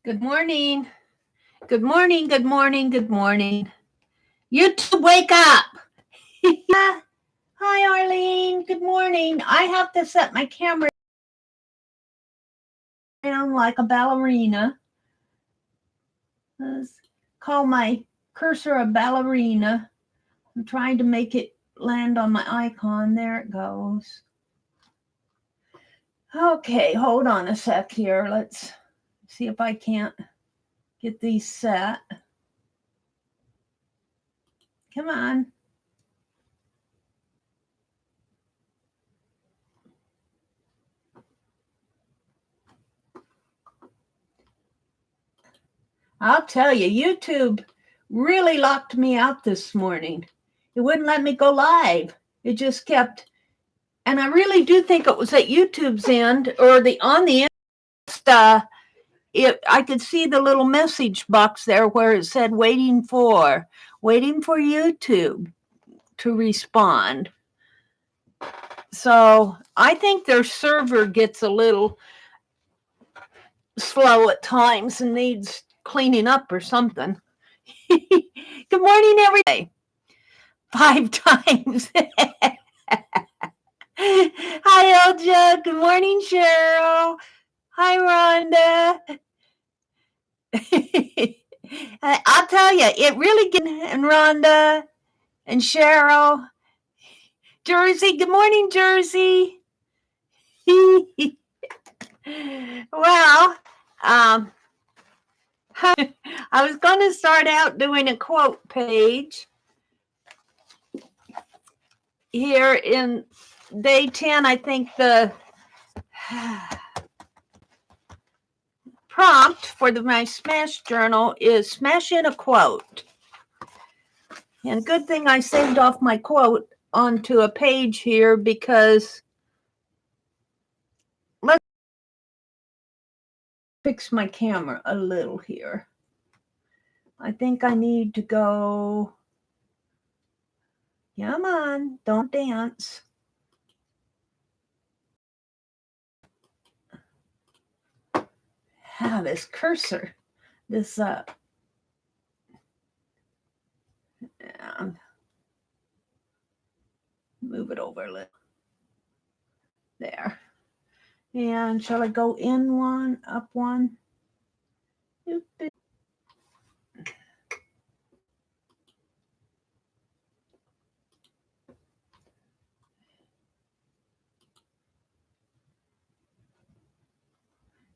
Good morning. Good morning. Good morning. Good morning. YouTube, wake up. Hi, Arlene. Good morning. I have to set my camera down like a ballerina. Let's call my cursor a ballerina. I'm trying to make it land on my icon. There it goes. Okay, hold on a sec here. Let's see if I can't get these set. Come on. I'll tell you, YouTube really locked me out this morning. It wouldn't let me go live. It just kept, and I really do think it was at YouTube's end or on the Insta. I could see the little message box there where it said waiting for YouTube to respond. So I think their server gets a little slow at times and needs cleaning up or something. Good morning, everybody. 5 times. Hi, Elja. Good morning, Cheryl. Hi, Rhonda. I'll tell you, it really gets, and Rhonda and Cheryl. Jersey. Good morning, Jersey. Well, I was going to start out doing a quote page here in day 10. I think the prompt for my Smash journal is smash in a quote. And good thing I saved off my quote onto a page here because let's fix my camera a little here. I think I need to go. Come on, don't dance. This cursor, this move it over a little. There. And shall I go in one, up one?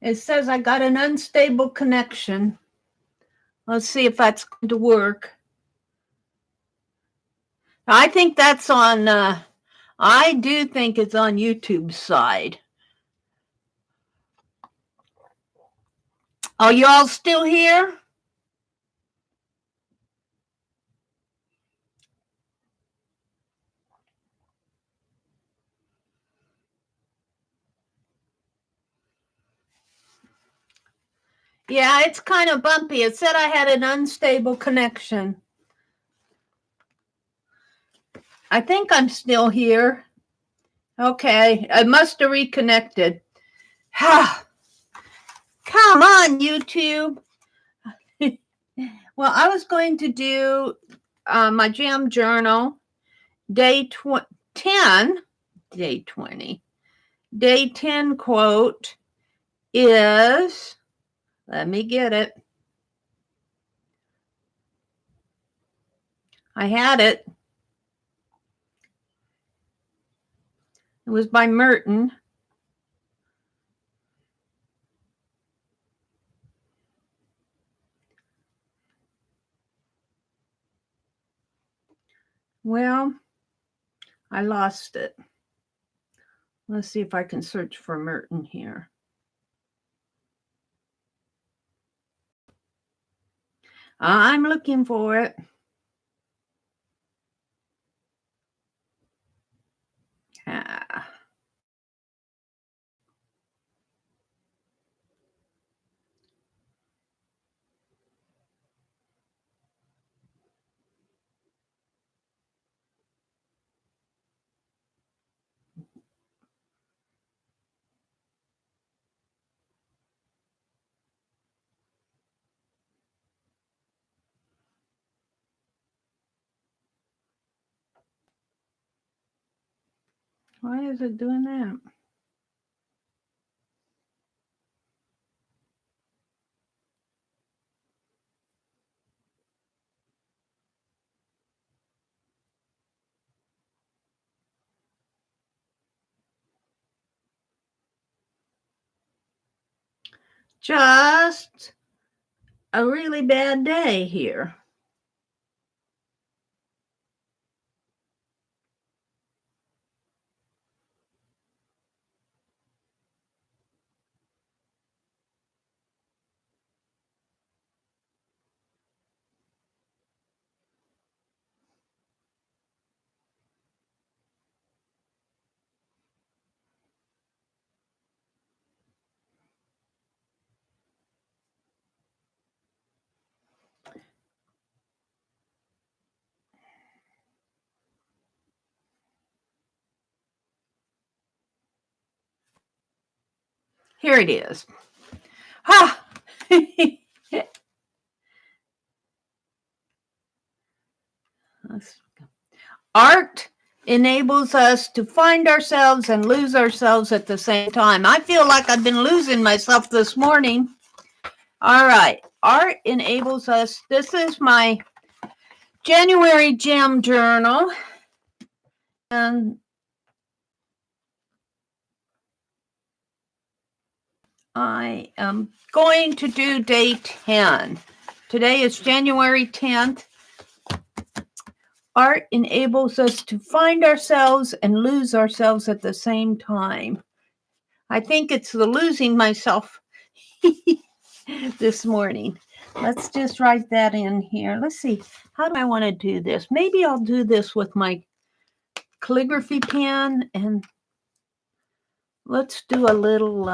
It says I got an unstable connection. Let's see if that's going to work. I think that's on, I do think it's on YouTube's side. Are you all still here? Yeah, it's kind of bumpy. It said I had an unstable connection. I think I'm still here. Okay, I must have reconnected. Come on, YouTube. Well, I was going to do my jam journal, day 10, day 20. Day 10 quote is, let me get it. I had it. It was by Merton. Well, I lost it. Let's see if I can search for Merton here. I'm looking for it. Why is it doing that? Just a really bad day here. Here it is. Ha! Art enables us to find ourselves and lose ourselves at the same time. I feel like I've been losing myself this morning. All right. Art enables us. This is my January gem journal. And I am going to do day 10. Today is January 10th. Art enables us to find ourselves and lose ourselves at the same time. I think it's the losing myself this morning. Let's just write that in here. Let's see. How do I want to do this? Maybe I'll do this with my calligraphy pen, and let's do a little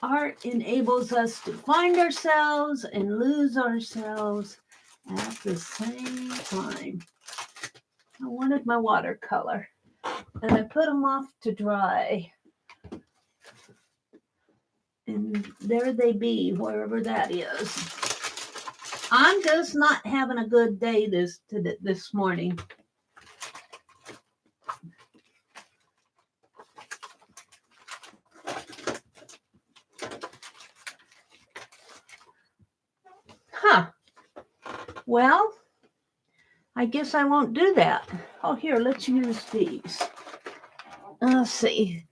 art enables us to find ourselves and lose ourselves at the same time. I wanted my watercolor, and I put them off to dry. And there they be, wherever that is. I'm just not having a good day this morning. Huh. Well, I guess I won't do that. Oh, here, let's use these. Let's see.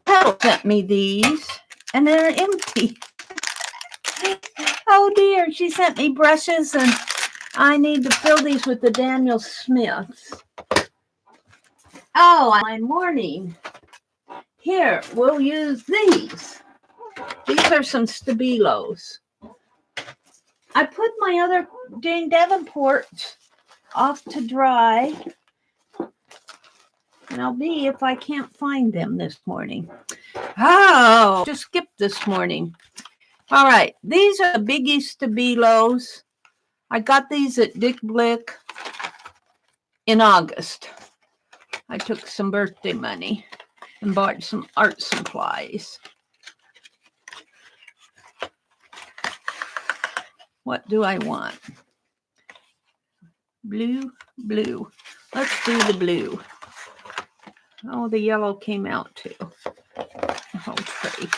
Petal sent me these, and they're empty. Oh dear, she sent me brushes, and I need to fill these with the Daniel Smiths. Oh, my morning. Here, we'll use these. These are some Stabilos. I put my other Jane Davenport off to dry, and I'll be if I can't find them this morning. Oh, just skipped this morning. All right, these are the Biggie Stabilos. I got these at Dick Blick in August. I took some birthday money and bought some art supplies. What do I want? Blue, blue. Let's do the blue. Oh, the yellow came out too. Oh, tray.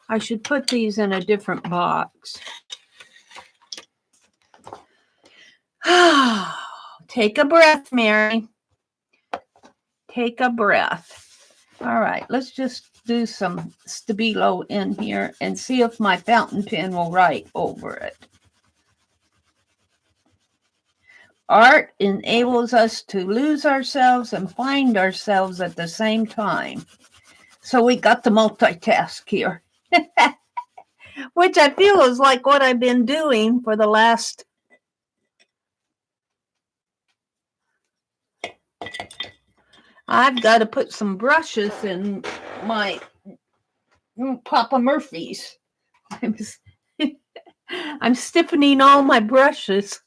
I should put these in a different box. Take a breath, Mary. Take a breath. All right, let's just do some Stabilo in here and see if my fountain pen will write over it. Art enables us to lose ourselves and find ourselves at the same time. So we got the multitask here, which I feel is like what I've been doing for the last I've got to put some brushes in my Papa Murphy's. I'm stiffening all my brushes.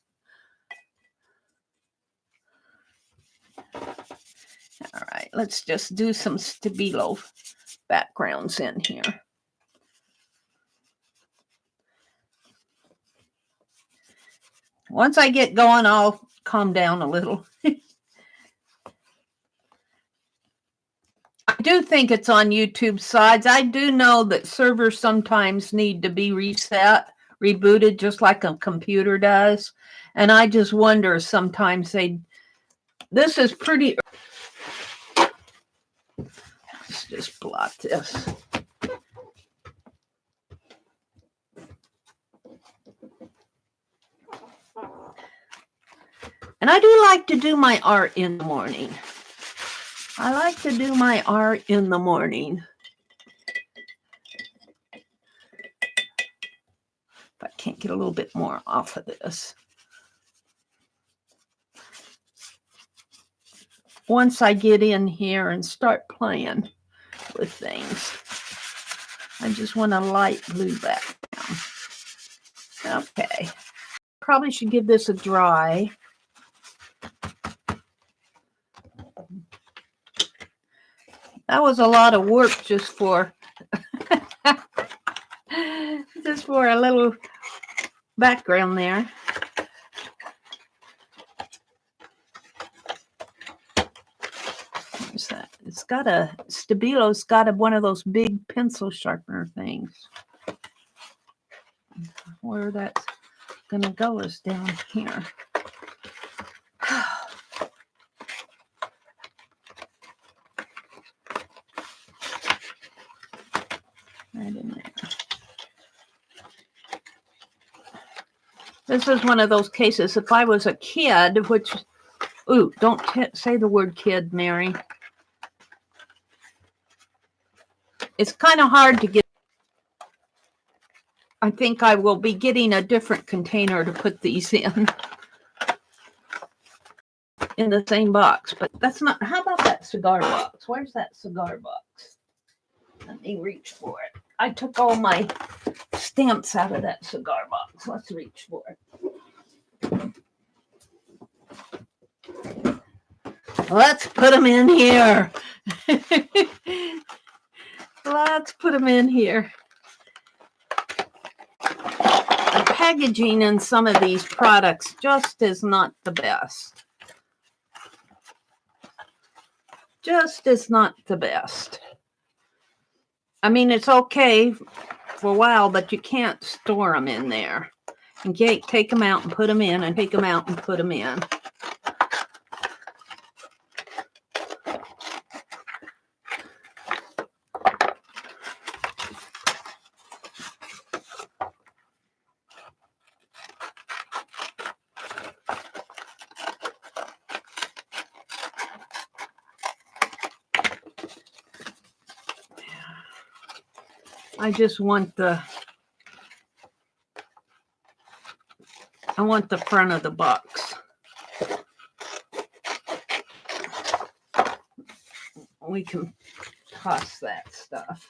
All right, let's just do some Stabilo backgrounds in here. Once I get going, I'll calm down a little. I do think it's on YouTube sides. I do know that servers sometimes need to be reset, rebooted, just like a computer does. And I just wonder sometimes this is pretty. Let's just blot this. And I do like to do my art in the morning. I like to do my art in the morning. If I can't get a little bit more off of this. Once I get in here and start playing with things, I just want a light blue background. Okay. Probably should give this a dry. That was a lot of work just for just for a little background there. Where's that? It's got a Stabilo's got one of those big pencil sharpener things. Where that's gonna go is down here. Right in there. This is one of those cases. If I was a kid, which, ooh, don't say the word kid, Mary. It's kind of hard to get. I think I will be getting a different container to put these in the same box, but that's not. How about that cigar box? Where's that cigar box? Let me reach for it. I took all my stamps out of that cigar box. Let's reach for it. Let's put them in here. Let's put them in here. The packaging in some of these products just is not the best. Just is not the best. I mean, it's okay for a while, but you can't store them in there. And take them out and put them in, and take them out and put them in. I just want the front of the box. We can toss that stuff.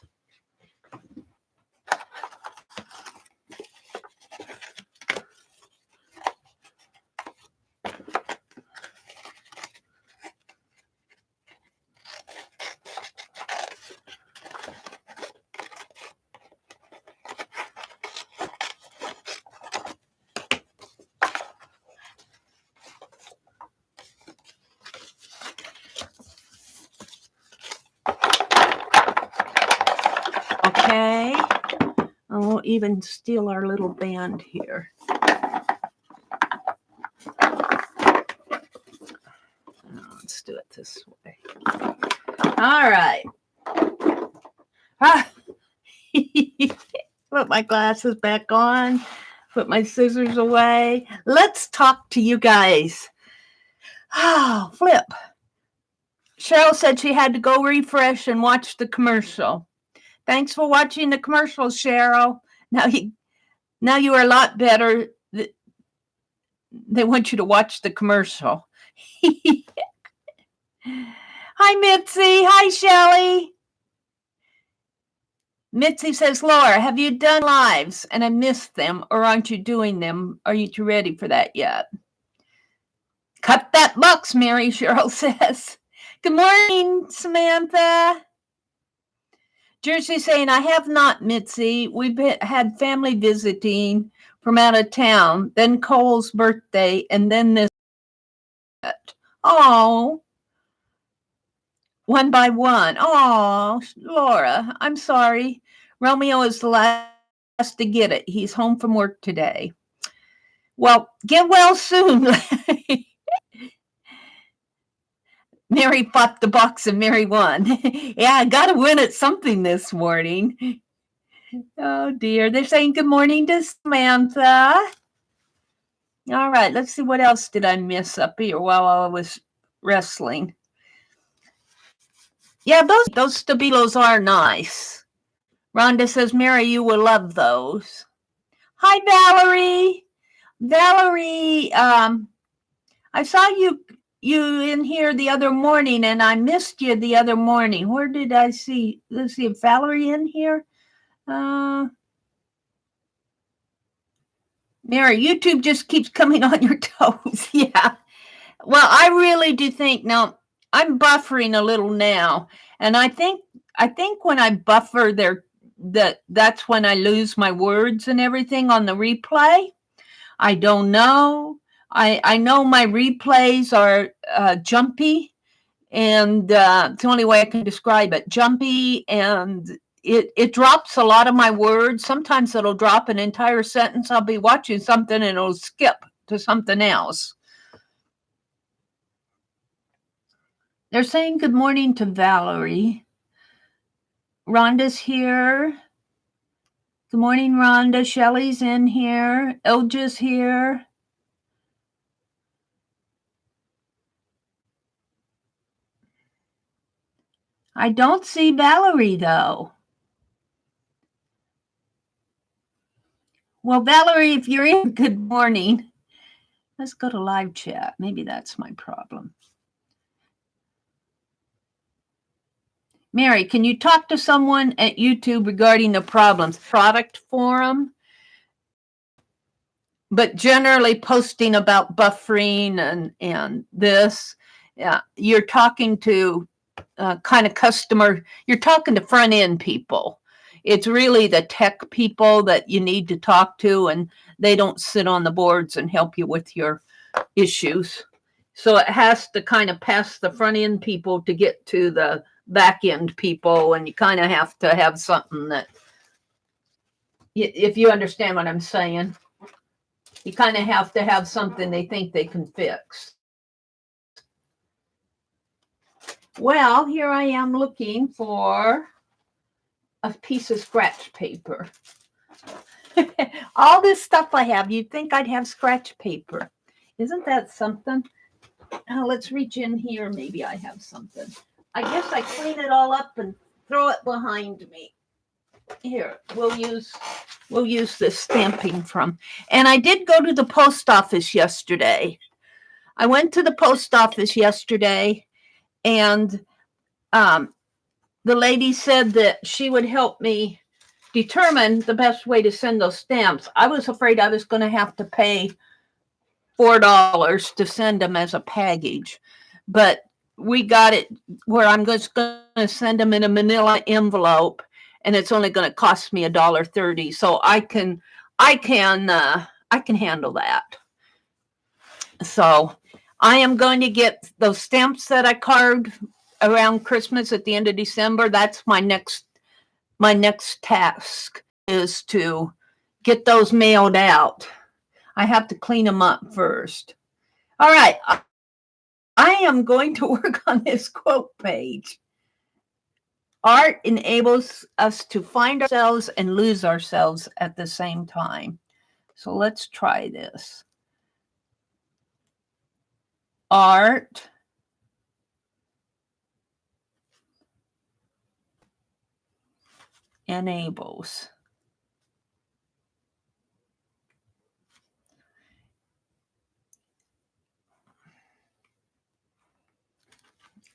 Okay, and we'll even steal our little band here. Let's do it this way. All right. Put my glasses back on. Put my scissors away. Let's talk to you guys. Oh, flip. Cheryl said she had to go refresh and watch the commercial. Thanks for watching the commercial, Cheryl. Now you are a lot better. They want you to watch the commercial. Hi, Mitzi. Hi, Shelly. Mitzi says, Laura, have you done lives and I missed them, or aren't you doing them? Are you too ready for that yet? Cut that box, Mary, Cheryl says. Good morning, Samantha. Jersey saying, I have not, Mitzi. We've had family visiting from out of town, then Cole's birthday, and then this. Oh, one by one. Oh, Laura, I'm sorry. Romeo is the last to get it. He's home from work today. Well, get well soon. Mary bought the box and Mary won. Yeah, I got to win at something this morning. Oh, dear. They're saying good morning to Samantha. All right, let's see what else did I miss up here while I was wrestling. Yeah, those Stabilos are nice. Rhonda says, Mary, you will love those. Hi, Valerie. Valerie, I saw you in here the other morning, and I missed you the other morning. Where did I see? Let's see, Valerie in here. Mary, YouTube just keeps coming on your toes. Yeah. Well, I really do think now I'm buffering a little now, and I think when I buffer that's when I lose my words and everything on the replay. I don't know. I know my replays are jumpy, and it's the only way I can describe it. Jumpy, and it drops a lot of my words. Sometimes it'll drop an entire sentence. I'll be watching something and it'll skip to something else. They're saying good morning to Valerie. Rhonda's here. Good morning, Rhonda. Shelley's in here. Elja's here. I don't see Valerie, though. Well, Valerie, if you're in, good morning. Let's go to live chat. Maybe that's my problem. Mary, can you talk to someone at YouTube regarding the problems? Product forum, but generally posting about buffering and this. Yeah, you're talking to kind of customer. You're talking to front end people. It's really the tech people that you need to talk to, and they don't sit on the boards and help you with your issues. So it has to kind of pass the front end people to get to the back end people, and you kind of have to have something that, if you understand what I'm saying, you kind of have to have something they think they can fix. Well, here I am looking for a piece of scratch paper. All this stuff I have, you'd think I'd have scratch paper. Isn't that something? Oh, let's reach in here. Maybe I have something. I guess I clean it all up and throw it behind me. Here, we'll use this stamping from. And I did go to the post office yesterday. I went to the post office yesterday, and the lady said that she would help me determine the best way to send those stamps. I was afraid I was going to have to pay $4 to send them as a package, but we got it where I'm just going to send them in a manila envelope, and it's only going to cost me $1.30. So I can handle that. So I am going to get those stamps that I carved around Christmas at the end of December. That's my next task, is to get those mailed out. I have to clean them up first. All right. I am going to work on this quote page. Art enables us to find ourselves and lose ourselves at the same time. So let's try this. Art enables.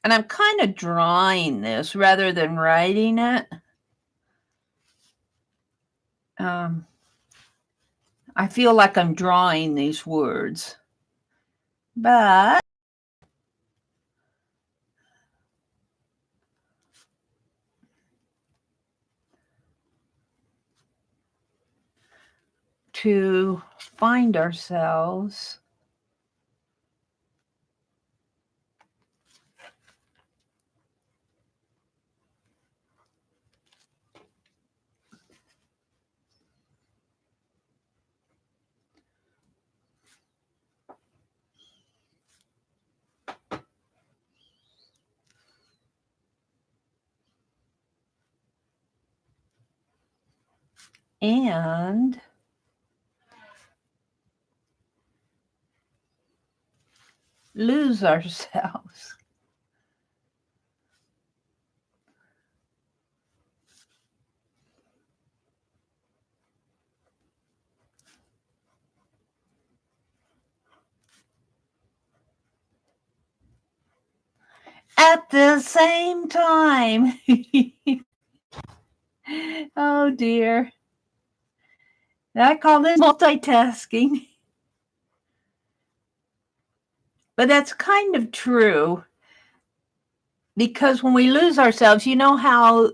And I'm kind of drawing this rather than writing it. I feel like I'm drawing these words, but to find ourselves. And lose ourselves. At the same time. Oh dear. I call this multitasking. But that's kind of true. Because when we lose ourselves, you know how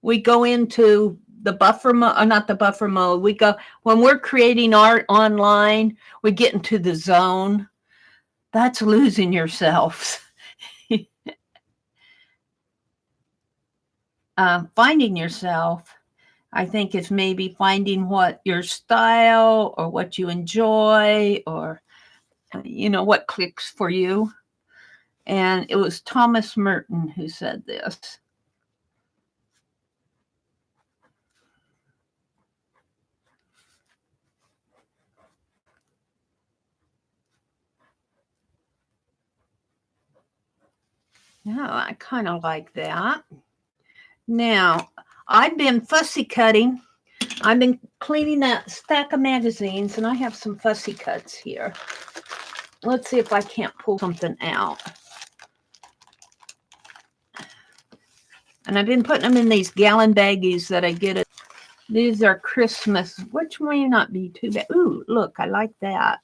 we go into the buffer mode, or not the buffer mode. We go, when we're creating art online, we get into the zone. That's losing yourselves. Finding yourself, I think, is maybe finding what your style or what you enjoy or, what clicks for you. And it was Thomas Merton who said this. Yeah, I kind of like that. Now, I've been fussy cutting. I've been cleaning that stack of magazines, and I have some fussy cuts here. Let's see if I can't pull something out. And I've been putting them in these gallon baggies that I get. These are Christmas, which may not be too bad. Ooh, look, I like that.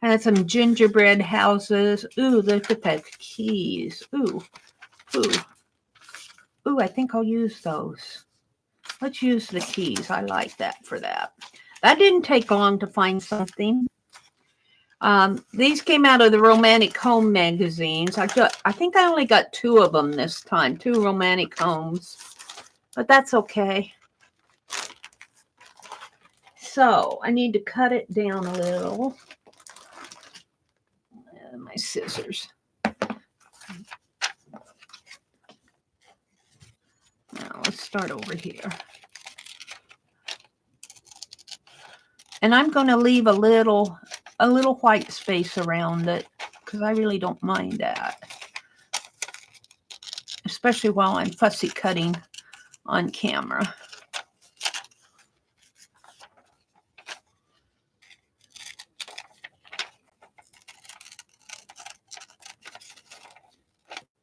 I had some gingerbread houses. Ooh, look at the keys. Ooh, ooh. Ooh, I think I'll use those. Let's use the keys. I like that for that. That didn't take long to find something. These came out of the Romantic Home magazines. I think I only got 2 of them this time, 2 romantic homes, but that's okay. So I need to cut it down a little. My scissors. Now let's start over here. And I'm going to leave a little white space around it because I really don't mind that. Especially while I'm fussy cutting on camera.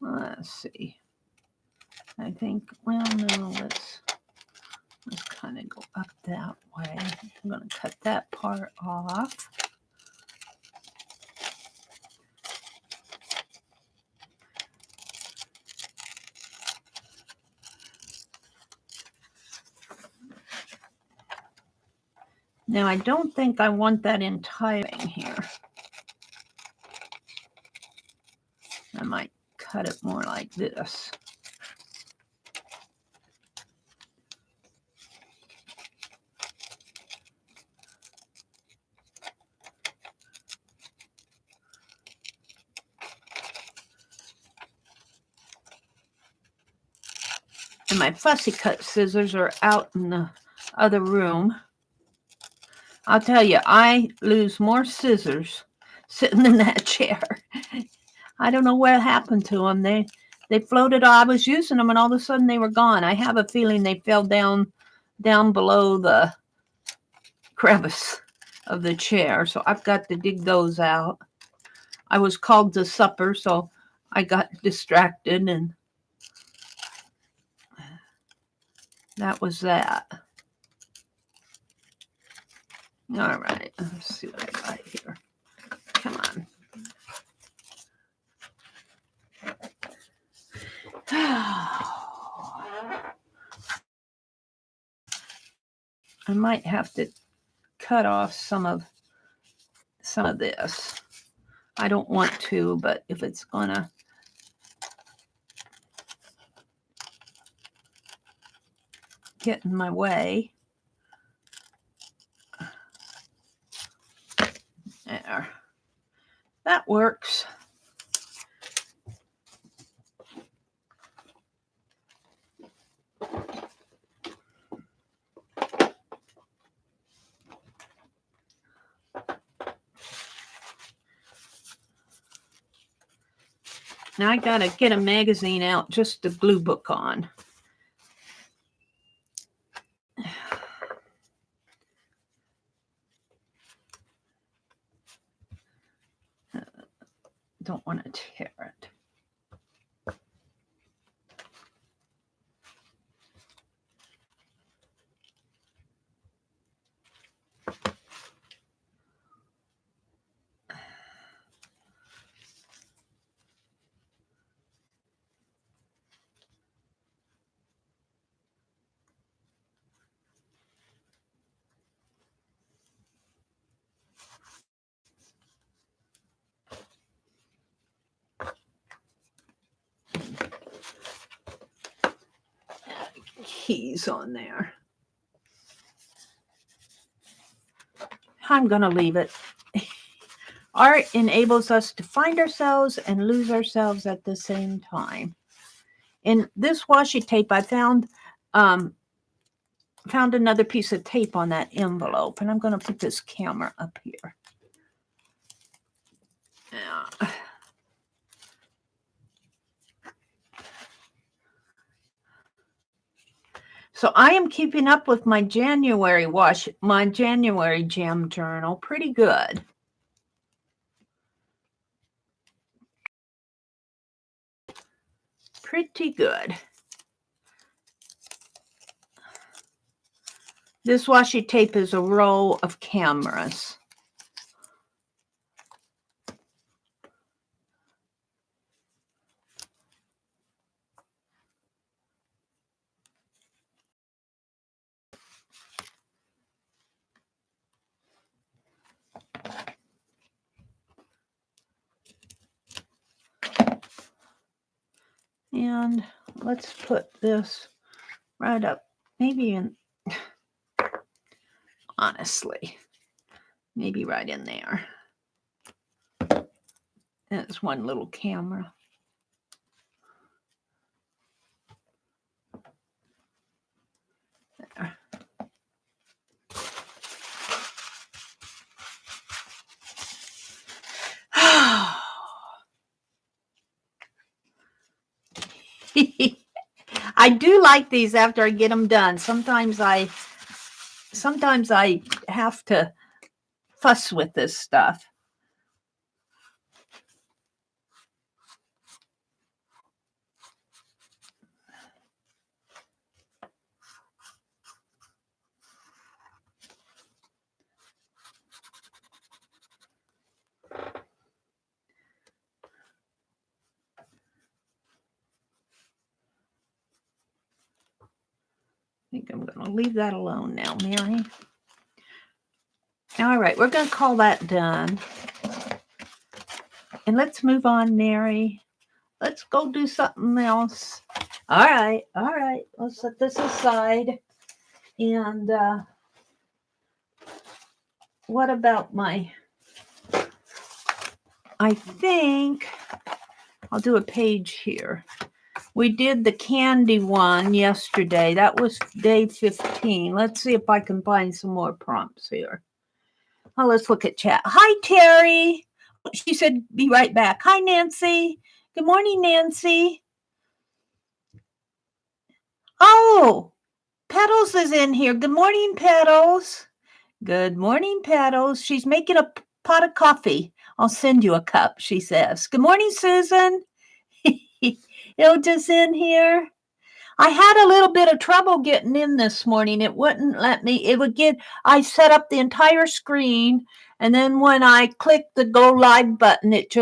Let's see. I think, well, no, let's kind of go up that way. I'm going to cut that part off. Now, I don't think I want that entire thing here. I might cut it more like this. And my fussy cut scissors are out in the other room. I'll tell you, I lose more scissors sitting in that chair. I don't know what happened to them. They floated. I was using them, and all of a sudden they were gone. I have a feeling they fell down below the crevice of the chair, so I've got to dig those out. I was called to supper, so I got distracted, and that was that. All right, let's see what I got here. Come on. I might have to cut off some of this. I don't want to, but if it's gonna get in my way. There. That works. Now I gotta get a magazine out just to glue book on. Don't want to tear it. Keys on there. I'm going to leave it. Art enables us to find ourselves and lose ourselves at the same time. In this washi tape, I found another piece of tape on that envelope, and I'm going to put this camera up here. Yeah. So I am keeping up with my January jam journal pretty good. Pretty good. This washi tape is a row of cameras. And let's put this right up, maybe in, honestly, maybe right in there. That's one little camera. There. I do like these after I get them done. Sometimes I have to fuss with this stuff. I think I'm going to leave that alone now, Mary. All right, we're going to call that done. And let's move on, Mary. Let's go do something else. All right. Let's set this aside. And what about I think I'll do a page here. We did the candy one yesterday. That was day 15. Let's see if I can find some more prompts here. Oh, let's look at chat. Hi, Terry. She said, be right back. Hi, Nancy. Good morning, Nancy. Oh, Petals is in here. Good morning, Petals. Good morning, Petals. She's making a pot of coffee. I'll send you a cup, she says. Good morning, Susan. Ilja's in here. I had a little bit of trouble getting in this morning. It wouldn't let me. I set up the entire screen, and then when I clicked the go live button, it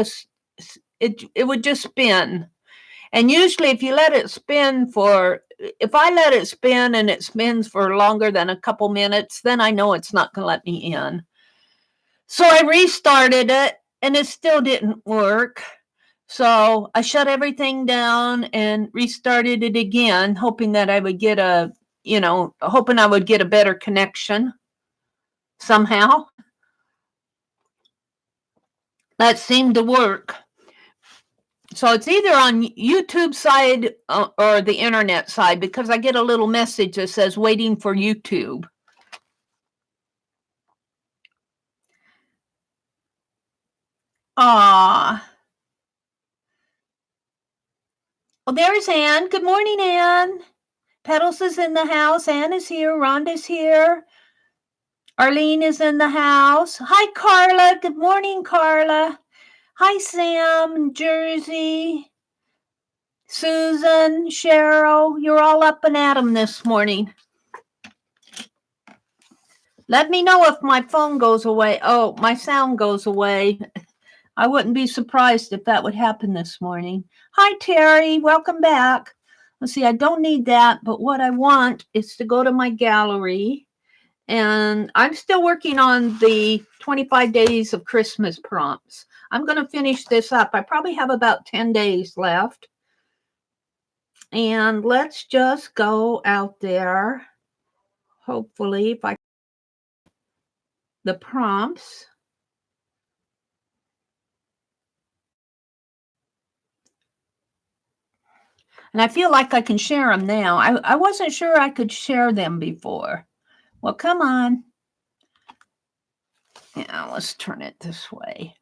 would just spin. And usually if you let it spin for if I let it spin and it spins for longer than a couple minutes, then I know it's not going to let me in. So I restarted it and it still didn't work. So I shut everything down and restarted it again, hoping that I would get hoping I would get a better connection somehow. That seemed to work. So it's either on YouTube side or the internet side, because I get a little message that says waiting for YouTube. Ah. Well, there's Anne. Good morning, Anne. Petals is in the house. Anne is here. Rhonda's here. Arlene is in the house. Hi, Carla. Good morning, Carla. Hi, Sam, Jersey, Susan, Cheryl. You're all up and at 'em this morning. Let me know if my phone goes away. Oh, my sound goes away. I wouldn't be surprised if that would happen this morning. Hi, Terry. Welcome back. Let's see, I don't need that, but what I want is to go to my gallery. And I'm still working on the 25 days of Christmas prompts. I'm going to finish this up. I probably have about 10 days left. And let's just go out there. Hopefully, if I the prompts. And I feel like I can share them now. I wasn't sure I could share them before. Well, come on. Yeah, let's turn it this way.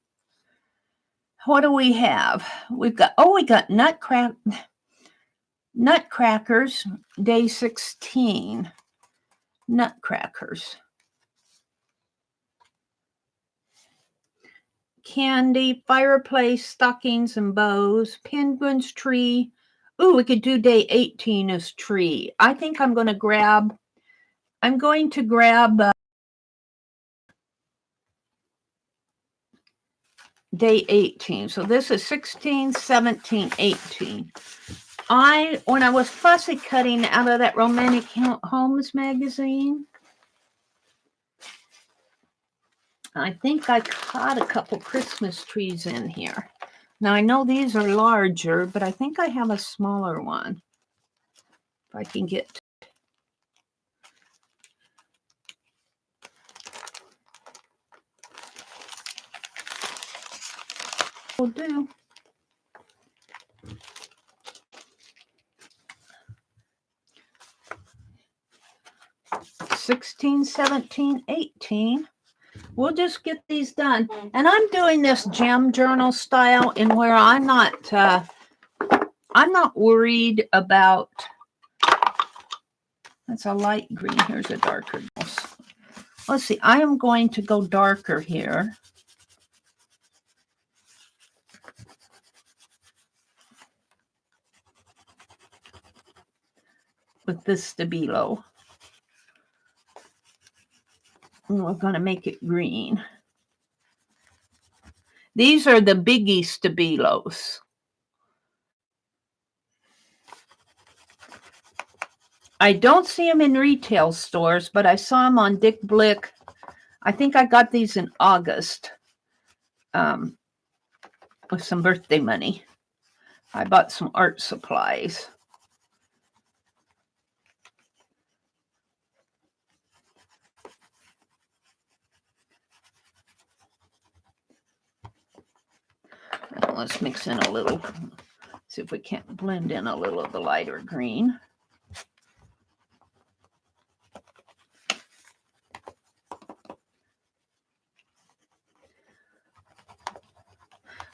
What do we have? We got Nutcrackers, day 16. Nutcrackers. Candy, fireplace, stockings and bows, penguin's tree. Ooh, we could do day 18 as tree. I think I'm going to grab day 18. So this is 16, 17, 18. When I was fussy cutting out of that Romantic Homes magazine, I think I caught a couple Christmas trees in here. Now, I know these are larger, but I think I have a smaller one. If I can get... Will do. $16, $17, $18. We'll just get these done. And I'm doing this gem journal style in where I'm not worried about... That's a light green. Here's a darker. Let's see. I am going to go darker here. With this Stabilo. And we're going to make it green. These are the biggie Stabilos. I don't see them in retail stores, but I saw them on Dick Blick. I think I got these in August with some birthday money. I bought some art supplies. Let's mix in a little, see if we can't blend in a little of the lighter green.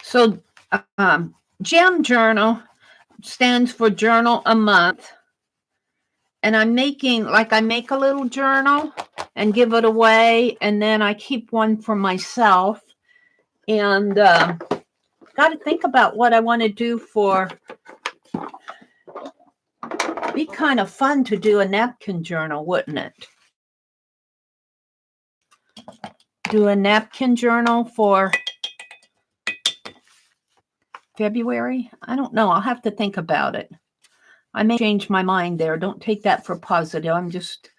So Gem Journal stands for Journal a Month. And I'm making, like I make a little journal and give it away. And then I keep one for myself. And got to think about what I want to do for... Be kind of fun to do a napkin journal, wouldn't it? Do a napkin journal for February? I don't know. I'll have to think about it. I may change my mind there. Don't take that for positive. I'm just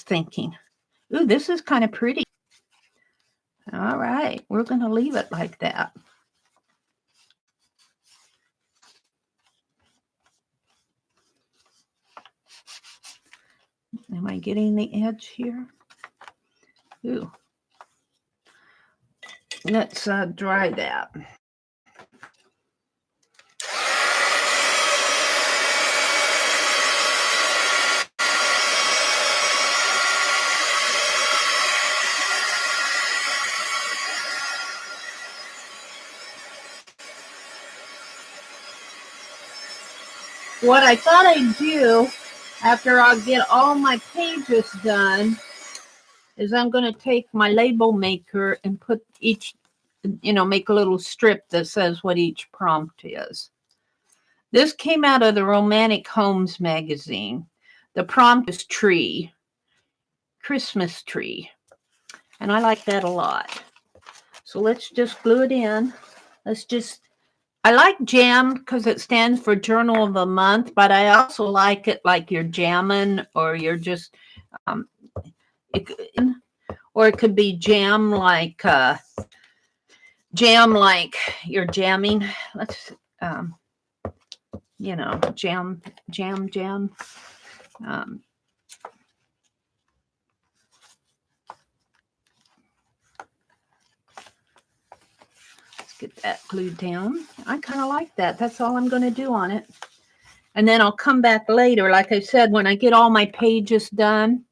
thinking. Ooh, this is kind of pretty. All right, we're going to leave it like that. Am I getting the edge here? Ooh. Let's dry that. What I thought I'd do after I get all my pages done is I'm going to take my label maker and put each, make a little strip that says what each prompt is. This came out of the Romantic Homes magazine. The prompt is tree, Christmas tree. And I like that a lot. So let's just glue it in. I like jam because it stands for Journal of the Month, but I also like it like you're jamming or you're just, or it could be jam like you're jamming. Let's, jam. Get that glued down. I kind of like that. That's all I'm going to do on it. And then I'll come back later. Like I said, when I get all my pages done,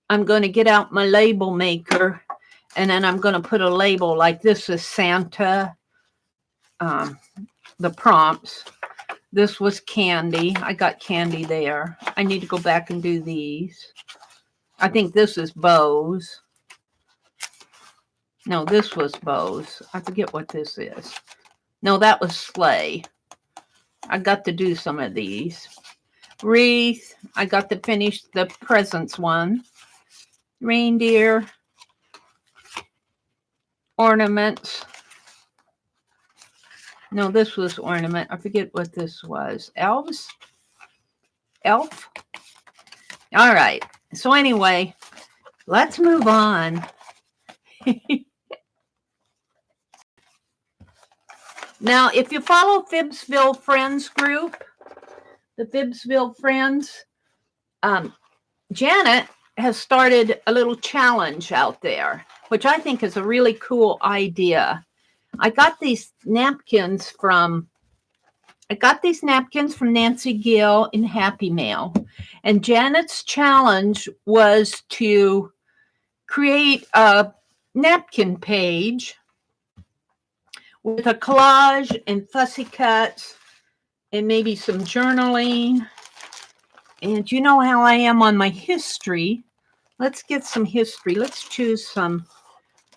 I'm going to get out my label maker and then I'm going to put a label like this is Santa, the prompts. This was candy. I got candy there. I need to go back and do these. I think this is bows. No, this was bows. I forget what this is. No, that was sleigh. I got to do some of these. Wreath. I got to finish the presents one. Reindeer. Ornaments. No, this was ornament. I forget what this was. Elves? Elf? All right. So anyway, let's move on. Now, if you follow Phibbsville Friends group, the Phibbsville Friends, Janet has started a little challenge out there, which I think is a really cool idea. I got these napkins from Nancy Gill in Happy Mail, and Janet's challenge was to create a napkin page with a collage and fussy cuts and maybe some journaling. And you know how I am on my history. Let's get some history. Let's choose some.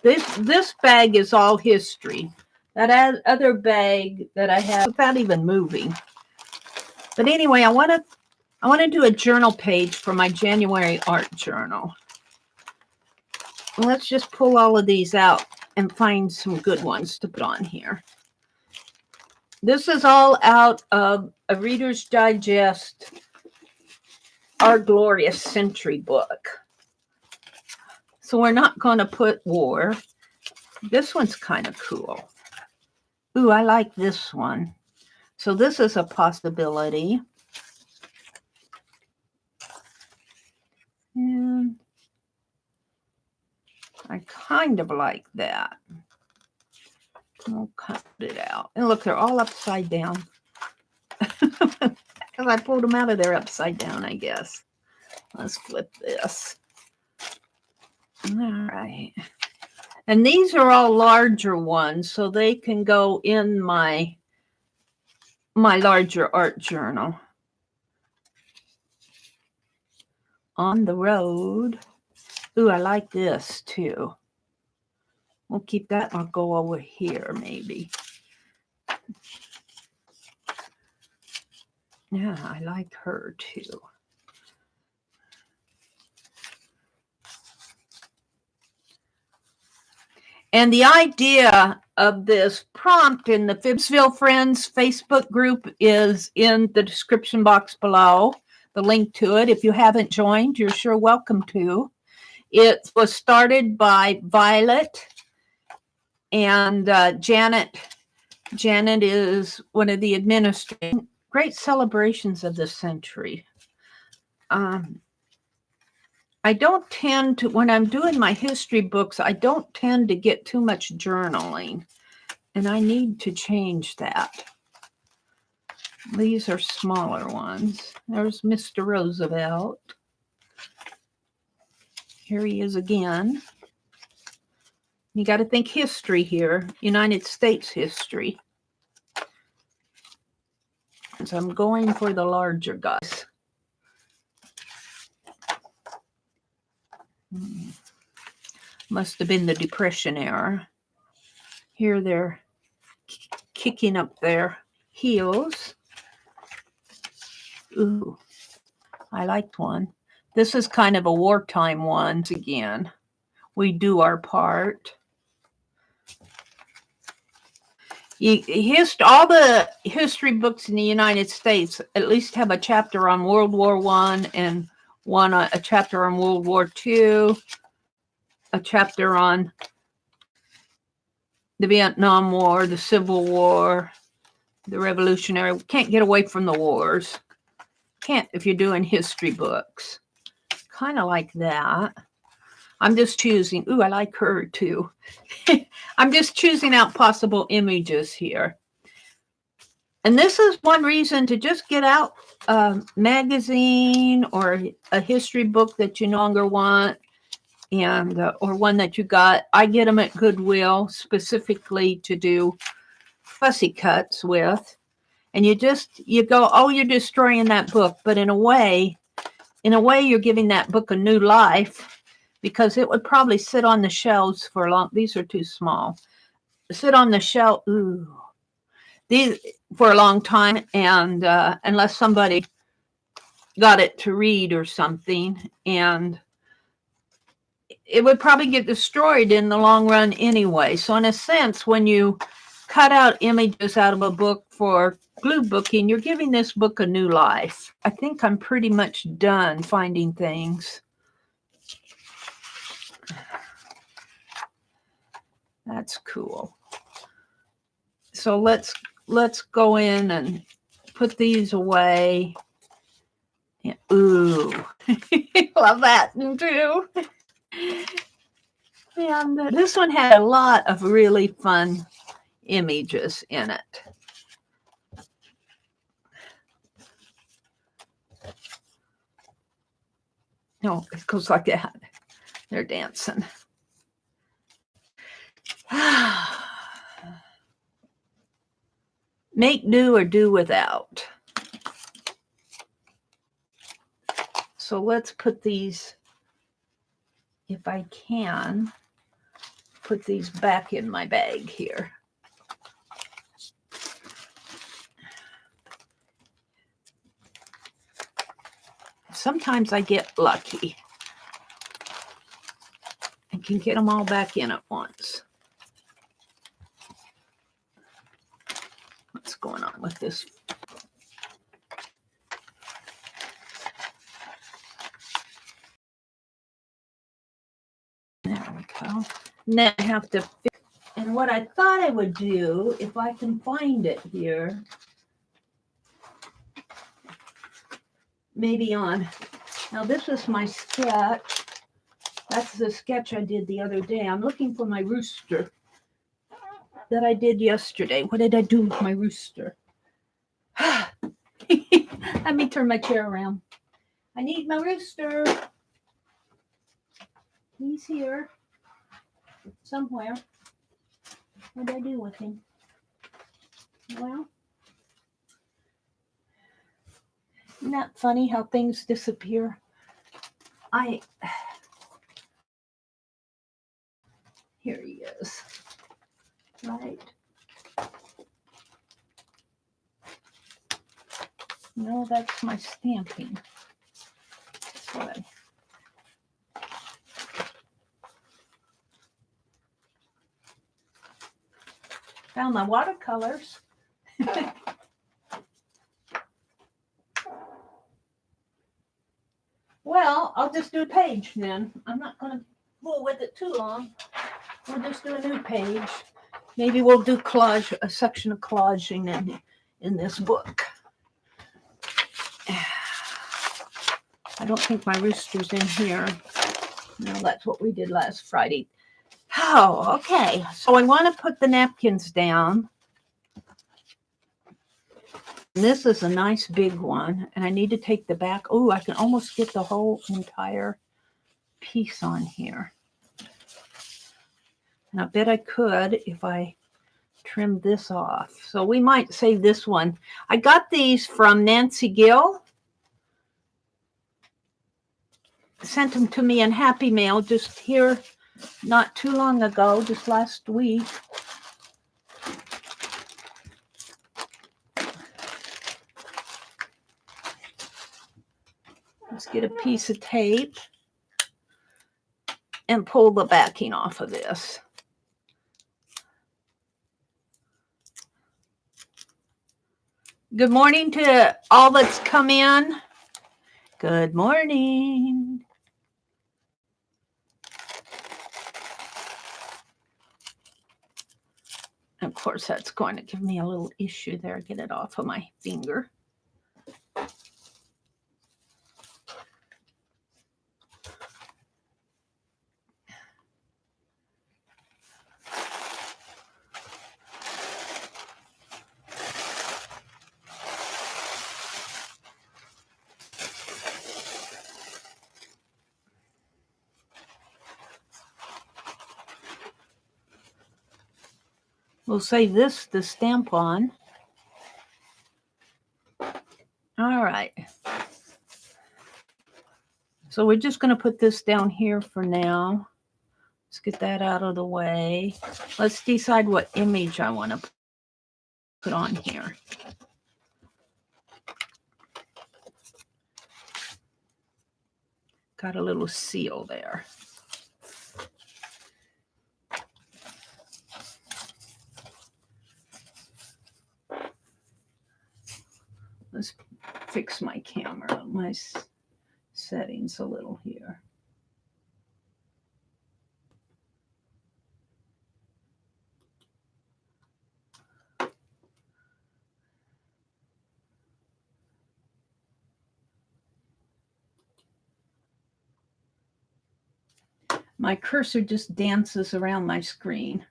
This bag is all history. That other bag that I have without even moving. But anyway, I want to do a journal page for my January art journal. Let's just pull all of these out and find some good ones to put on here. This is all out of a Reader's Digest Our Glorious Century book. So we're not going to put war. This one's kind of cool. Ooh, I like this one. So this is a possibility. And I kind of like that. We'll cut it out. And look, they're all upside down. Because I pulled them out of there upside down, I guess. Let's flip this. All right. And these are all larger ones, so they can go in my larger art journal. On the road. Ooh, I like this too. We'll keep that. I'll go over here maybe. Yeah, I like her too. And the idea of this prompt in the Phibbsville Friends Facebook group is in the description box below, the link to it. If you haven't joined, you're sure welcome to. It was started by Violet and Janet. Janet is one of the administrators. Great celebrations of the century. I don't tend to, when I'm doing my history books, I don't tend to get too much journaling, and I need to change that. These are smaller ones. There's Mr. Roosevelt. Here he is again. You got to think history here, United States history. So I'm going for the larger guys. Must have been the Depression era. Here they're kicking up their heels. Ooh, I liked one. This is kind of a wartime one again. We do our part. All the history books in the United States at least have a chapter on World War I and a chapter on World War II, a chapter on the Vietnam War, the Civil War, the Revolutionary. We can't get away from the wars. Can't if you're doing history books. Kind of like that. I'm just choosing. Ooh, I like her too. I'm just choosing out possible images here. And this is one reason to just get out a magazine or a history book that you no longer want, and or one that you got. I get them at Goodwill specifically to do fussy cuts with. And you go, oh, you're destroying that book. But in a way, you're giving that book a new life, because it would probably sit on the shelves for a long. These are too small. Sit on the shelf. Ooh, these for a long time, and unless somebody got it to read or something, and it would probably get destroyed in the long run anyway. So in a sense, when you cut out images out of a book for glue booking, you're giving this book a new life. I think I'm pretty much done finding things. That's cool. So let's go in and put these away. Yeah. Ooh, love that too. And this one had a lot of really fun images in it. No, it goes like that. They're dancing. Make do or do without. So let's put these, if I can, put these back in my bag here. Sometimes I get lucky and can get them all back in at once. What's going on with this? There we go. Now I have to fix. And what I thought I would do, if I can find it here, maybe on, now this is my sketch. That's the sketch I did the other day. I'm looking for my rooster that I did yesterday. What did I do with my rooster? Let me turn my chair around. I need my rooster. He's here somewhere. What did I do with him? Well, isn't that funny how things disappear? Here he is. Right. No, that's my stamping. Sorry. Found my watercolors. Well, I'll just do a page then. I'm not going to fool with it too long. We'll just do a new page. Maybe we'll do collage, a section of collaging in this book. I don't think my rooster's in here. No, that's what we did last Friday. Oh, okay. So I want to put the napkins down. This is a nice big one, and I need to take the back. Oh, I can almost get the whole entire piece on here. And I bet I could if I trimmed this off. So we might save this one. I got these from Nancy Gill. Sent them to me in Happy Mail just here not too long ago, just last week. Let's get a piece of tape and pull the backing off of this. Good morning to all that's come in. Good morning. Of course, that's going to give me a little issue there. Get it off of my finger. We'll save this to stamp on. All right. So we're just going to put this down here for now. Let's get that out of the way. Let's decide what image I want to put on here. Got a little seal there. Let's fix my camera, my settings a little here. My cursor just dances around my screen.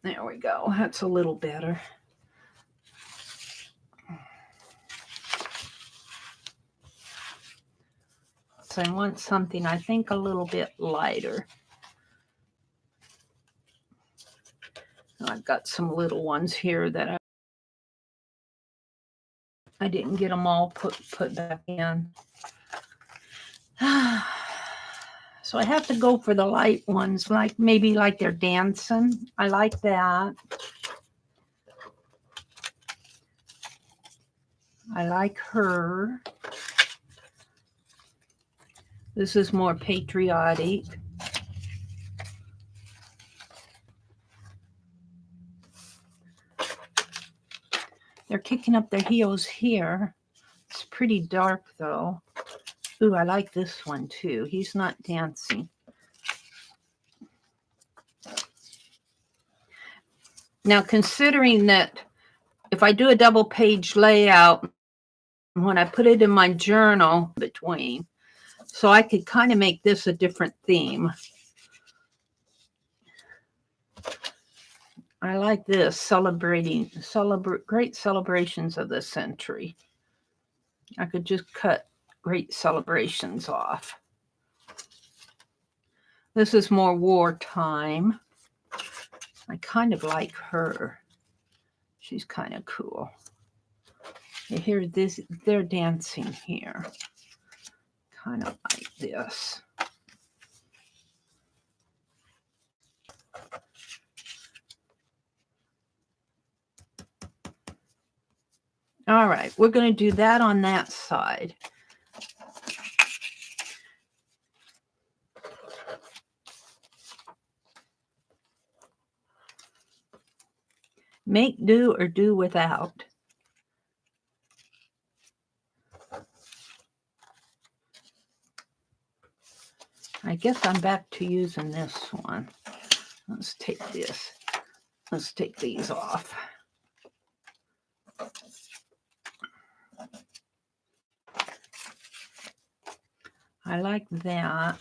There we go. That's a little better. So I want something, I think, a little bit lighter. I've got some little ones here that I didn't get them all put back in. So I have to go for the light ones, like maybe like they're dancing. I like that. I like her. This is more patriotic. They're kicking up their heels here. It's pretty dark though. Ooh, I like this one too. He's not dancing. Now, considering that if I do a double page layout, when I put it in my journal between, so I could kind of make this a different theme. I like this, great celebrations of the century. I could just cut great celebrations off. This is more wartime. I kind of like her. She's kind of cool. You hear this, they're dancing here. Kind of like this. All right, we're going to do that on that side. Make do or do without. I guess I'm back to using this one. Let's take this. Let's take these off. I like that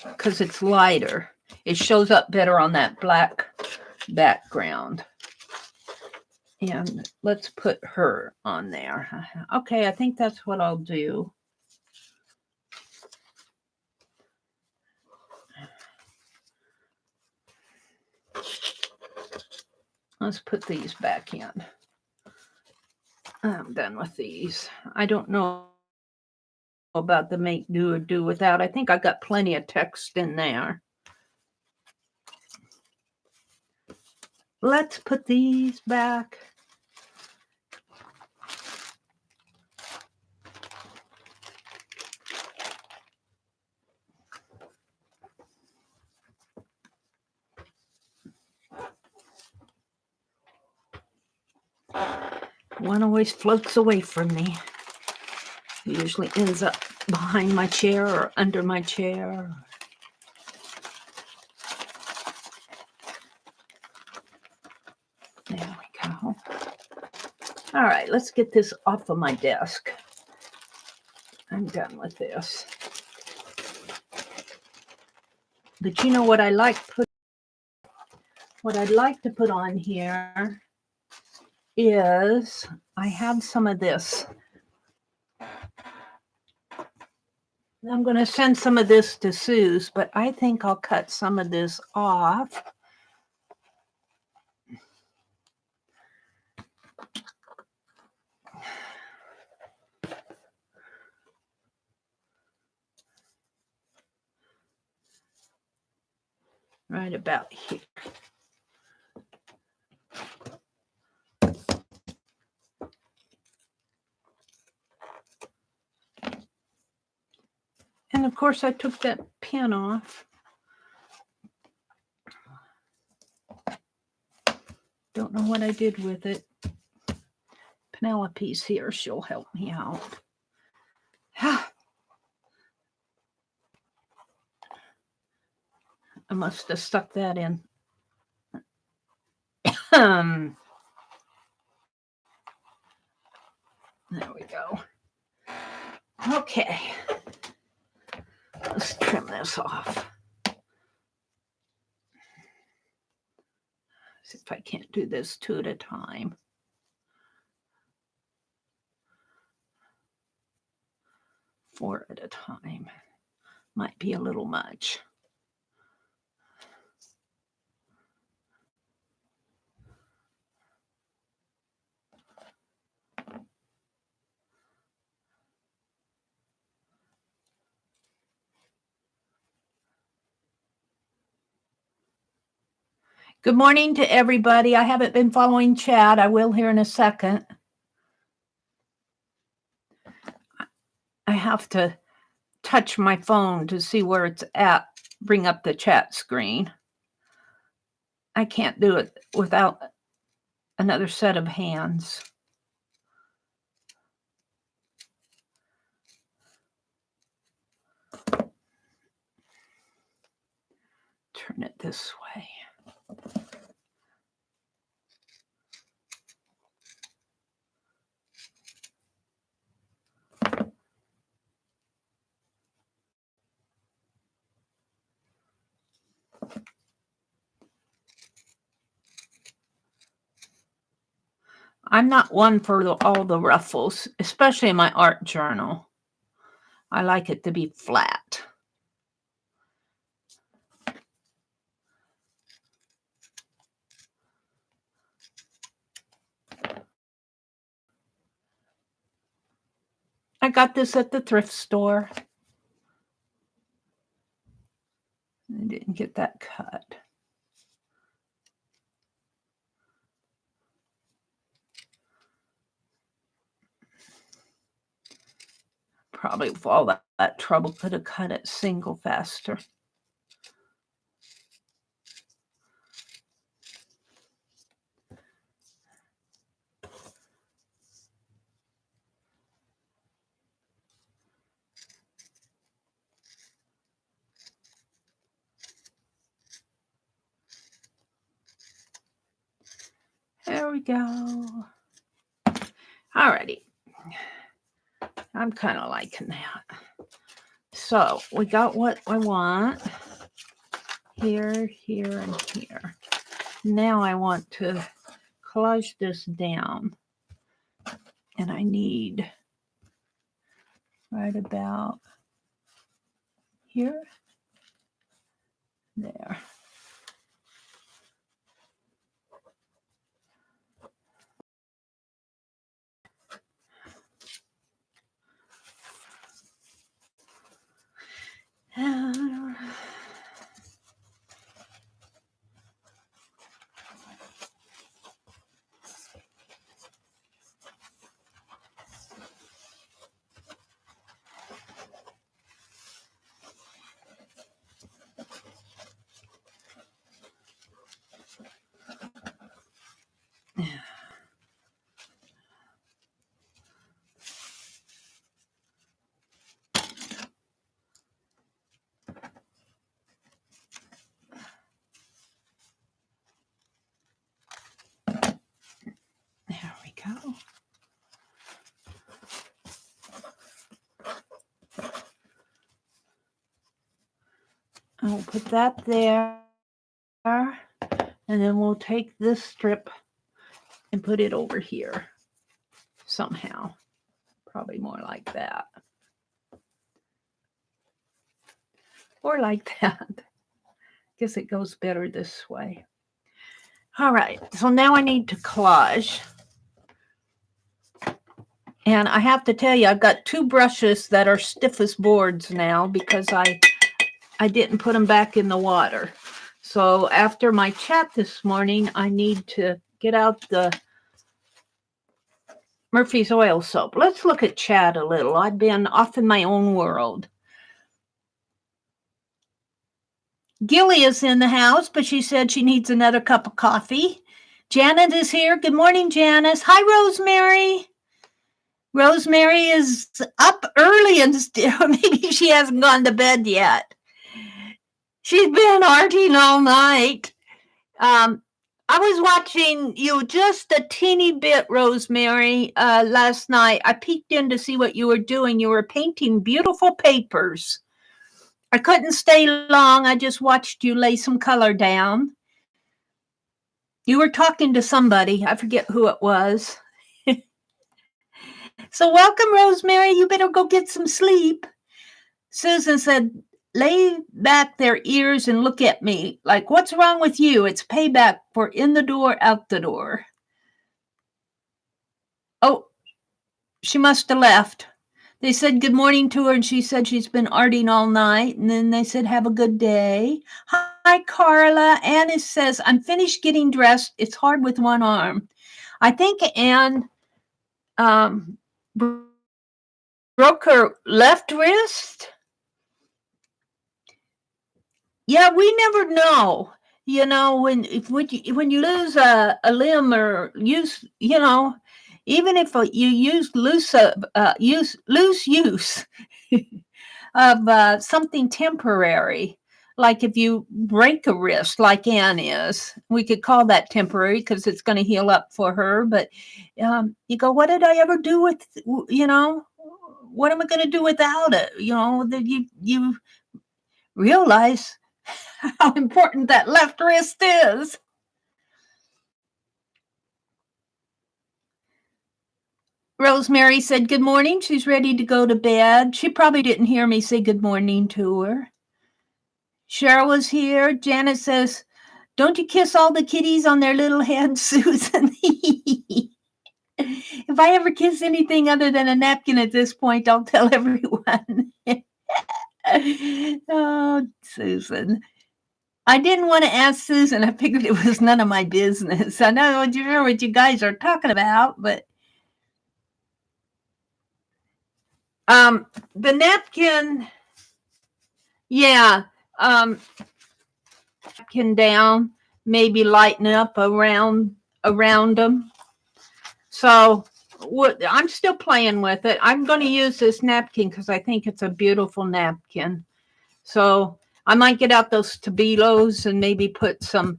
because it's lighter. It shows up better on that black background. And let's put her on there. Okay, I think that's what I'll do. Let's put these back in. I'm done with these. I don't know about the make do or do without. I think I got plenty of text in there. Let's put these back. One always floats away from me. It usually ends up behind my chair or under my chair. There we go. All right, let's get this off of my desk. I'm done with this. But you know what I like what I'd like to put on here is I have some of this. I'm going to send some of this to Sue's, but I think I'll cut some of this off. Right about here. And of course I took that pin off. Don't know what I did with it. Penelope's here. She'll help me out. I must have stuck that in. There we go. Okay. Let's trim this off. See if I can't do this 2 at a time. 4 at a time. Might be a little much. Good morning to everybody. I haven't been following chat. I will here in a second. I have to touch my phone to see where it's at, bring up the chat screen. I can't do it without another set of hands. Turn it this way. I'm not one for all the ruffles, especially in my art journal. I like it to be flat. I got this at the thrift store. I didn't get that cut. Probably with all that trouble, could have cut it single faster. we go. Alrighty. I'm kind of liking that. So we got what I want. Here, here, and here. Now I want to collage this down. And I need right about here, there. There we go. I'll put that there, and then we'll take this strip and put it over here somehow. Probably more like that. Or like that. Guess it goes better this way. All right, so now I need to collage. And I have to tell you, I've got two brushes that are stiff as boards now because I didn't put them back in the water. So after my chat this morning, I need to get out the Murphy's Oil Soap. Let's look at chat a little. I've been off in my own world. Gilly is in the house, but she said she needs another cup of coffee. Janet is here. Good morning, Janice. Hi, Rosemary. Rosemary is up early and still, maybe she hasn't gone to bed yet. She's been arting all night. I was watching you just a teeny bit, Rosemary, last night. I peeked in to see what you were doing. You were painting beautiful papers. I couldn't stay long. I just watched you lay some color down. You were talking to somebody. I forget who it was. So welcome, Rosemary. You better go get some sleep. Susan said, lay back their ears and look at me. Like, what's wrong with you? It's payback for in the door, out the door. Oh, she must have left. They said good morning to her, and she said she's been arting all night. And then they said, have a good day. Hi, Carla. Anne says, I'm finished getting dressed. It's hard with one arm. I think Anne broke her left wrist. Yeah, we never know. You know, when you lose a limb or use, you know, even if you use loose use of something temporary, like if you break a wrist, like Anne is, we could call that temporary because it's going to heal up for her. But you go, what did I ever do with, you know, what am I going to do without it? You know, that you realize how important that left wrist is. Rosemary said good morning. She's ready to go to bed. She probably didn't hear me say good morning to her. Cheryl was here. Janet says, don't you kiss all the kitties on their little heads, Susan? If I ever kiss anything other than a napkin at this point, I'll tell everyone. Oh, Susan. I didn't want to ask Susan. I figured it was none of my business. I know what you guys are talking about, but the napkin, yeah, napkin down, maybe lighten up around them. So I'm still playing with it. I'm going to use this napkin because I think it's a beautiful napkin. So I might get out those Stabilos and maybe put some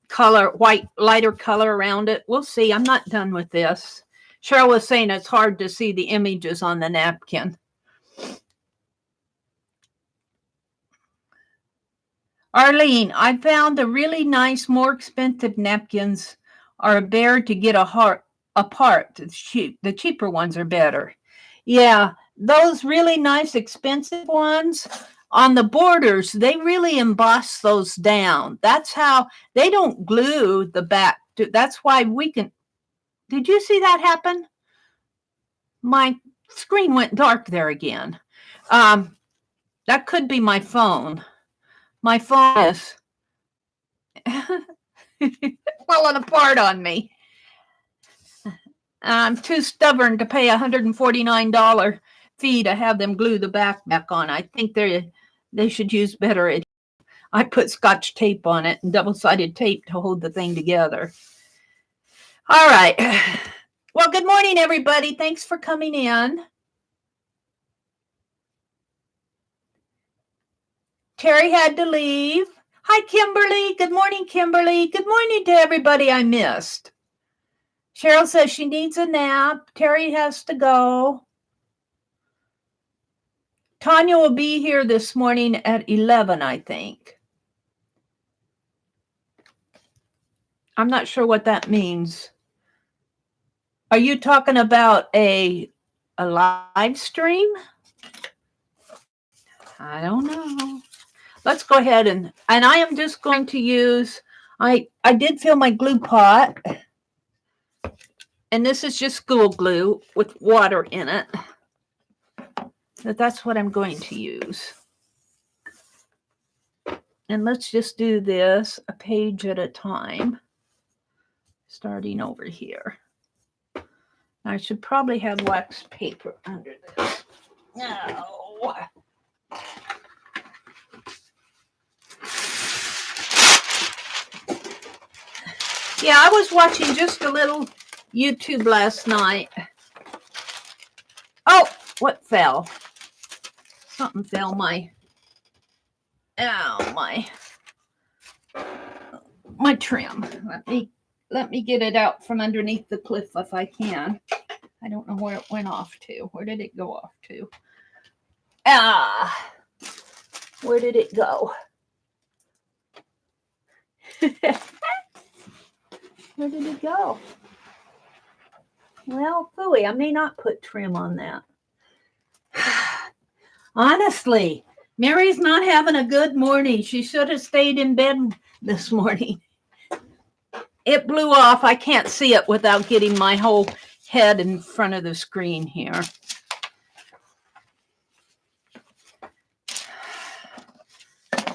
color, white, lighter color around it. We'll see. I'm not done with this. Cheryl was saying it's hard to see the images on the napkin. Arlene, I found the really nice, more expensive napkins are bare to get apart. It's cheap. The cheaper ones are better. Yeah, those really nice, expensive ones on the borders, they really emboss those down. That's how they don't glue the back. That's why we can. Did you see that happen? My screen went dark there again. That could be my phone. My phone is falling apart on me. I'm too stubborn to pay $149 fee to have them glue the back on. I think they should use better. I put Scotch tape on it and double-sided tape to hold the thing together. All right. Well, good morning, everybody. Thanks for coming in. Terry had to leave. Hi, Kimberly. Good morning, Kimberly. Good morning to everybody I missed. Cheryl says she needs a nap. Terry has to go. Tanya will be here this morning at 11, I think. I'm not sure what that means. Are you talking about a live stream? I don't know. Let's go ahead and I am just going to use, I did fill my glue pot. And this is just school glue with water in it. So that's what I'm going to use. And let's just do this a page at a time, starting over here. I should probably have wax paper under this. No. Yeah, I was watching just a little YouTube last night. Oh, what fell? Something fell my trim. Let me get it out from underneath the cliff if I can. I don't know where it went off to. Where did it go off to? Where did it go? Where did it go? Well, phooey, I may not put trim on that. Honestly, Mary's not having a good morning. She should have stayed in bed this morning. It blew off. I can't see it without getting my whole head in front of the screen here.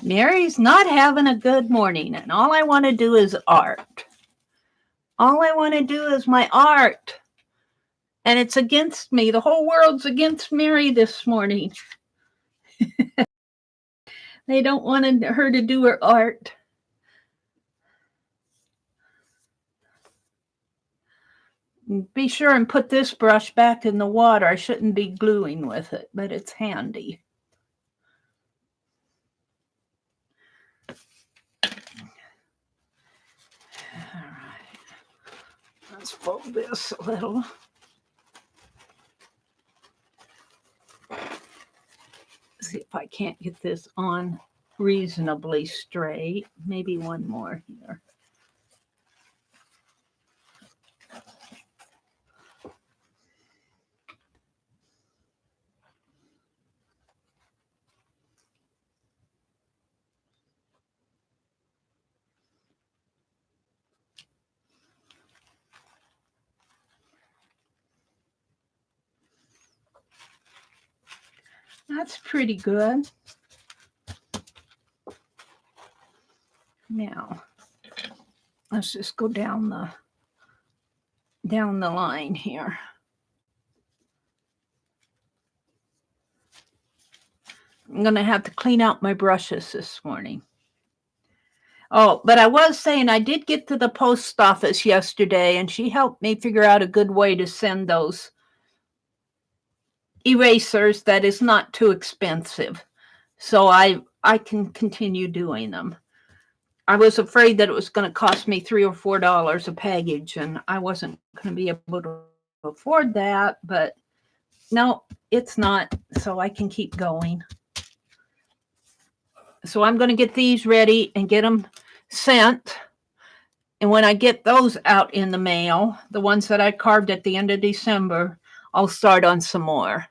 Mary's not having a good morning, and all I want to do is art. All I want to do is my art. And it's against me. The whole world's against Mary this morning. They don't want her to do her art. Be sure and put this brush back in the water. I shouldn't be gluing with it, but it's handy. All right. Let's fold this a little. See if I can't get this on reasonably straight. Maybe one more here. That's pretty good. Now, let's just go down the line here. I'm going to have to clean out my brushes this morning. Oh, but I was saying I did get to the post office yesterday, and she helped me figure out a good way to send those erasers that is not too expensive. So I can continue doing them. I was afraid that it was going to cost me $3 or $4 a package, and I wasn't going to be able to afford that, but no, it's not, so I can keep going. So I'm going to get these ready and get them sent. And when I get those out in the mail, the ones that I carved at the end of December, I'll start on some more.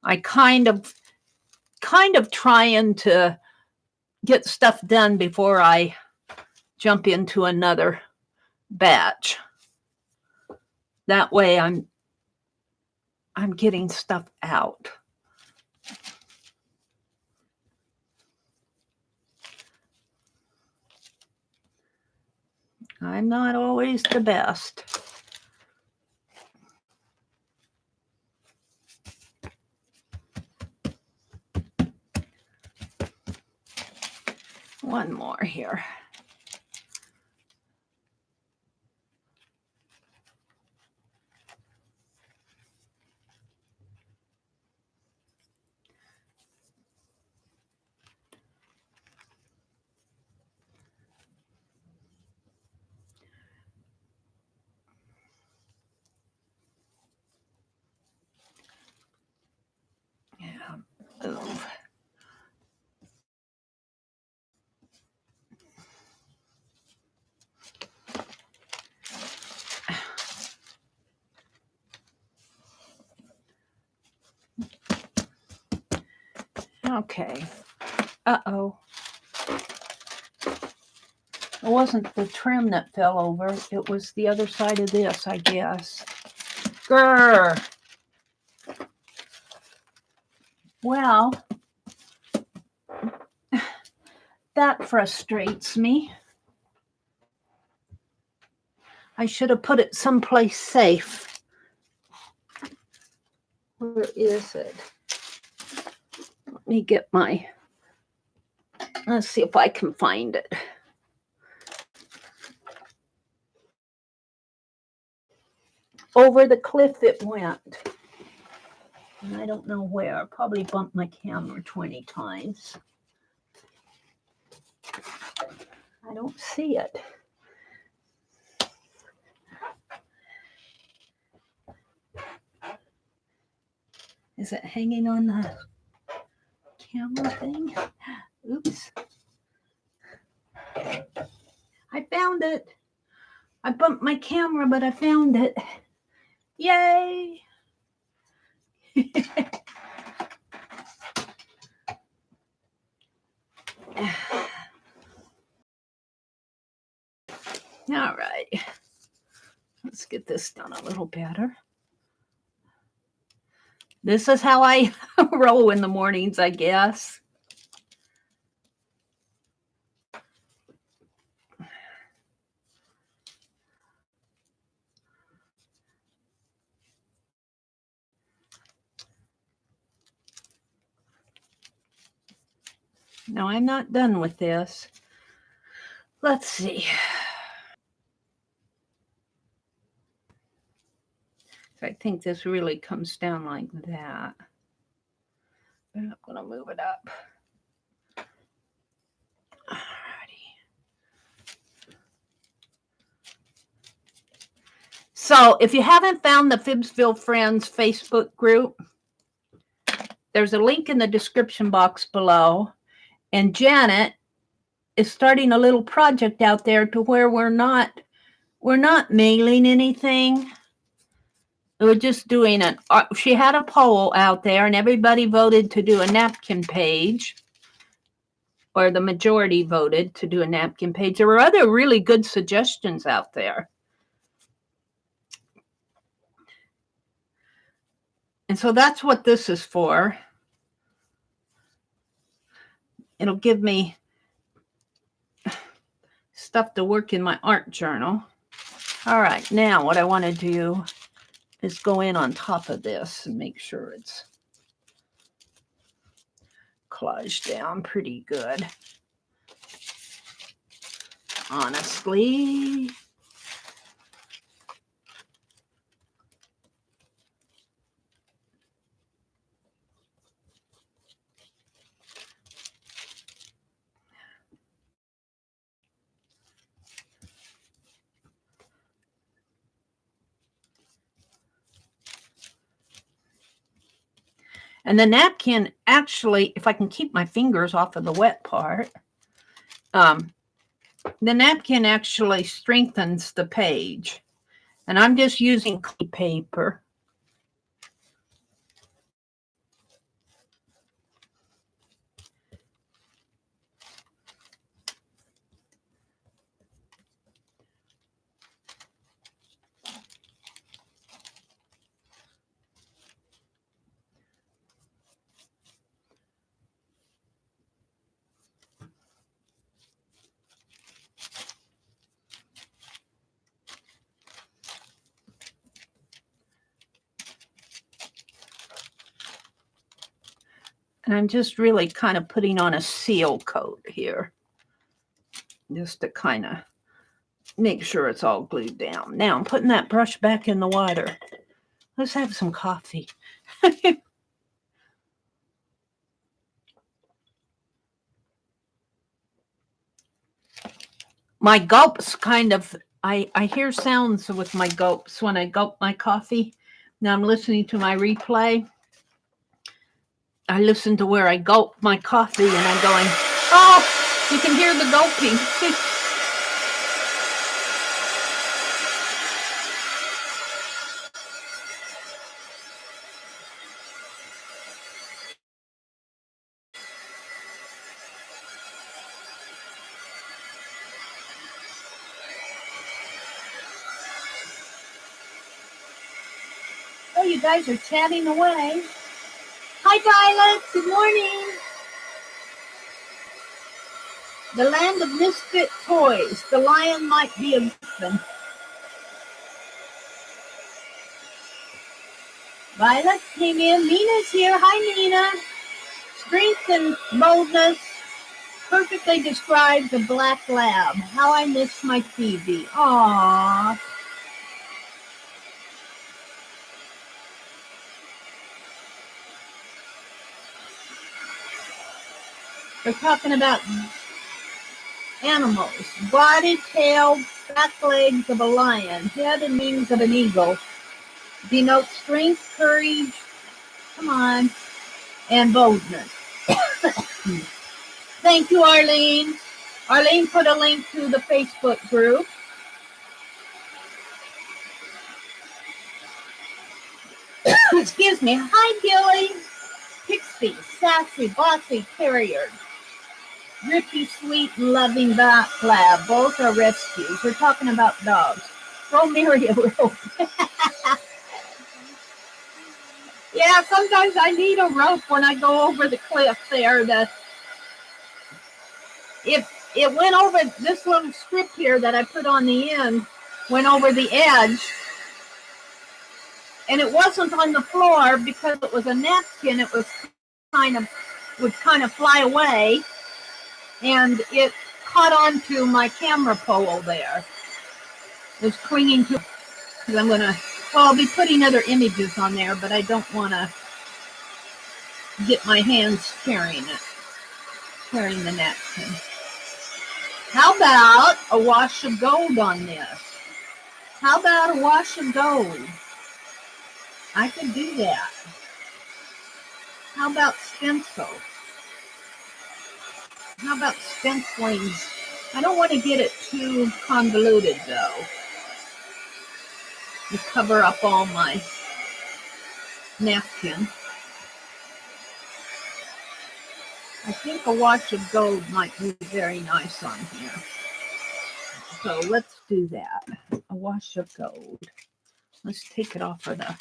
I kind of trying to get stuff done before I jump into another batch. That way I'm getting stuff out. I'm not always the best. One more here. Yeah, move. Okay. Uh-oh. It wasn't the trim that fell over. It was the other side of this, I guess. Grr. Well, that frustrates me. I should have put it someplace safe. Where is it? Let me get my... Let's see if I can find it. Over the cliff it went. And I don't know where. I probably bumped my camera 20 times. I don't see it. Is it hanging on the camera thing? Oops. I found it. I bumped my camera, but I found it. Yay! All right. Let's get this done a little better. This is how I roll in the mornings, I guess. No, I'm not done with this. Let's see. I think this really comes down like that. I'm going to move it up. Alrighty. So if you haven't found the Fibsville Friends Facebook group, there's a link in the description box below. And Janet is starting a little project out there to where we're not mailing anything. We're just doing it. She had a poll out there, and everybody voted to do a napkin page, or the majority voted to do a napkin page. There were other really good suggestions out there. And so that's what this is for. It'll give me stuff to work in my art journal. All right, now what I want to do is go in on top of this and make sure it's collaged down pretty good. Honestly. And the napkin actually, if I can keep my fingers off of the wet part, the napkin actually strengthens the page. And I'm just using paper. And I'm just really kind of putting on a seal coat here, just to kind of make sure it's all glued down. Now I'm putting that brush back in the water. Let's have some coffee. My gulps kind of, I hear sounds with my gulps when I gulp my coffee. Now I'm listening to my replay. I listen to where I gulp my coffee and I'm going, oh, you can hear the gulping. Oh, you guys are chatting away. Hi, Violet. Good morning. The land of misfit toys. The lion might be a griffin. Violet came in. Nina's here. Hi, Nina. Strength and boldness perfectly describes a black lab. How I miss my Phoebe. Aww. We're talking about animals. Body, tail, back legs of a lion, head and wings of an eagle. Denote strength, courage, come on, and boldness. Thank you, Arlene. Arlene put a link to the Facebook group. Excuse me. Hi, Gilly. Pixie, sassy, bossy terrier. Rippy, sweet, and loving black lab. Both are rescues. We're talking about dogs. Go marry a rope. Yeah, sometimes I need a rope when I go over the cliff there. If it went over this little strip here that I put on the end, went over the edge, and it wasn't on the floor because it was a napkin. It was would kind of fly away, and it caught onto my camera pole there. It was clinging to, because I'll be putting other images on there, but I don't want to get my hands carrying the napkin. How about a wash of gold on this? How about a wash of gold? I could do that. How about stencil? How about stenciling? I don't want to get it too convoluted, though, to cover up all my napkin. I think a wash of gold might be very nice on here. So let's do that. A wash of gold. Let's take it off of the...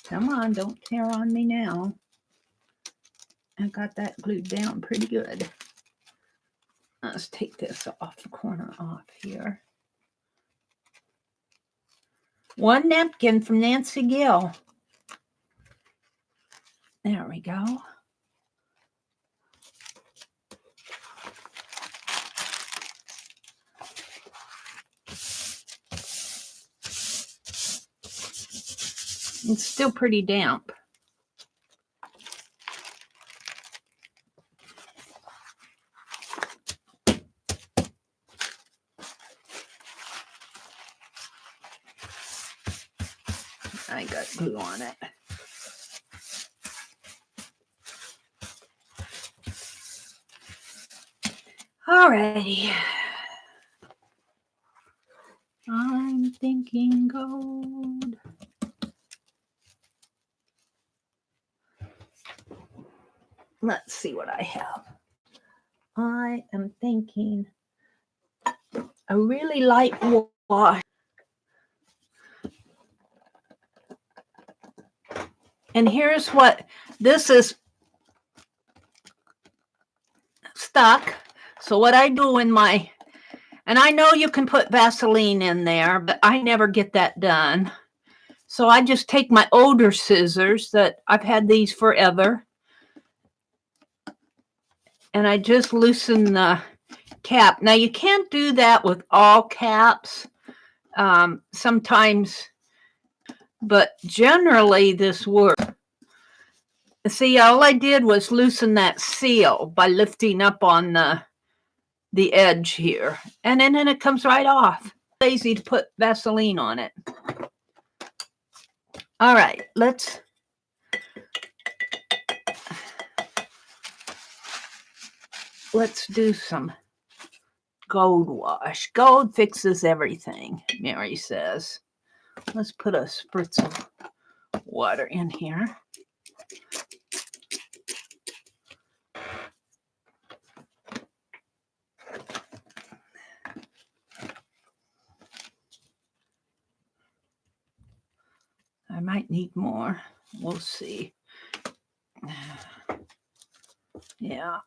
Come on, don't tear on me now. I got that glued down pretty good. Let's take this off, the corner off here. One napkin from Nancy Gill. There we go. It's still pretty damp. I got glue on it. Alrighty. I'm thinking gold. Let's see what I have. I am thinking a really light wash. And here's what this is stuck. So what I do in my, and I know you can put Vaseline in there, but I never get that done. So I just take my older scissors that I've had these forever, and I just loosen the cap. Now you can't do that with all caps. Sometimes, but generally this works. See, all I did was loosen that seal by lifting up on the edge here, and then it comes right off. Lazy to put Vaseline on it. All right, let's do some gold wash. Gold fixes everything, Mary says. Let's put a spritz of water in here. I might need more. We'll see. Yeah.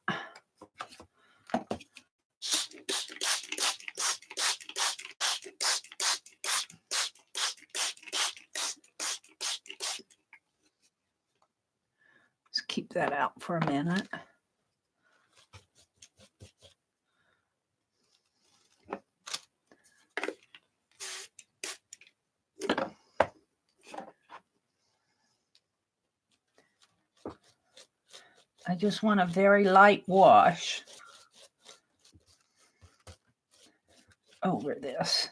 Let's keep that out for a minute. I just want a very light wash over this.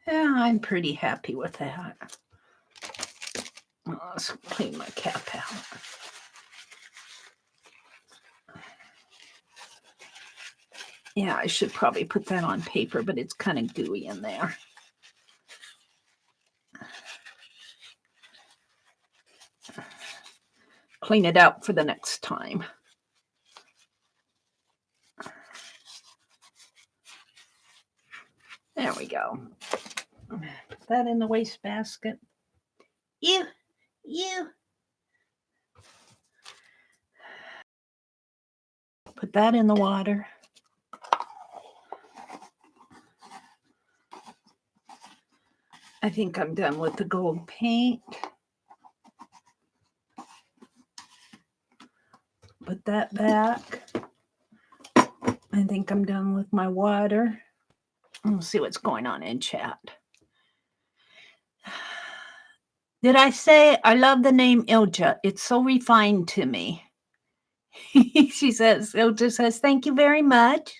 Yeah, I'm pretty happy with that. Let's clean my cap out. Yeah, I should probably put that on paper, but it's kind of gooey in there. Clean it out for the next time. There we go. Put that in the wastebasket. You. Put that in the water. I think I'm done with the gold paint. Put that back. I think I'm done with my water. We'll see what's going on in chat. Did I say I love the name Ilja? It's so refined to me. She says, Ilja says, thank you very much.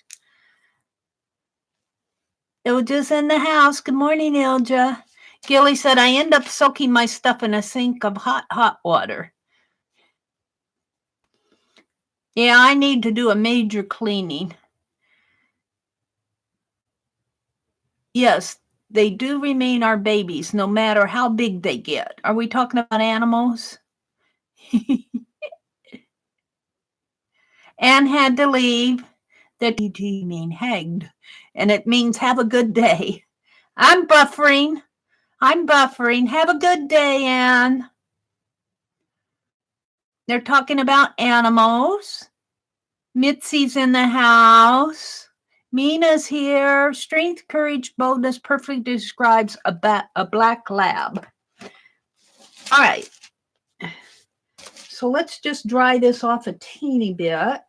Ilja's in the house. Good morning, Ilja. Gilly said, I end up soaking my stuff in a sink of hot water. Yeah, I need to do a major cleaning. Yes, they do remain our babies, no matter how big they get. Are we talking about animals? Anne had to leave. That TT mean hagged, and it means have a good day. I'm buffering. Have a good day, Anne. They're talking about animals. Mitzi's in the house. Mina's here. Strength, courage, boldness perfectly describes a black lab. All right. So let's just dry this off a teeny bit.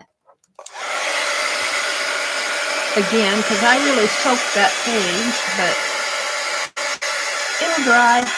Again, because I really soaked that page, but it'll dry.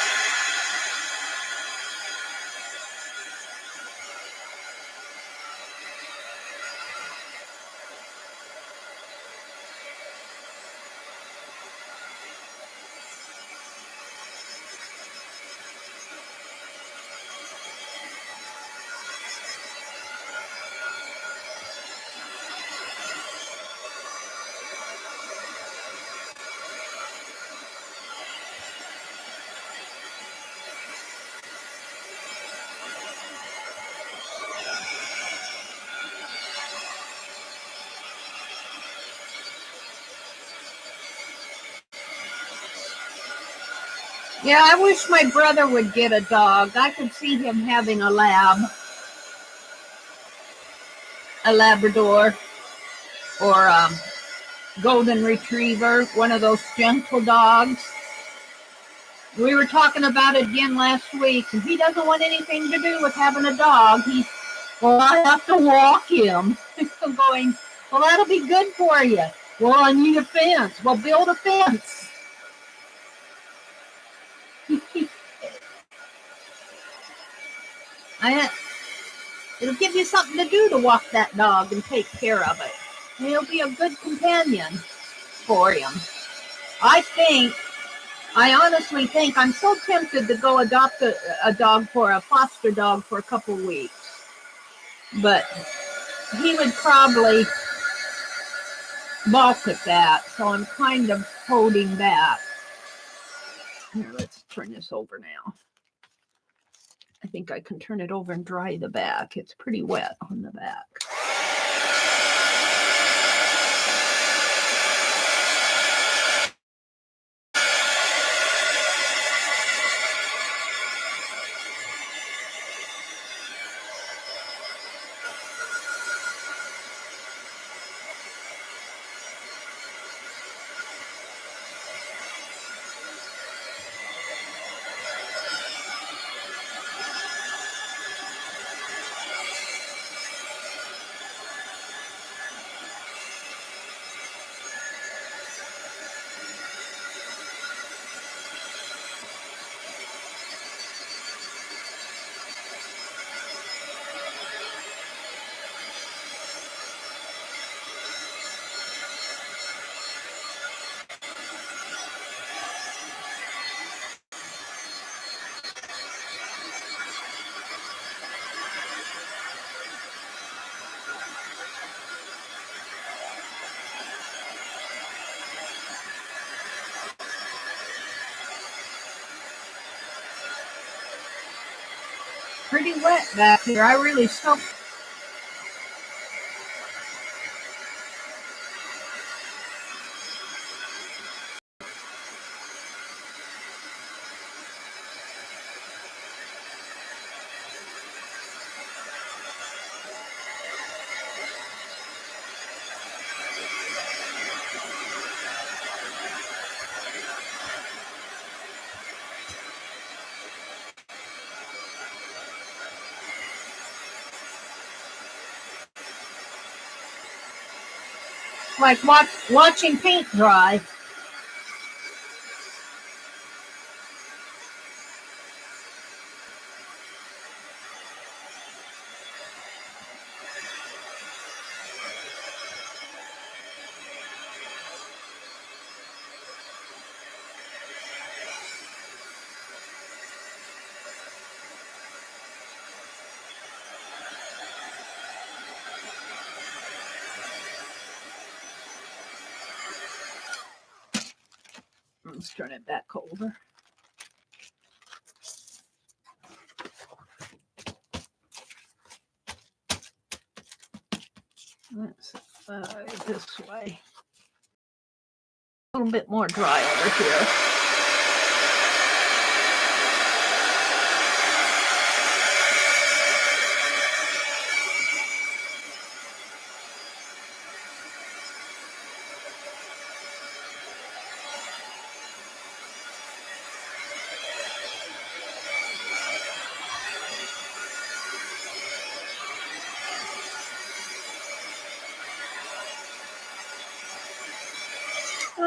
Yeah, I wish my brother would get a dog. I could see him having a Labrador, or a golden retriever, one of those gentle dogs. We were talking about it again last week, and he doesn't want anything to do with having a dog. Well, I have to walk him. I'm going, well, that'll be good for you. Well, I need a fence. Well, build a fence. It'll give you something to do to walk that dog and take care of it. And he'll be a good companion for him. I honestly think I'm so tempted to go adopt a dog, for a foster dog, for a couple weeks. But he would probably balk at that, so I'm kind of holding back. Here, let's turn this over now. I think I can turn it over and dry the back. It's pretty wet on the back. Pretty wet back here. I really soaked. Like watching paint dry. Let's turn it back over. Let's this way. A little bit more dry over here.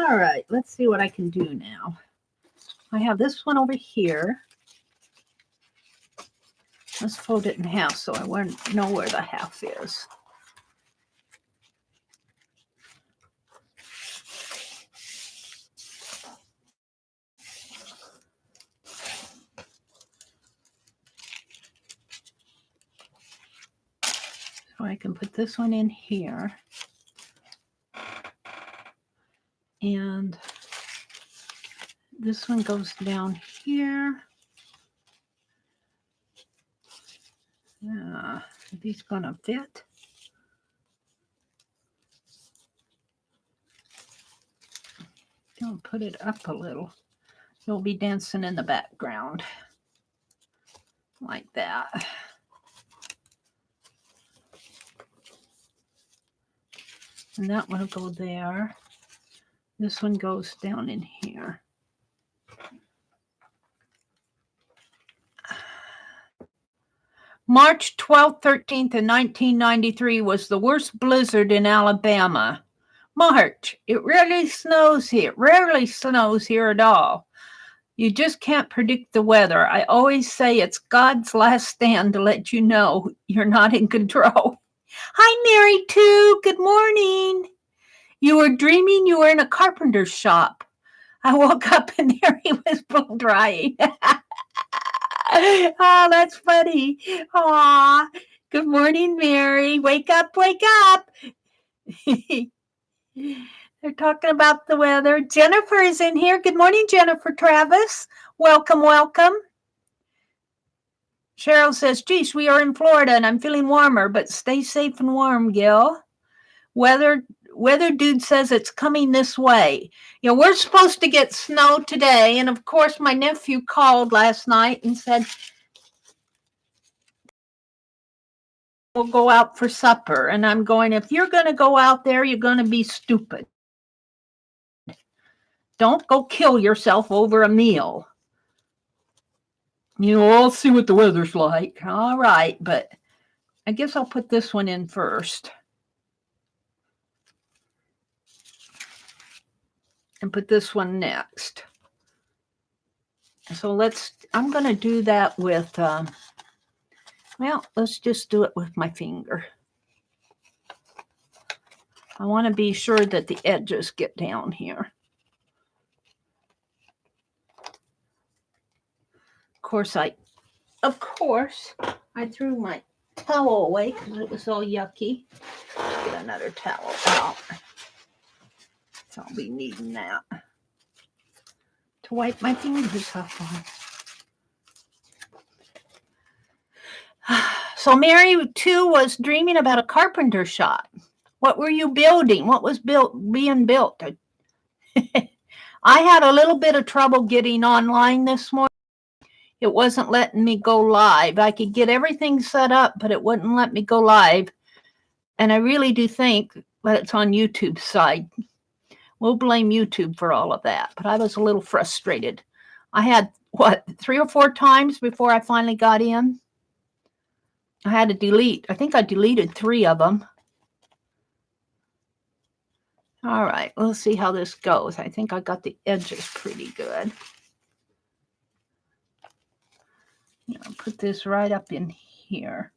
All right, let's see what I can do now. I have this one over here. Let's fold it in half so I won't know where the half is. So I can put this one in here. And this one goes down here. Are these gonna fit? Don't put it up a little. You'll be dancing in the background. Like that. And that one will go there. This one goes down in here. March 12th, 13th, and 1993 was the worst blizzard in Alabama. March, it rarely snows here. Rarely snows here at all. You just can't predict the weather. I always say it's God's last stand to let you know you're not in control. Hi, Mary, too. Good morning. You were dreaming you were in a carpenter's shop. I woke up and there he was blow drying. Oh, that's funny. Aw, good morning, Mary. Wake up, wake up. They're talking about the weather. Jennifer is in here. Good morning, Jennifer Travis. Welcome, welcome. Cheryl says, geez, we are in Florida and I'm feeling warmer, but stay safe and warm, Gil. Weather dude says it's coming this way. You know, we're supposed to get snow today. And of course, my nephew called last night and said, we'll go out for supper. And I'm going, if you're going to go out there, you're going to be stupid. Don't go kill yourself over a meal. You know, I'll see what the weather's like. All right, but I guess I'll put this one in first. And put this one next. So I'm going to do that with, well, let's just do it with my finger. I want to be sure that the edges get down here. Of course, I threw my towel away because it was all yucky. Let's get another towel out. So I'll be needing that to wipe my fingers off on. So Mary, too, was dreaming about a carpenter shop. What were you building? What was being built? I had a little bit of trouble getting online this morning. It wasn't letting me go live. I could get everything set up, but it wouldn't let me go live. And I really do think that it's on YouTube's side. We'll blame YouTube for all of that. But I was a little frustrated. I had, 3 or 4 times before I finally got in? I had to delete. I think I deleted 3 of them. All right, let's see how this goes. I think I got the edges pretty good. I'll put this right up in here.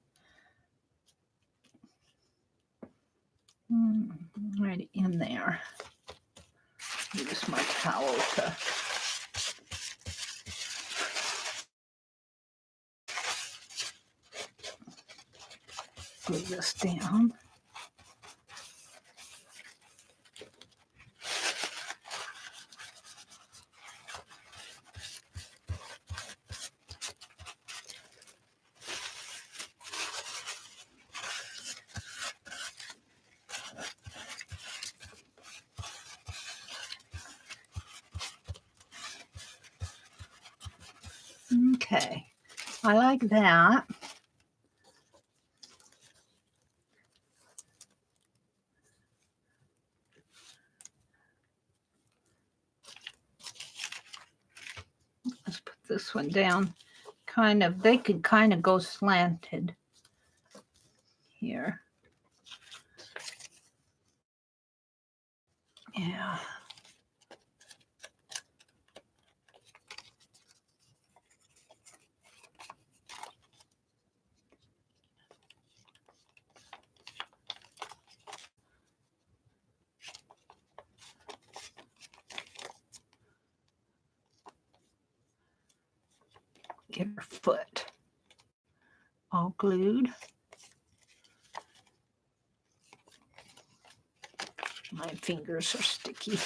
Right in there. Use my towel to glue this down. Okay, I like that. Let's put this one down. Kind of, they could kind of go slanted here. Yeah. Get her foot all glued. My fingers are sticky.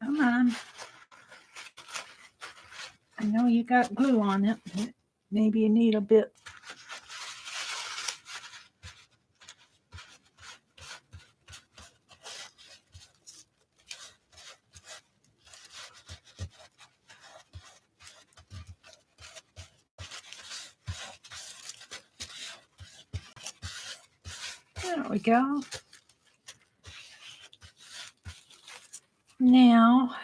Come on. I know you got glue on it, but maybe you need a bit. There we go. Now,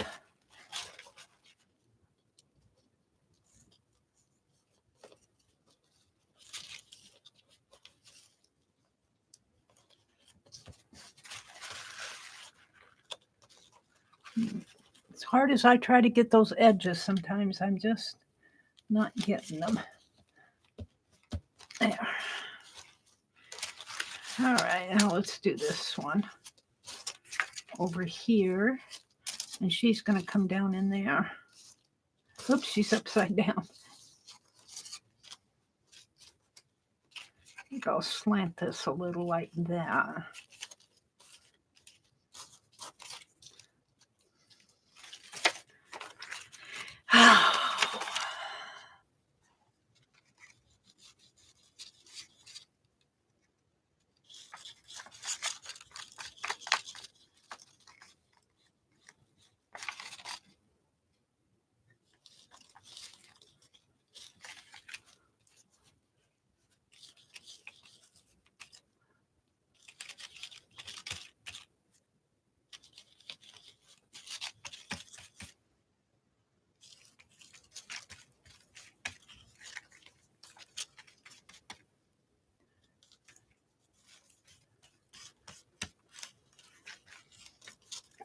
as hard as I try to get those edges, sometimes I'm just not getting them. There. All right, now let's do this one over here. And she's going to come down in there. Oops, she's upside down. I think I'll slant this a little like that.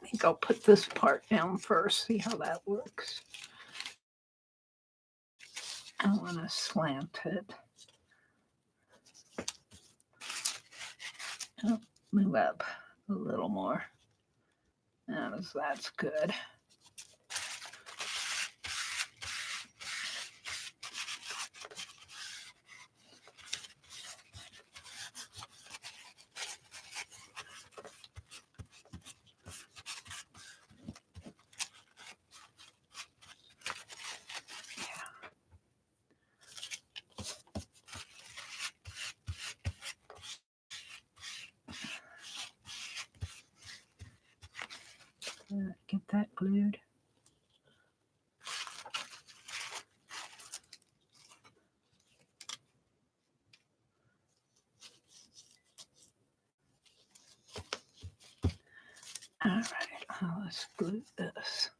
I think I'll put this part down first, see how that works. I want to slant it. Oh, move up a little more. That's good. Get that glued. All right, let's glue this.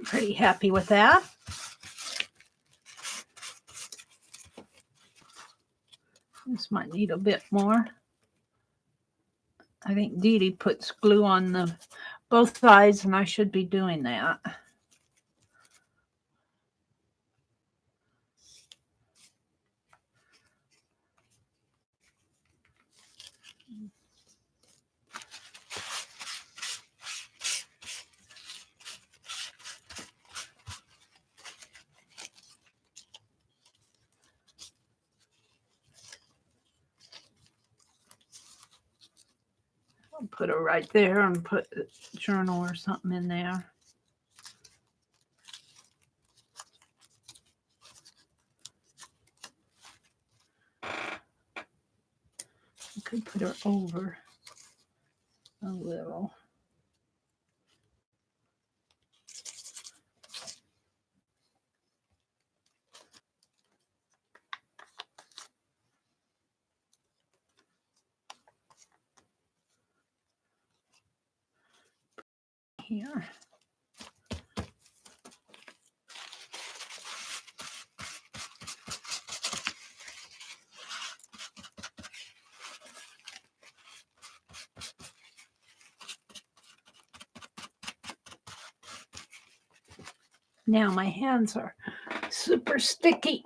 pretty happy with that. This might need a bit more. I think Dee Dee puts glue on the both sides, and I should be doing that. I'll put it right there and put a journal or something in there. I could put her over a little. Here. Now my hands are super sticky.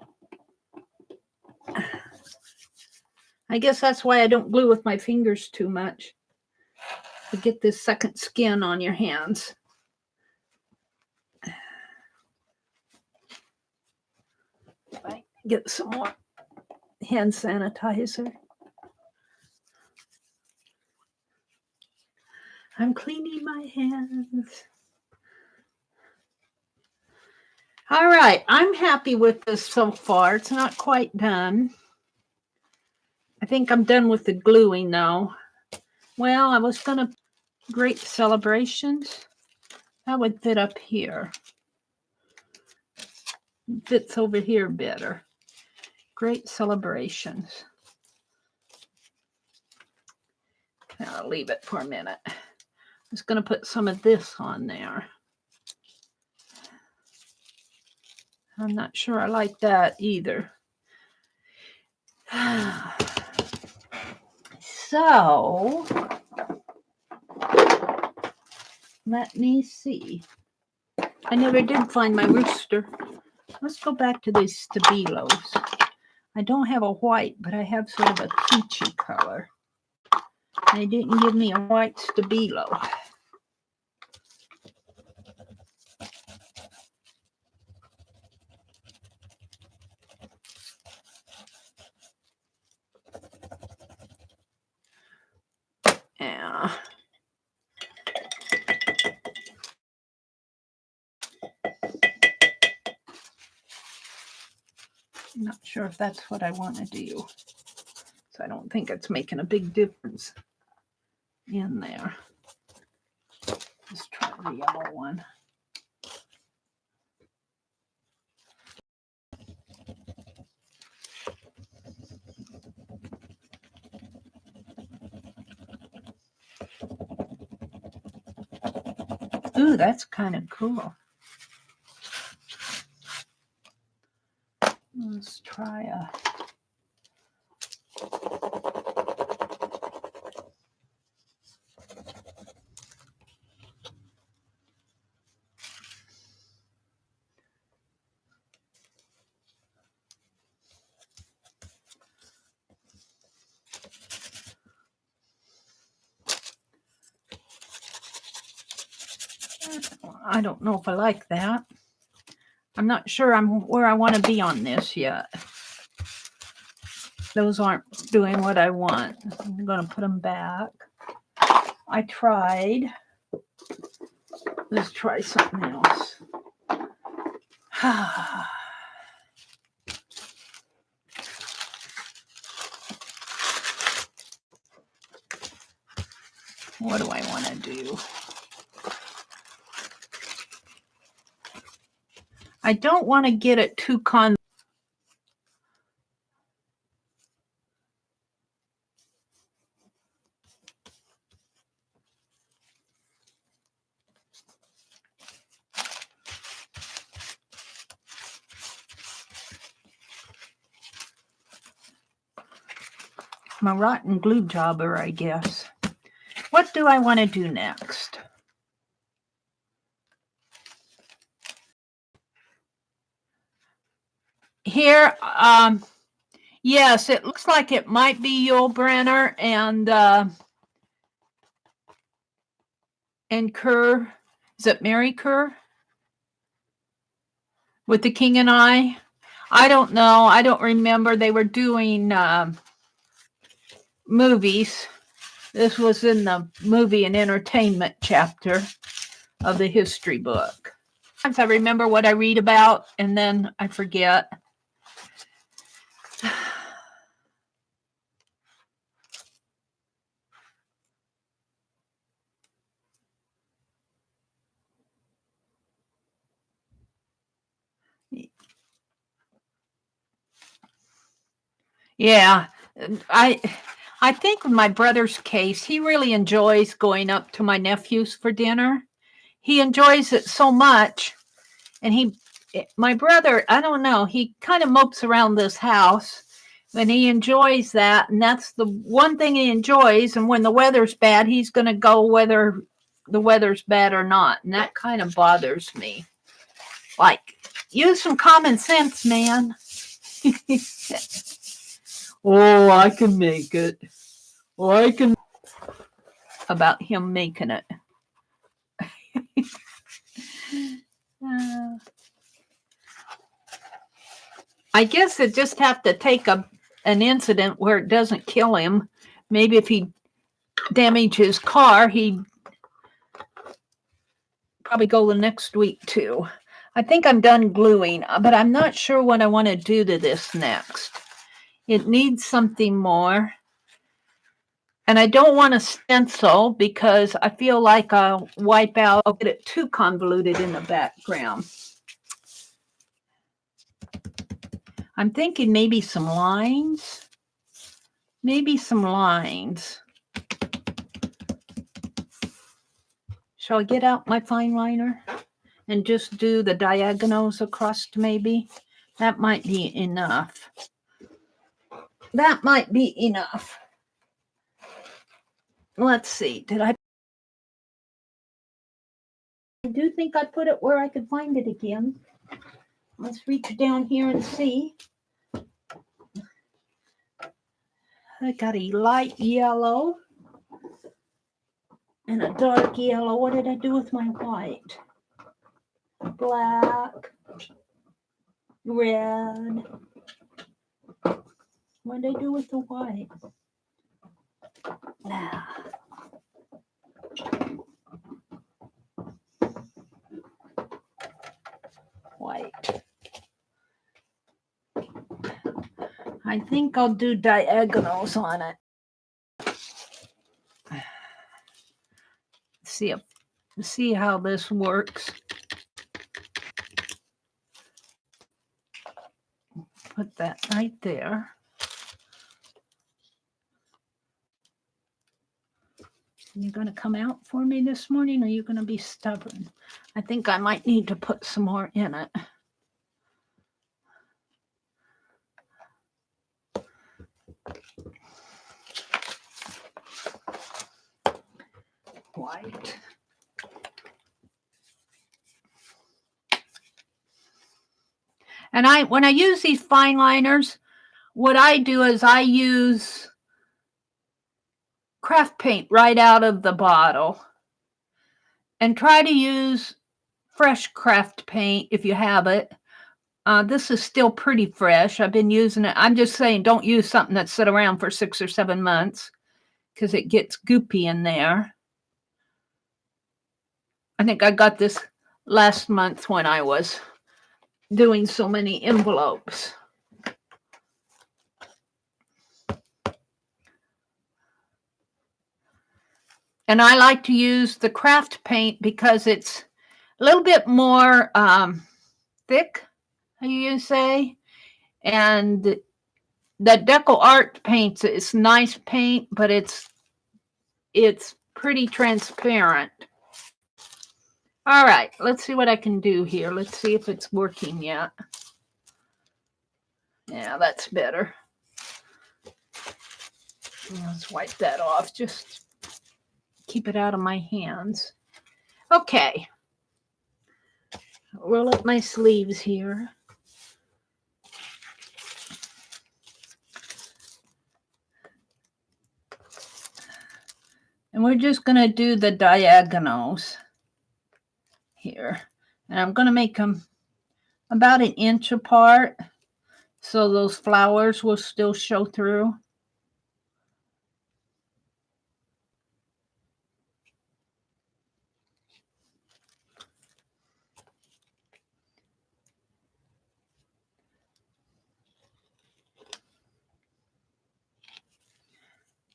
I guess that's why I don't glue with my fingers too much. To get this second skin on your hands. I get some more hand sanitizer. I'm cleaning my hands. All right, I'm happy with this so far. It's not quite done. I think I'm done with the gluing now. Well, I was gonna great celebrations. That would fit up here. It fits over here better. Great celebrations. I'll leave it for a minute. I'm just gonna put some of this on there. I'm not sure I like that either. So, let me see. I never did find my rooster. Let's go back to these Stabilos. I don't have a white, but I have sort of a peachy color. They didn't give me a white Stabilo. Yeah. I'm not sure if that's what I want to do. So I don't think it's making a big difference in there. Let's try the yellow one. Ooh, that's kind of cool. Let's try a... I don't know if I like that. I'm not sure I'm where I want to be on this yet. Those aren't doing what I want. I'm going to put them back. I tried. Let's try something else. What do I want to do? I don't want to get it too My rotten glue jobber, I guess. What do I want to do next? Here, yes, it looks like it might be Yul Brynner and Kerr. Is it Mary Kerr? With The King and I? I don't know. I don't remember. They were doing movies. This was in the movie and entertainment chapter of the history book. Sometimes I remember what I read about and then I forget. Yeah, I think in my brother's case, he really enjoys going up to my nephew's for dinner. He enjoys it so much, and my brother, I don't know, he kind of mopes around this house, and he enjoys that, and that's the one thing he enjoys. And when the weather's bad, he's going to go whether the weather's bad or not, and that kind of bothers me. Like, use some common sense, man. Oh, I can make it. Oh, I can. About him making it. I guess it just have to take an incident where it doesn't kill him. Maybe if he damaged his car, he'd probably go the next week too. I think I'm done gluing, but I'm not sure what I want to do to this next. It needs something more. And I don't want to stencil because I feel like I'll wipe out, I'll get it too convoluted in the background. I'm thinking maybe some lines. Maybe some lines. Shall I get out my fine liner and just do the diagonals across maybe? That might be enough. That might be enough. Let's see. I do think I put it where I could find it again. Let's reach down here and see. I got a light yellow and a dark yellow. What did I do with my white? Black, red. What did I do with the white? White. I think I'll do diagonals on it. See how this works. Put that right there. You're going to come out for me this morning, or are you going to be stubborn? I think I might need to put some more in it. White. And when I use these fine liners, what I do is I use craft paint right out of the bottle and try to use fresh craft paint if you have it. This is still pretty fresh. I've been using it. I'm just saying don't use something that's sit around for 6 or 7 months because it gets goopy in there. I think I got this last month when I was doing so many envelopes. And I like to use the craft paint because it's a little bit more thick, how you say. And the Deco Art paints, it's nice paint, but it's pretty transparent. All right, let's see what I can do here. Let's see if it's working yet. Yeah, that's better. Let's wipe that off. Just keep it out of my hands. Okay. Roll up my sleeves here. And we're just going to do the diagonals here. And I'm going to make them about 1 inch apart so those flowers will still show through.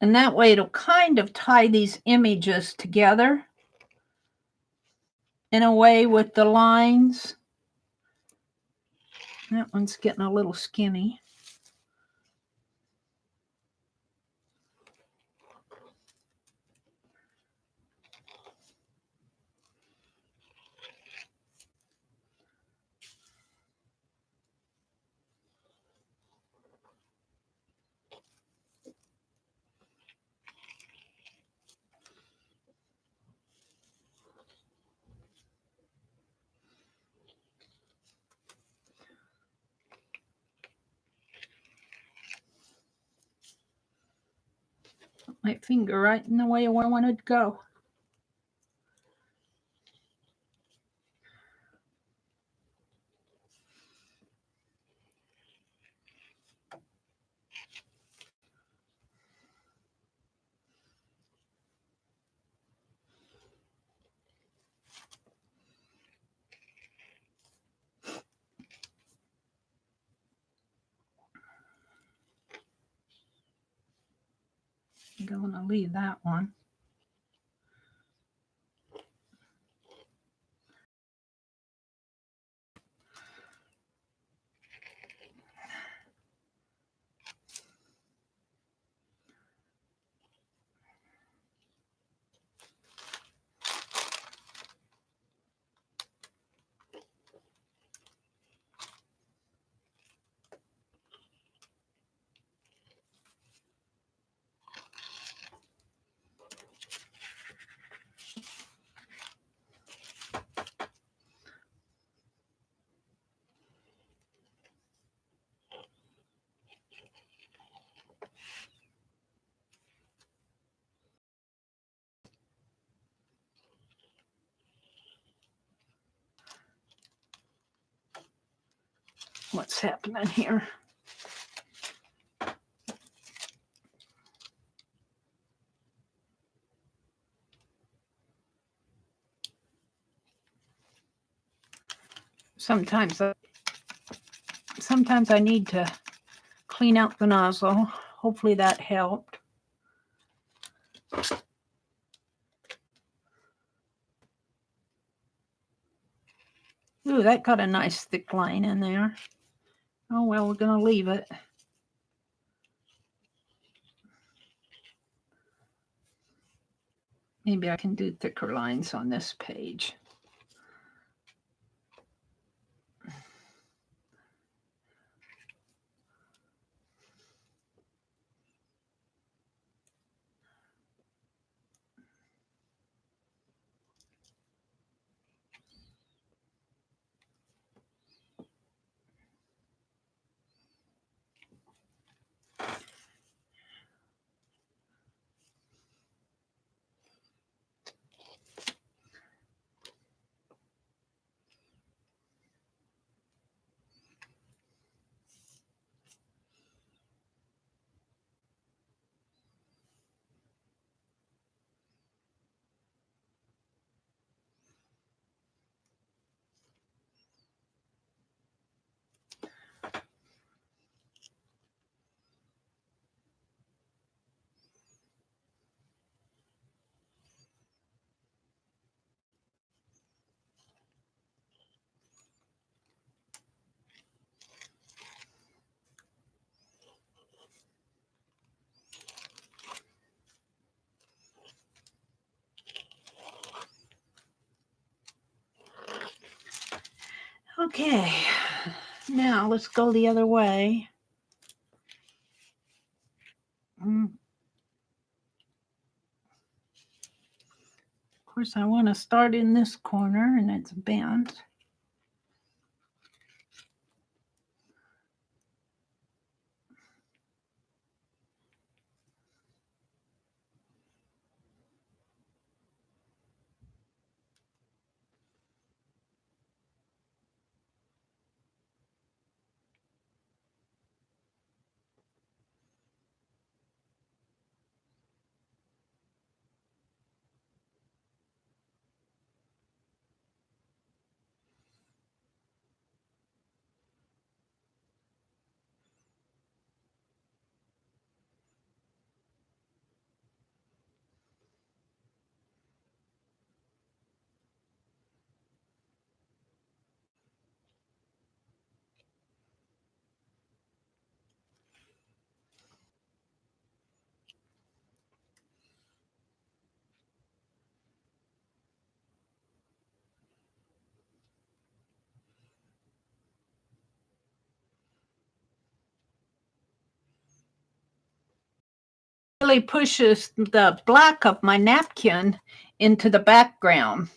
And that way it'll kind of tie these images together in a way with the lines. That one's getting a little skinny. Put my finger right in the way where I want it to go. I'm going to leave that one. What's happening here? Sometimes I need to clean out the nozzle. Hopefully that helped. Ooh, that got a nice thick line in there. Oh, well, we're going to leave it. Maybe I can do thicker lines on this page. Okay, now let's go the other way. Of course, I want to start in this corner and it's bent. Really pushes the black of my napkin into the background.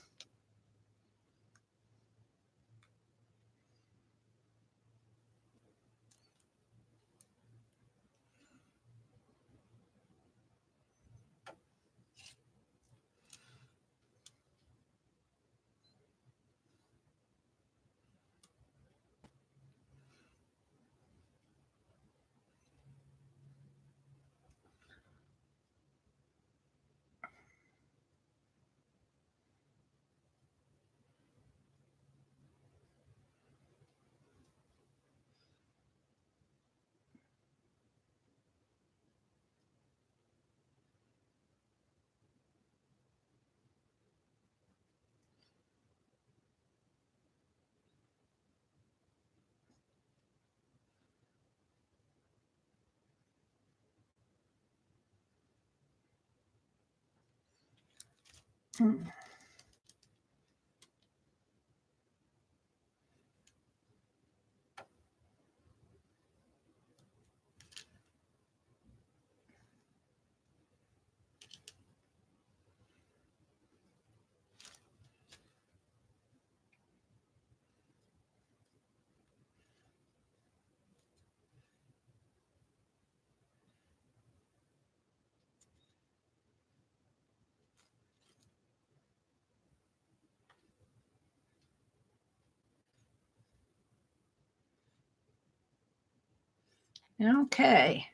Okay.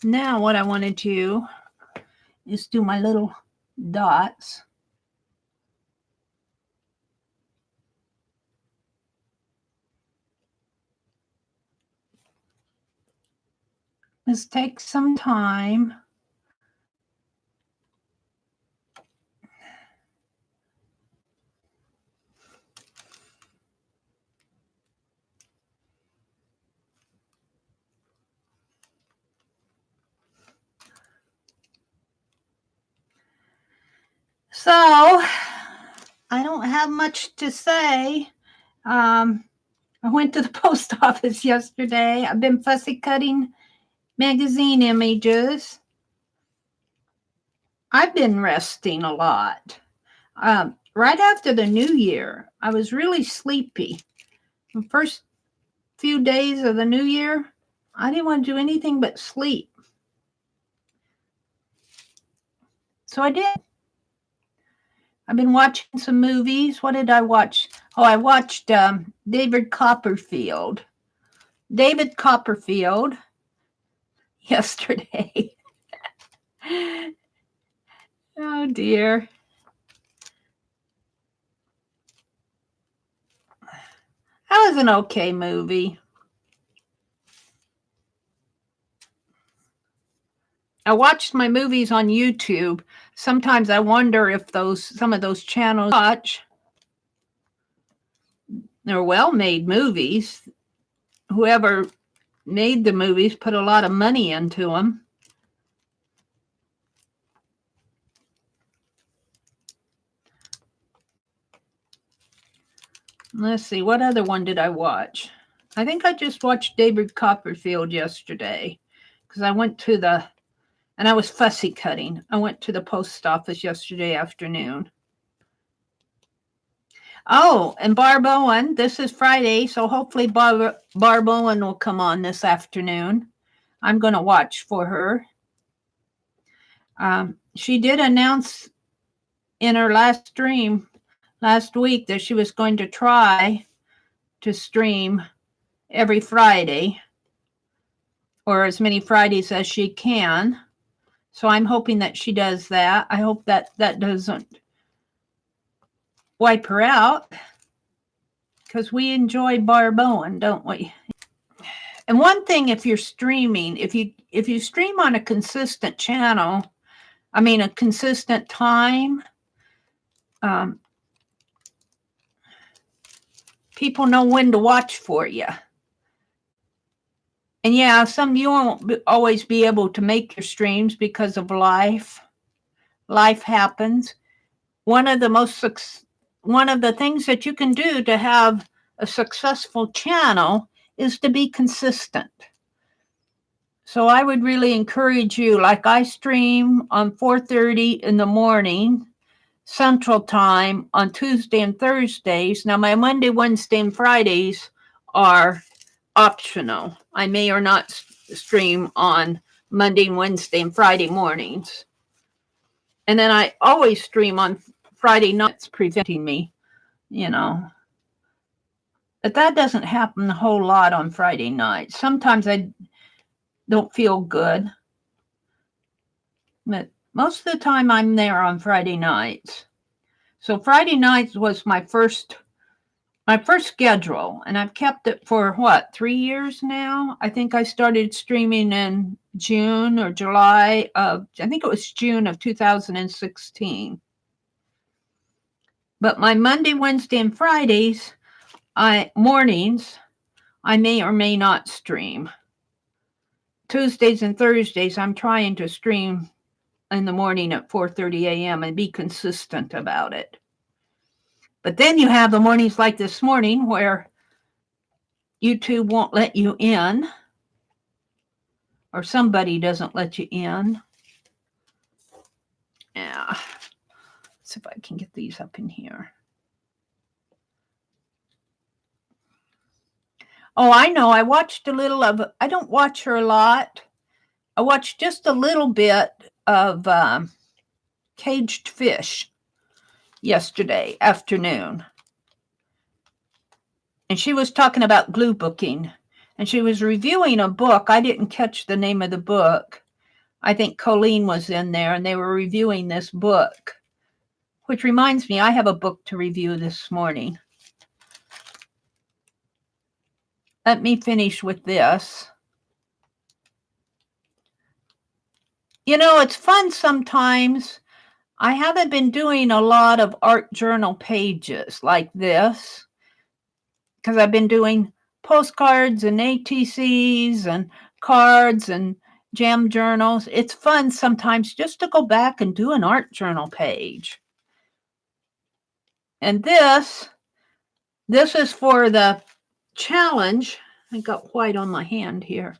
Now what I want to do is do my little dots. This takes some time. So I don't have much to say. I went to the post office yesterday. I've been fussy cutting magazine images. I've been resting a lot. Right after the new year, I was really sleepy. The first few days of the new year, I didn't want to do anything but sleep. So I did. I've been watching some movies. What did I watch? Oh, I watched David Copperfield yesterday. Oh, dear. That was an okay movie. I watched my movies on YouTube. Sometimes I wonder if some of those channels watch. They're well-made movies. Whoever made the movies put a lot of money into them. Let's see, what other one did I watch? I think I just watched David Copperfield yesterday because I went to and I was fussy cutting. I went to the post office yesterday afternoon. Oh, and Barb Owen, this is Friday, so hopefully Barb Owen will come on this afternoon. I'm going to watch for her. She did announce in her last stream last week that she was going to try to stream every Friday, or as many Fridays as she can. So I'm hoping that she does that. I hope that that doesn't wipe her out, because we enjoy Barb Owen, don't we? And one thing, if you're streaming, if you stream on a consistent channel, I mean a consistent time, people know when to watch for you. And yeah, some of you won't always be able to make your streams because of life. Life happens. One of the things that you can do to have a successful channel is to be consistent. So I would really encourage you, like I stream on 4:30 in the morning Central Time on Tuesday and Thursdays. Now my Monday, Wednesday, and Fridays are optional. I may or not stream on Monday, Wednesday, and Friday mornings. And then I always stream on Friday nights, preventing me, But that doesn't happen a whole lot on Friday nights. Sometimes I don't feel good. But most of the time I'm there on Friday nights. So Friday nights was my first schedule, and I've kept it for 3 years now. I think I started streaming in June or July of, I think it was June of 2016. But my Monday, Wednesday, and Fridays, mornings, I may or may not stream. Tuesdays and Thursdays, I'm trying to stream in the morning at 4:30 a.m. and be consistent about it. But then you have the mornings like this morning where YouTube won't let you in, or somebody doesn't let you in. Yeah. Let's see if I can get these up in here. Oh, I know. I watched a little of, I don't watch her a lot. I watched just a little bit of Caged Fish yesterday afternoon. And she was talking about glue booking. And she was reviewing a book. I didn't catch the name of the book. I think Colleen was in there, and they were reviewing this book. Which reminds me, I have a book to review this morning. Let me finish with this. It's fun sometimes. I haven't been doing a lot of art journal pages like this, because I've been doing postcards and ATCs and cards and jam journals. It's fun sometimes just to go back and do an art journal page. And this is for the challenge. I got white on my hand here.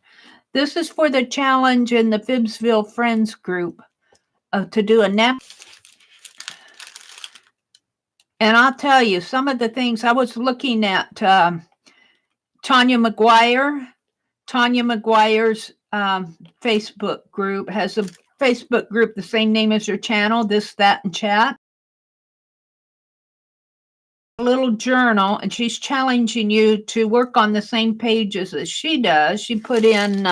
This is for the challenge in the Phibbsville Friends group to do a nap. And I'll tell you, some of the things I was looking at, Tanya McGuire. Tanya McGuire's Facebook group has a Facebook group the same name as her channel, This, That, and Chat. A little journal, and she's challenging you to work on the same pages as she does. She put in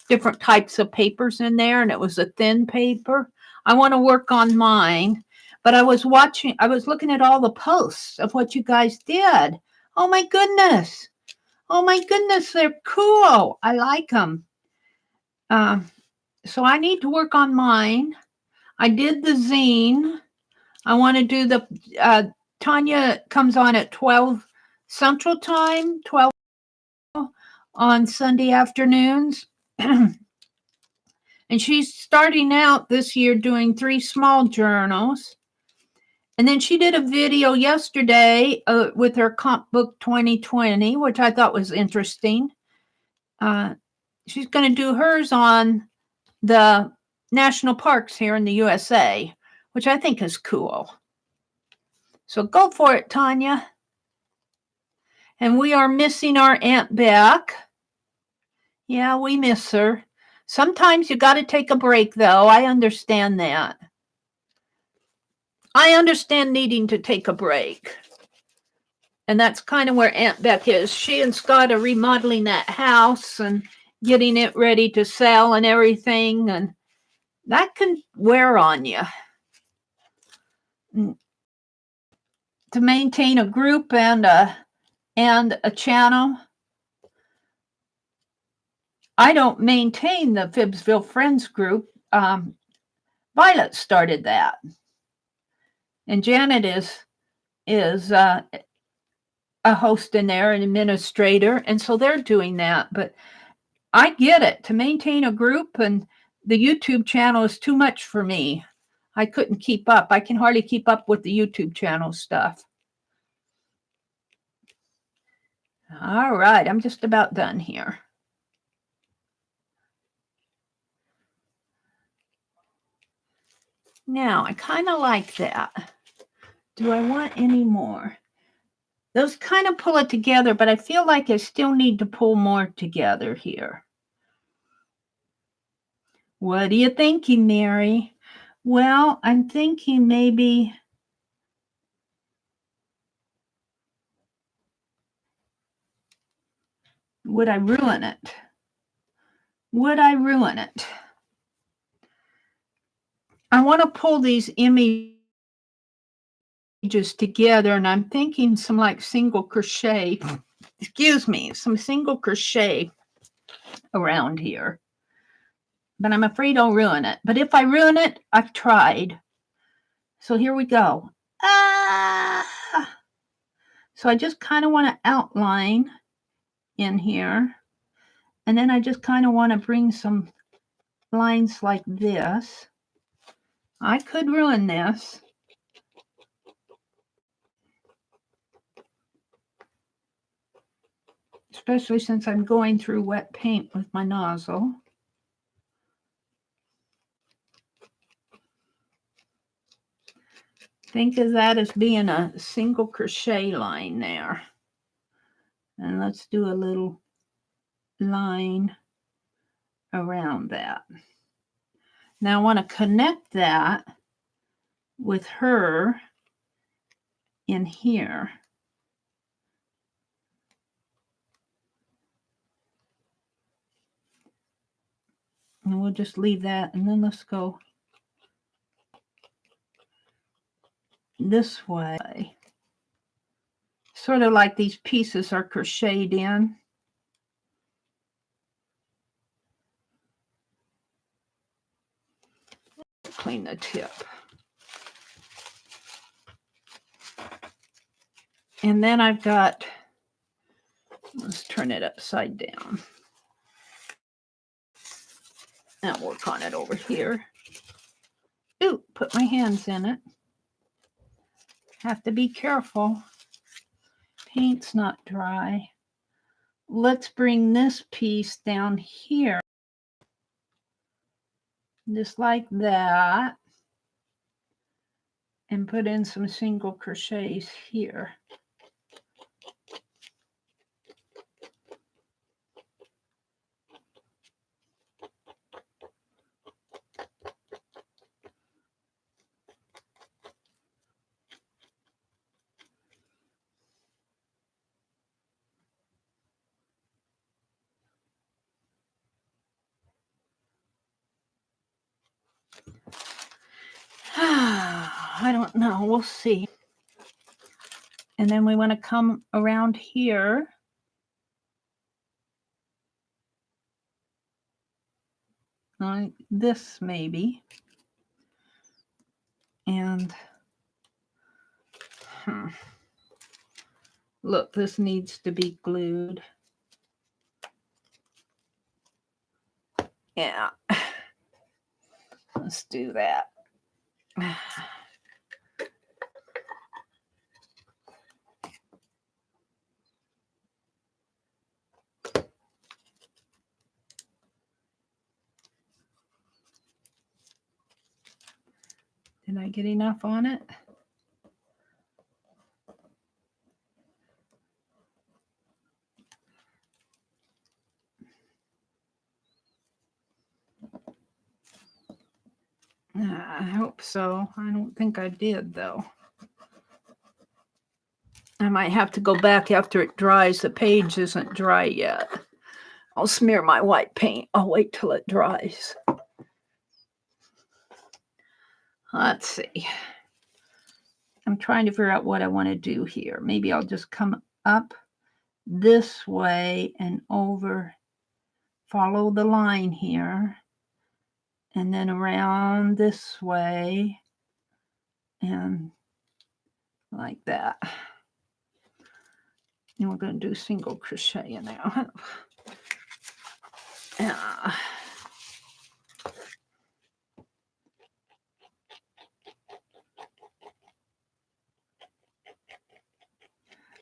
different types of papers in there, and it was a thin paper. I want to work on mine, but I was looking at all the posts of what you guys did. Oh my goodness. Oh my goodness, they're cool. I like them. So I need to work on mine. I did the zine. I want to do the, Tanya comes on at 12 Central Time, 12 on Sunday afternoons. And she's starting out this year doing 3 small journals. And then she did a video yesterday with her Comp Book 2020, which I thought was interesting. She's going to do hers on the national parks here in the USA, which I think is cool. So go for it, Tanya. And we are missing our Aunt Beck. Yeah, we miss her. Sometimes you got to take a break, though. I understand that. I understand needing to take a break. And that's kind of where Aunt Beck is. She and Scott are remodeling that house and getting it ready to sell and everything. And that can wear on you. To maintain a group and a channel. I don't maintain the Phibbsville Friends group. Violet started that. And Janet is a host in there, an administrator, and so they're doing that. But I get it. To maintain a group and the YouTube channel is too much for me. I couldn't keep up. I can hardly keep up with the YouTube channel stuff. All right, I'm just about done here. Now, I kind of like that. Do I want any more? Those kind of pull it together, but I feel like I still need to pull more together here. What are you thinking, Mary? Well, I'm thinking maybe would I ruin it? Would I ruin it? I want to pull these images together, and I'm thinking some like single crochet, excuse me, some single crochet around here. But I'm afraid I'll ruin it. But if I ruin it, I've tried. So here we go. So I just kind of want to outline in here. And then I just kind of want to bring some lines like this. I could ruin this. Especially since I'm going through wet paint with my nozzle. Think of that as being a single crochet line there. And let's do a little line around that. Now I want to connect that with her in here. And we'll just leave that, and then let's go this way. Sort of like these pieces are crocheted in. Clean the tip. And then I've got, let's turn it upside down. I'll work on it over here. Ooh, put my hands in it. Have to be careful. Paint's not dry. Let's bring this piece down here. Just like that. And put in some single crochets here. I don't know. We'll see. And then we want to come around here. Like this, maybe. And look, this needs to be glued. Yeah. Let's do that. Did I get enough on it? I hope so. I don't think I did, though. I might have to go back after it dries. The page isn't dry yet. I'll smear my white paint. I'll wait till it dries. Let's see. I'm trying to figure out what I want to do here. Maybe I'll just come up this way and over, follow the line here, and then around this way, and like that. And we're going to do single crochet in there.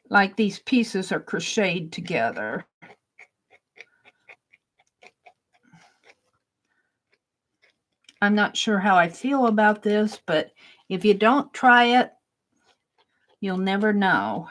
Like these pieces are crocheted together. I'm not sure how I feel about this, but if you don't try it, you'll never know.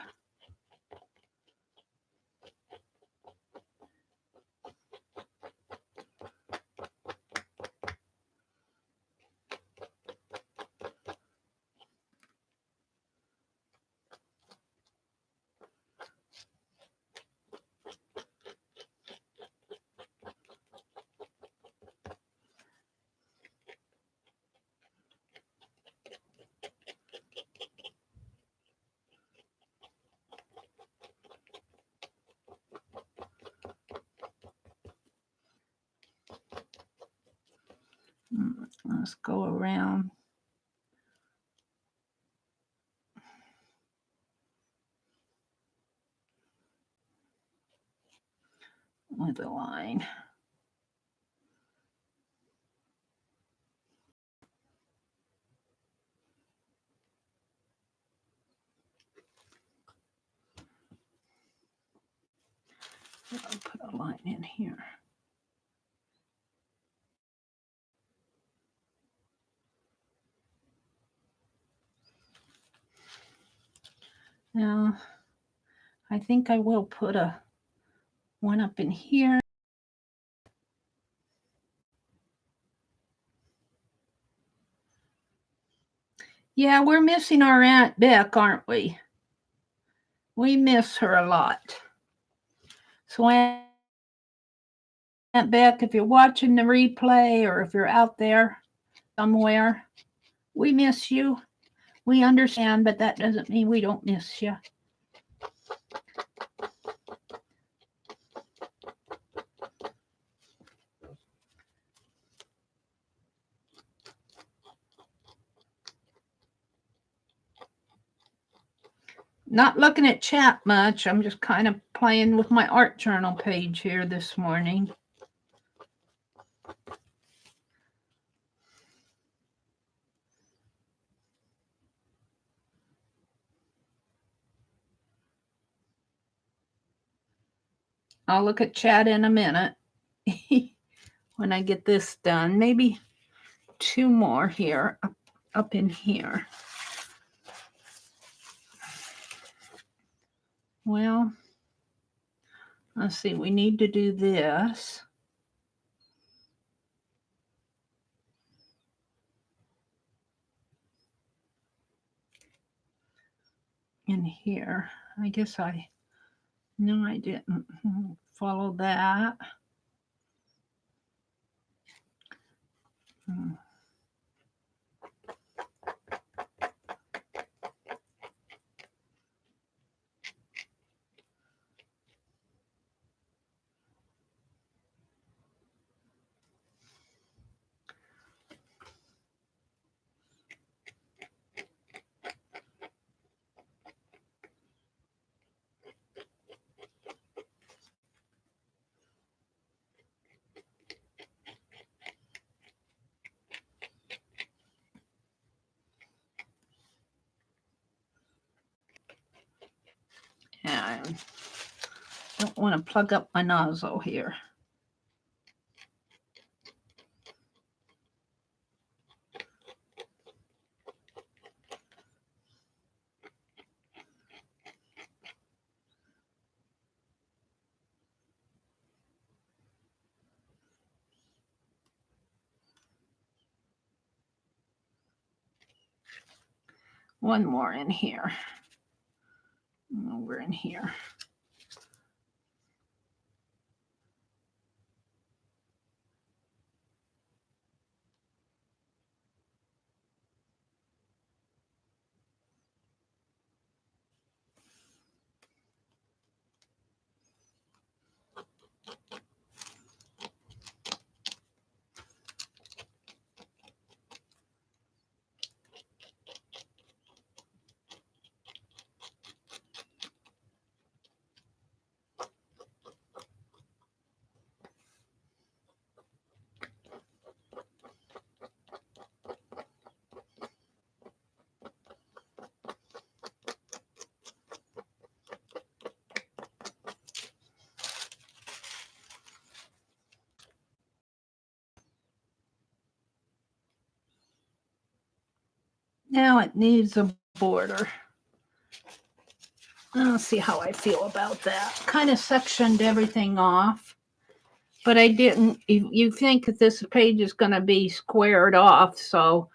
Let's go around. With a line. I'll put a line in here. Now, I think I will put one up in here. Yeah, we're missing our Aunt Beck, aren't we? We miss her a lot. So Aunt Beck, if you're watching the replay or if you're out there somewhere, we miss you. We understand, but that doesn't mean we don't miss you. Not looking at chat much. I'm just kind of playing with my art journal page here this morning. I'll look at chat in a minute when I get this done. Maybe 2 more here, up in here. Well, let's see. We need to do this. In here. I guess no, I didn't follow that. I don't want to plug up my nozzle here. one more in here. Over in here. Now it needs a border. I'll see how I feel about that. Kind of sectioned everything off, but I didn't. You think that this page is going to be squared off, so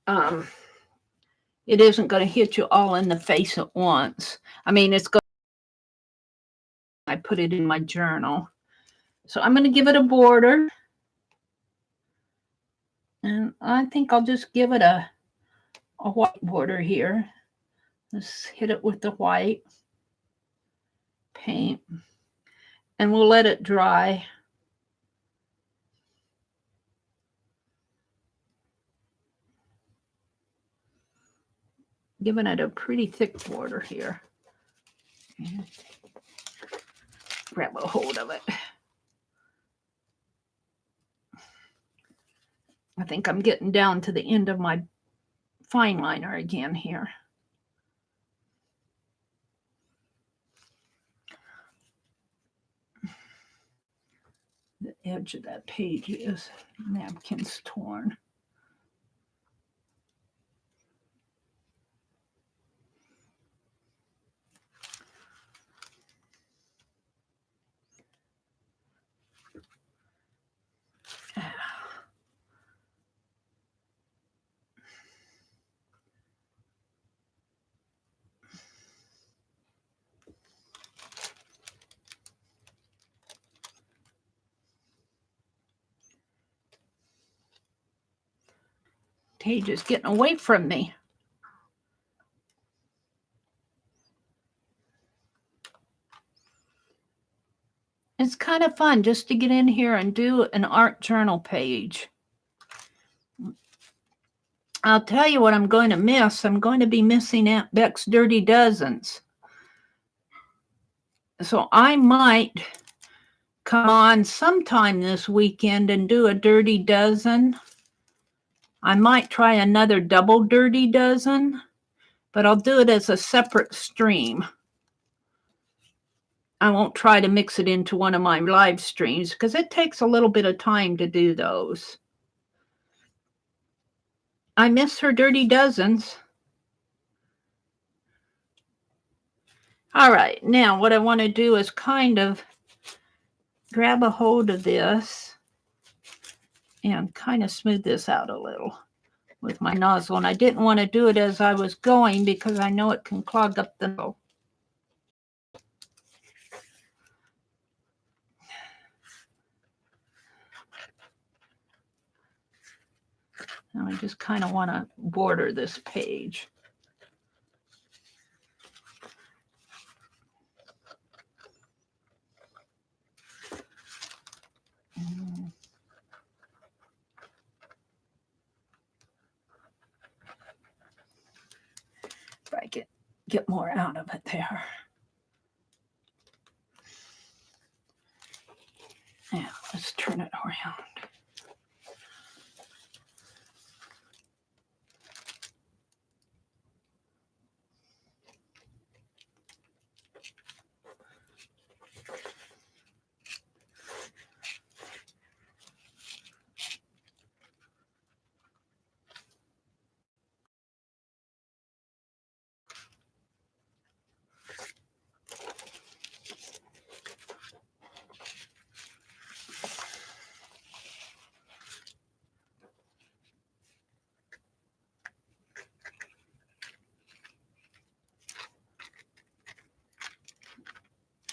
it isn't going to hit you all in the face at once. I mean, it's going. I put it in my journal, so I'm going to give it a border, and I think I'll just give it a white border here. Let's hit it with the white paint, and we'll let it dry. Giving it a pretty thick border here. Grab a hold of it. I think I'm getting down to the end of my fine liner again here. The edge of that page is napkin's torn. Page is getting away from me. It's kind of fun just to get in here and do an art journal page. I'll tell you what I'm going to miss. I'm going to be missing Aunt Beck's Dirty Dozens. So I might come on sometime this weekend and do a Dirty Dozen. I might try another double Dirty Dozen, but I'll do it as a separate stream. I won't try to mix it into one of my live streams because it takes a little bit of time to do those. I miss her Dirty Dozens. All right, now what I want to do is kind of grab a hold of this and kind of smooth this out a little with my nozzle. And I didn't want to do it as I was going because I know it can clog up the nozzle. Now I just kind of want to border this page. If I get more out of it there. Now let's turn it around.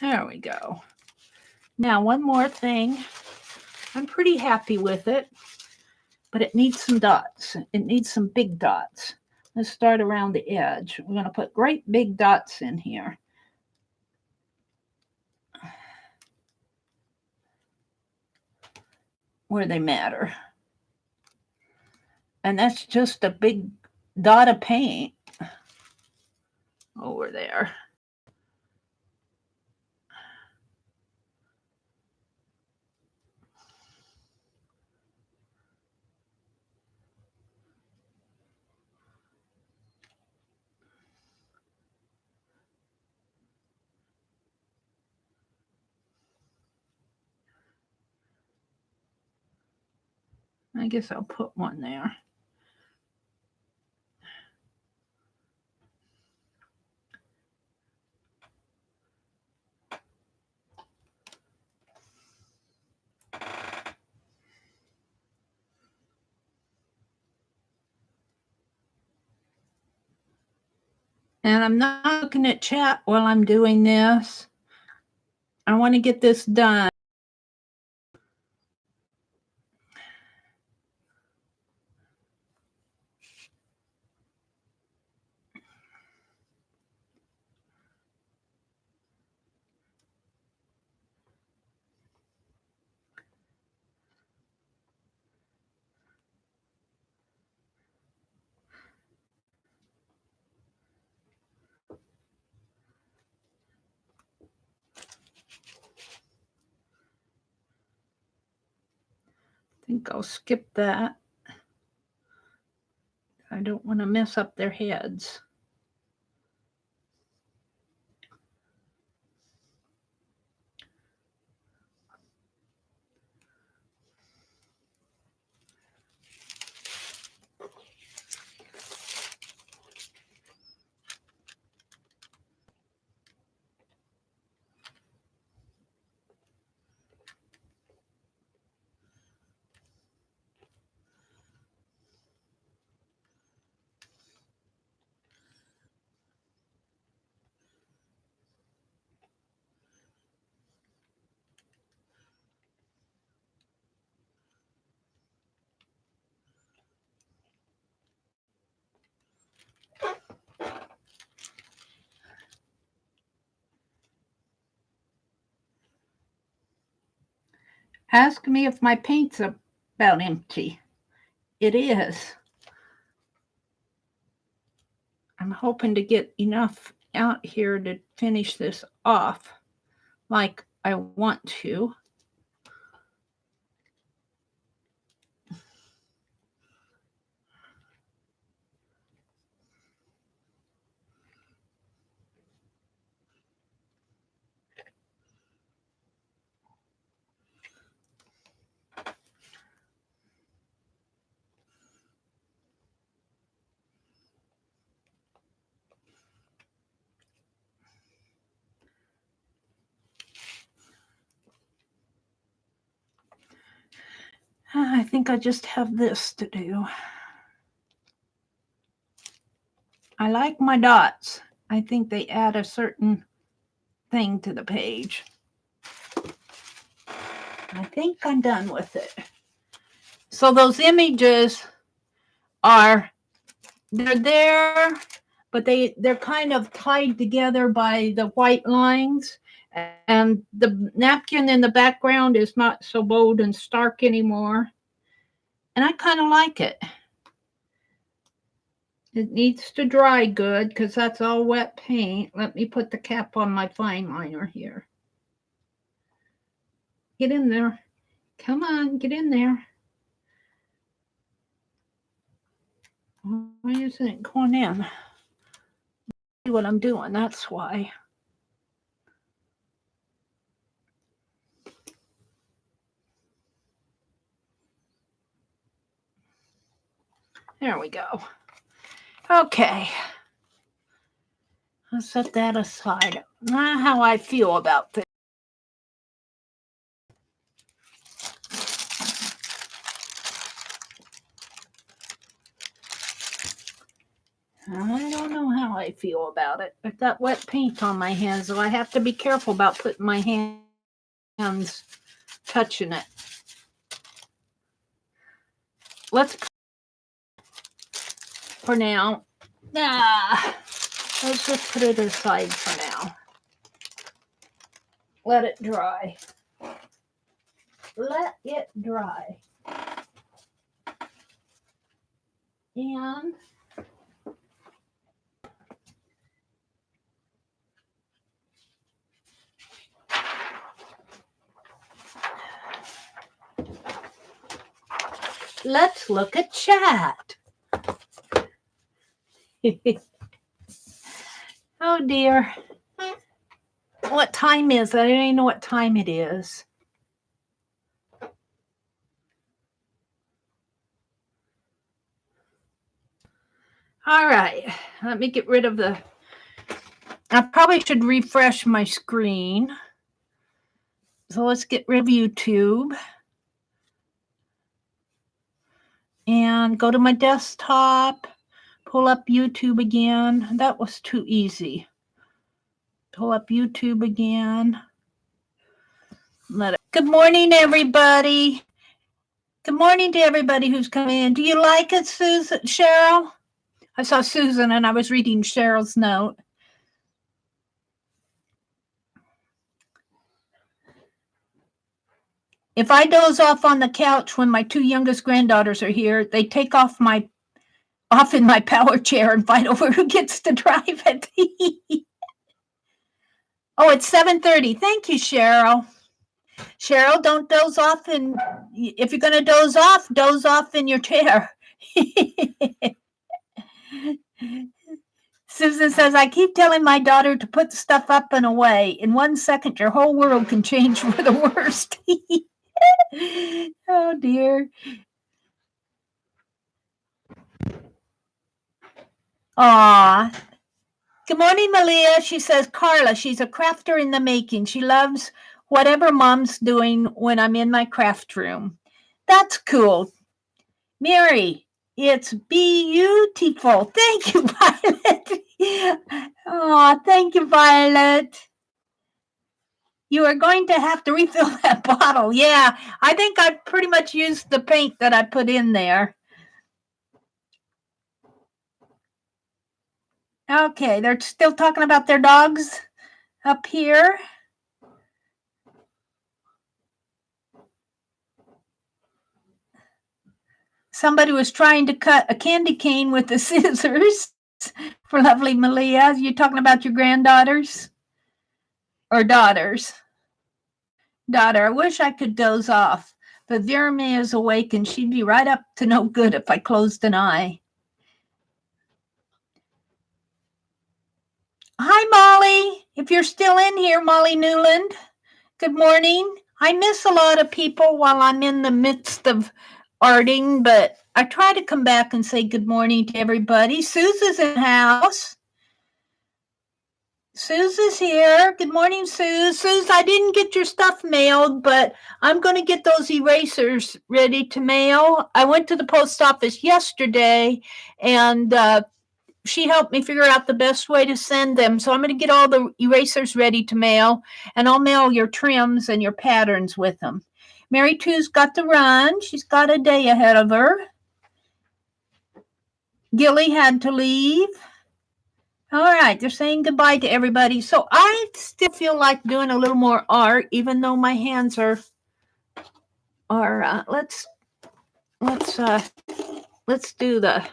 There we go. Now, one more thing. I'm pretty happy with it, but it needs some dots. It needs some big dots. Let's start around the edge. We're going to put great big dots in here. Where they matter. And that's just a big dot of paint over there. I guess I'll put one there. And I'm not looking at chat while I'm doing this. I want to get this done. I think I'll skip that. I don't want to mess up their heads. Ask me if my paint's about empty. It is. I'm hoping to get enough out here to finish this off like I want to. I think I just have this to do. I like my dots. I think they add a certain thing to the page. I think I'm done with it. So those images they're there, but they're kind of tied together by the white lines. And the napkin in the background is not so bold and stark anymore. And I kind of like it. It needs to dry good because that's all wet paint. Let me put the cap on my fine liner here. Get in there. Come on, get in there. Why isn't it going in? See what I'm doing, that's why. There we go. Okay. I'll set that aside. Not how I feel about this. I don't know how I I feel about it. I've got wet paint on my hands, so I have to be careful about putting my hands touching it. Let's for now. Let's just put it aside for now. Let it dry. Let it dry. And let's look at chat. Oh dear. What time is it? I don't even know what time it is. All right. Let me get rid of the... I probably should refresh my screen. So let's get rid of YouTube. And go to my desktop. Pull up YouTube again. That was too easy. Pull up YouTube again. Good morning, everybody. Good morning to everybody who's coming in. Do you like it, Susan? Cheryl? I saw Susan and I was reading Cheryl's note. If I doze off on the couch when my two youngest granddaughters are here, they take off in my power chair and fight over who gets to drive it. Oh, it's 7:30. Thank you, Cheryl. Cheryl, don't doze off. And if you're going to doze off in your chair. Susan says, I keep telling my daughter to put stuff up and away. In 1 second, your whole world can change for the worst. Oh, dear. Aw. Good morning, Malia. She says, Carla, she's a crafter in the making. She loves whatever mom's doing when I'm in my craft room. That's cool. Mary, it's beautiful. Thank you, Violet. Oh, thank you, Violet. You are going to have to refill that bottle. Yeah, I think I pretty much used the paint that I put in there. Okay, they're still talking about their dogs up here. Somebody was trying to cut a candy cane with the scissors for lovely Malia. You talking about your granddaughters? Or daughters? Daughter, I wish I could doze off, but Vera May is awake and she'd be right up to no good if I closed an eye. Hi, Molly. If you're still in here, Molly Newland, good morning. I miss a lot of people while I'm in the midst of arting, but I try to come back and say good morning to everybody. Susan's in the house. Suze is here. Good morning, Suze. Suze, I didn't get your stuff mailed, but I'm going to get those erasers ready to mail. I went to the post office yesterday, and she helped me figure out the best way to send them. So I'm going to get all the erasers ready to mail, and I'll mail your trims and your patterns with them. Mary Two's got to run. She's got a day ahead of her. Gilly had to leave. All right, they're saying goodbye to everybody. So I still feel like doing a little more art, even though my hands are let's do the,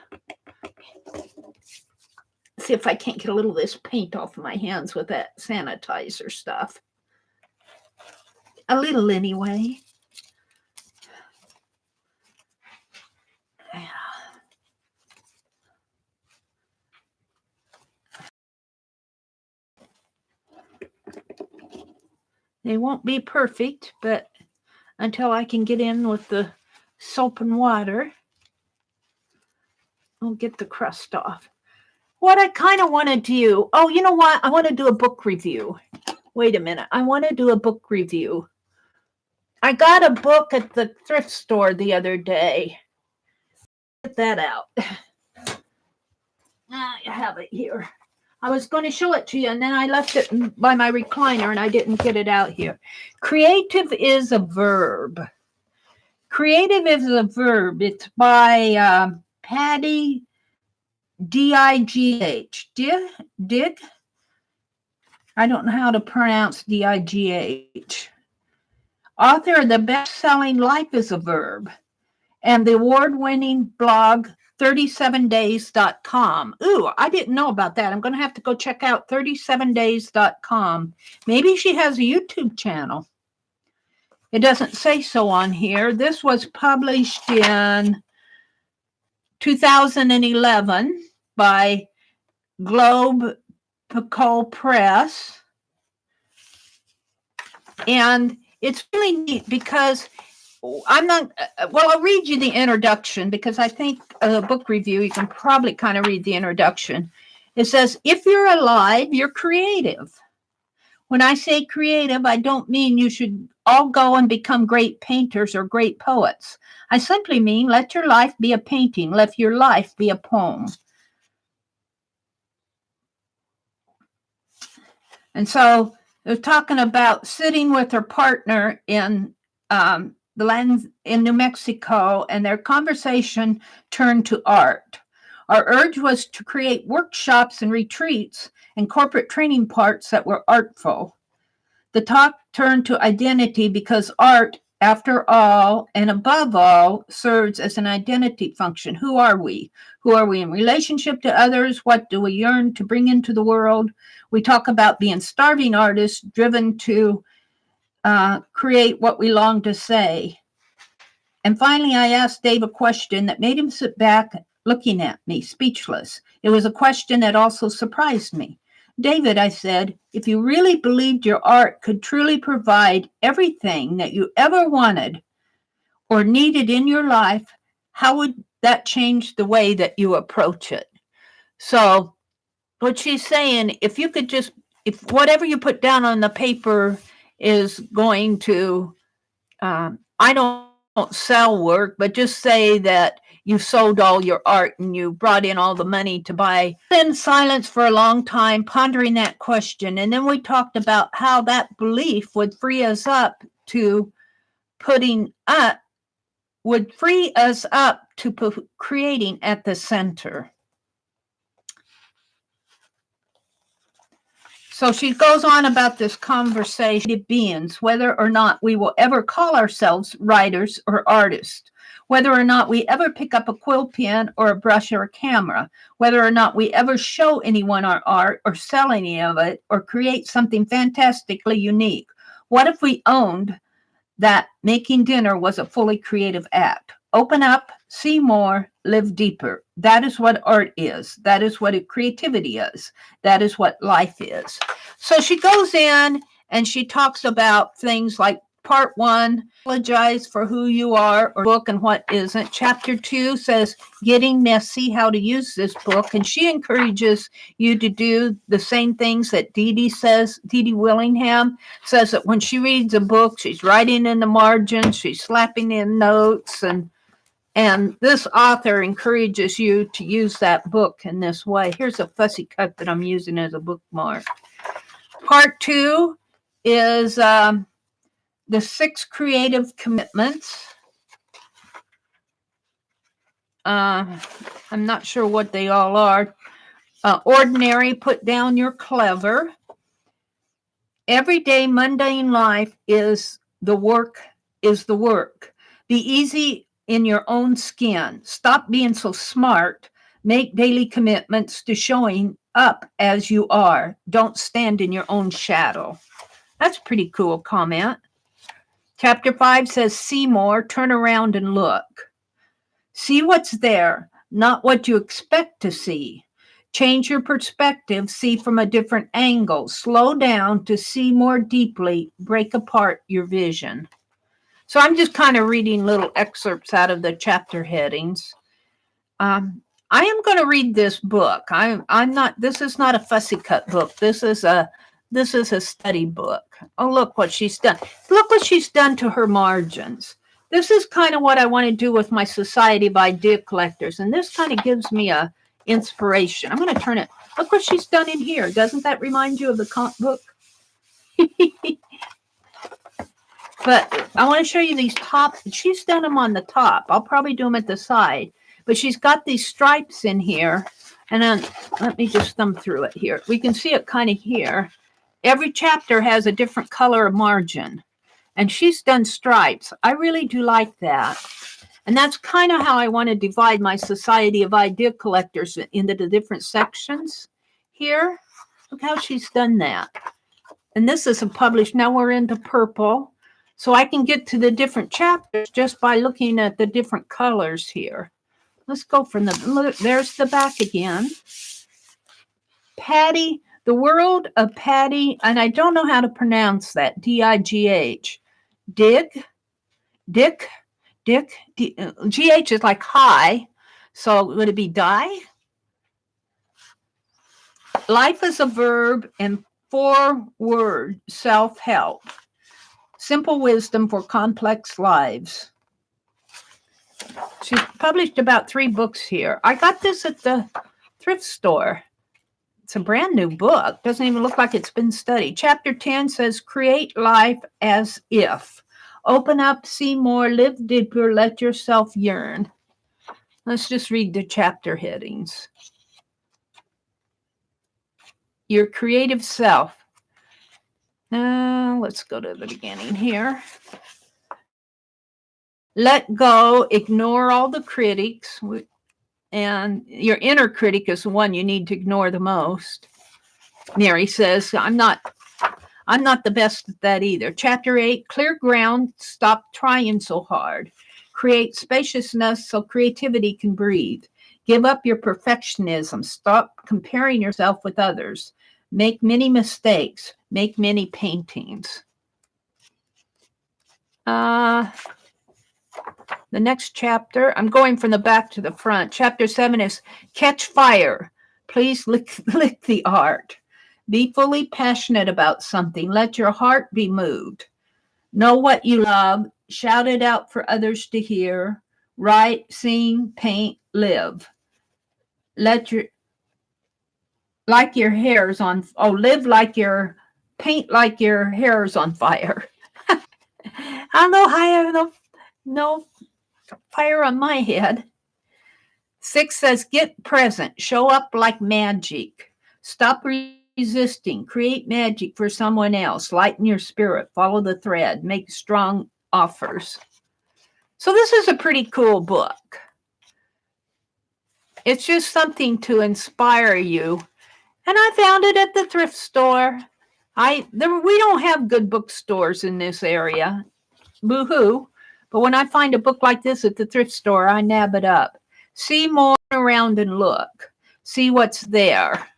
see if I can't get a little of this paint off of my hands with that sanitizer stuff. A little anyway. They won't be perfect, but until I can get in with the soap and water, I'll get the crust off. What I kind of want to do, oh, you know what? I want to do a book review. Wait a minute. I want to do a book review. I got a book at the thrift store the other day. Get that out. I have it here. I was going to show it to you, and then I left it by my recliner, and I didn't get it out here. Creative is a verb. Creative is a verb. It's by Patty D-I-G-H. Dig? I don't know how to pronounce D-I-G-H. Author of the best-selling Life is a Verb and the award-winning blog 37days.com. Ooh, I didn't know about that. I'm going to have to go check out 37days.com. Maybe she has a YouTube channel. It doesn't say so on here. This was published in 2011 by Globe Picole Press. And it's really neat because I'll read you the introduction because I think a book review, you can probably kind of read the introduction. It says, if you're alive, you're creative. When I say creative, I don't mean you should all go and become great painters or great poets. I simply mean let your life be a painting. Let your life be a poem. And so they're talking about sitting with her partner in the land in New Mexico, and their conversation turned to art. Our urge was to create workshops and retreats and corporate training parts that were artful. The talk turned to identity because art, after all, and above all, serves as an identity function. Who are we? Who are we in relationship to others? What do we yearn to bring into the world? We talk about being starving artists driven to create what we long to say. And finally, I asked Dave a question that made him sit back looking at me, speechless. It was a question that also surprised me. David, I said, if you really believed your art could truly provide everything that you ever wanted or needed in your life, how would that change the way that you approach it? So what she's saying, if you could just, if whatever you put down on the paper is going to, I don't sell work, but just say that you sold all your art and you brought in all the money to buy. In silence for a long time, pondering that question. And then we talked about how that belief would free us up to creating at the center. So she goes on about this conversation of beings, whether or not we will ever call ourselves writers or artists, whether or not we ever pick up a quill pen or a brush or a camera, whether or not we ever show anyone our art or sell any of it or create something fantastically unique. What if we owned that making dinner was a fully creative act? Open up, see more, live deeper. That is what art is. That is what creativity is. That is what life is. So she goes in and she talks about things like part 1, apologize for who you are or book and what isn't. Chapter 2 says getting messy, how to use this book. And she encourages you to do the same things that Dee Willingham says, that when she reads a book, she's writing in the margins, she's slapping in notes, and this author encourages you to use that book in this way. Here's a fussy cut that I'm using as a bookmark. Part 2 is the 6 creative commitments. I'm not sure what they all are. Ordinary, put down you're clever. Everyday mundane life is the work. Be easy in your own skin. Stop being so smart. Make daily commitments to showing up as you are. Don't stand in your own shadow. That's a pretty cool comment. Chapter 5 says, see more, turn around and look. See what's there, not what you expect to see. Change your perspective, see from a different angle. Slow down to see more deeply. Break apart your vision. So I'm just kind of reading little excerpts out of the chapter headings. I am going to read this book. This is not a fussy cut book. This is a study book. Oh, look what she's done. Look what she's done to her margins. This is kind of what I want to do with my Society of Idea Collectors. And this kind of gives me a inspiration. I'm going to turn it. Look what she's done in here. Doesn't that remind you of the comp book? But I want to show you these top. She's done them on the top. I'll probably do them at the side. But she's got these stripes in here. And then let me just thumb through it here. We can see it kind of here. Every chapter has a different color of margin. And she's done stripes. I really do like that. And that's kind of how I want to divide my Society of Idea Collectors into the different sections here. Look how she's done that. And this isn't published. Now we're into purple. So I can get to the different chapters just by looking at the different colors here. Let's go from the, look, there's the back again. Patty, the world of Patty, and I don't know how to pronounce that, D-I-G-H. Dick, G-H is like high, so would it be die? Life is a verb and 4-word self-help. Simple wisdom for complex lives. She's published about 3 books here. I got this at the thrift store. It's a brand new book. Doesn't even look like it's been studied. Chapter 10 says, create life as if. Open up, see more, live deeper, let yourself yearn. Let's just read the chapter headings. Your creative self. Let's go to the beginning here. Let go, ignore all the critics, and your inner critic is the one you need to ignore the most. Mary says, I'm not the best at that either. Chapter 8, clear ground, stop trying so hard. Create spaciousness so creativity can breathe. Give up your perfectionism. Stop comparing yourself with others. Make many mistakes. Make many paintings. The next chapter, I'm going from the back to the front. Chapter 7 is Catch Fire. Please lick the art. Be fully passionate about something. Let your heart be moved. Know what you love. Shout it out for others to hear. Write, sing, paint, live. Live like your hair's on fire. I don't know how I have no fire on my head. 6 says, get present. Show up like magic. Stop resisting. Create magic for someone else. Lighten your spirit. Follow the thread. Make strong offers. So this is a pretty cool book. It's just something to inspire you. And I found it at the thrift store. We don't have good bookstores in this area. Boo-hoo. But when I find a book like this at the thrift store, I nab it up. See more around and look. See what's there.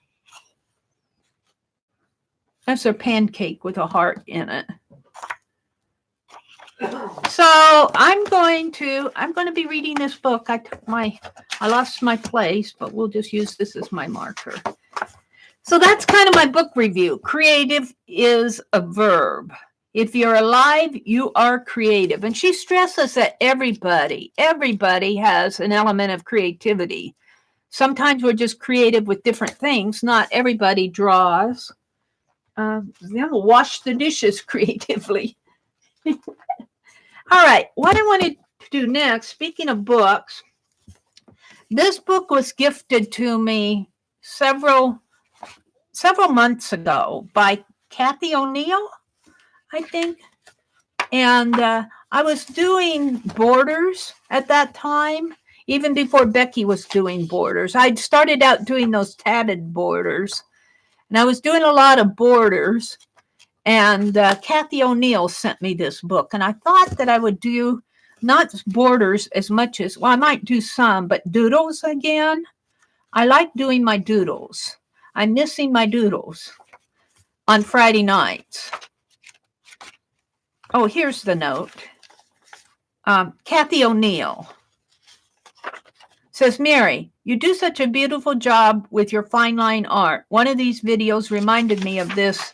That's a pancake with a heart in it. So I'm going to be reading this book. I lost my place, but we'll just use this as my marker. So that's kind of my book review. Creative is a verb. If you're alive, you are creative. And she stresses that everybody has an element of creativity. Sometimes we're just creative with different things. Not everybody draws. Wash the dishes creatively. All right, what I wanted to do next, speaking of books, this book was gifted to me several months ago by Kathy O'Neill, I think. And I was doing borders at that time, even before Becky was doing borders. I'd started out doing those tatted borders, and I was doing a lot of borders. And Kathy O'Neill sent me this book, and I thought that I would do not borders as much as, well, I might do some, but doodles again. I like doing my doodles. I'm missing my doodles on Friday nights. Oh, here's the note. Kathy O'Neill says, Mary, you do such a beautiful job with your fine line art. One of these videos reminded me of this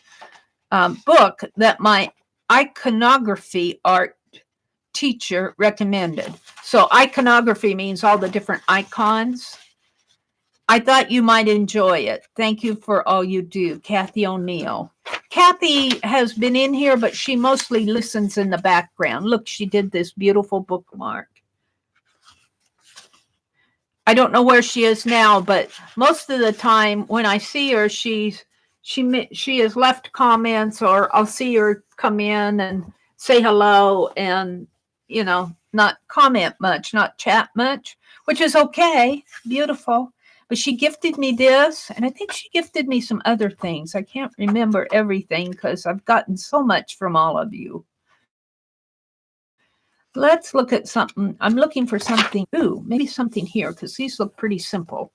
book that my iconography art teacher recommended. So iconography means all the different icons. I thought you might enjoy it. Thank you for all you do, Kathy O'Neill. Kathy has been in here, but she mostly listens in the background. Look, she did this beautiful bookmark. I don't know where she is now, but most of the time when I see her, she has left comments, or I'll see her come in and say hello and, you know, not comment much, not chat much, which is okay. Beautiful. But she gifted me this, and I think she gifted me some other things. I can't remember everything because I've gotten so much from all of you. Let's look at something. I'm looking for something. Ooh, maybe something here because these look pretty simple.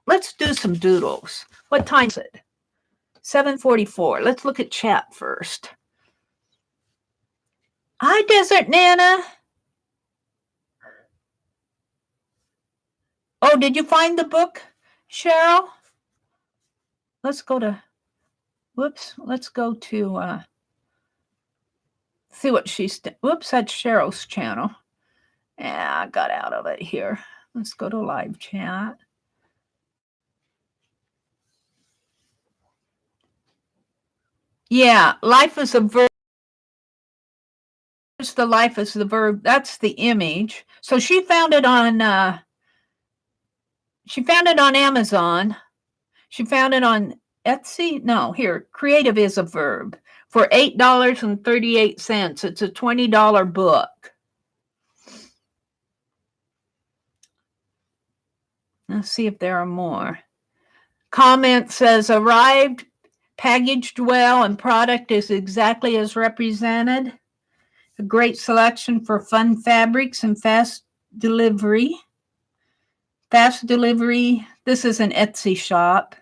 Let's do some doodles. What time is it? 7:44. Let's look at chat first. Hi, Desert Nana. Oh, did you find the book, Cheryl? Let's go to, whoops, let's go to, see what she's, whoops, that's Cheryl's channel. Yeah, I got out of it here. Let's go to live chat. Yeah, life is a verb. The life is the verb. That's the image. So she found it on Amazon. She found it on Etsy. No, here, creative is a verb for $8.38. It's a $20 book. Let's see if there are more. Comment says arrived, packaged well, and product is exactly as represented. A great selection for fun fabrics and fast delivery. Fast delivery. This is an Etsy shop.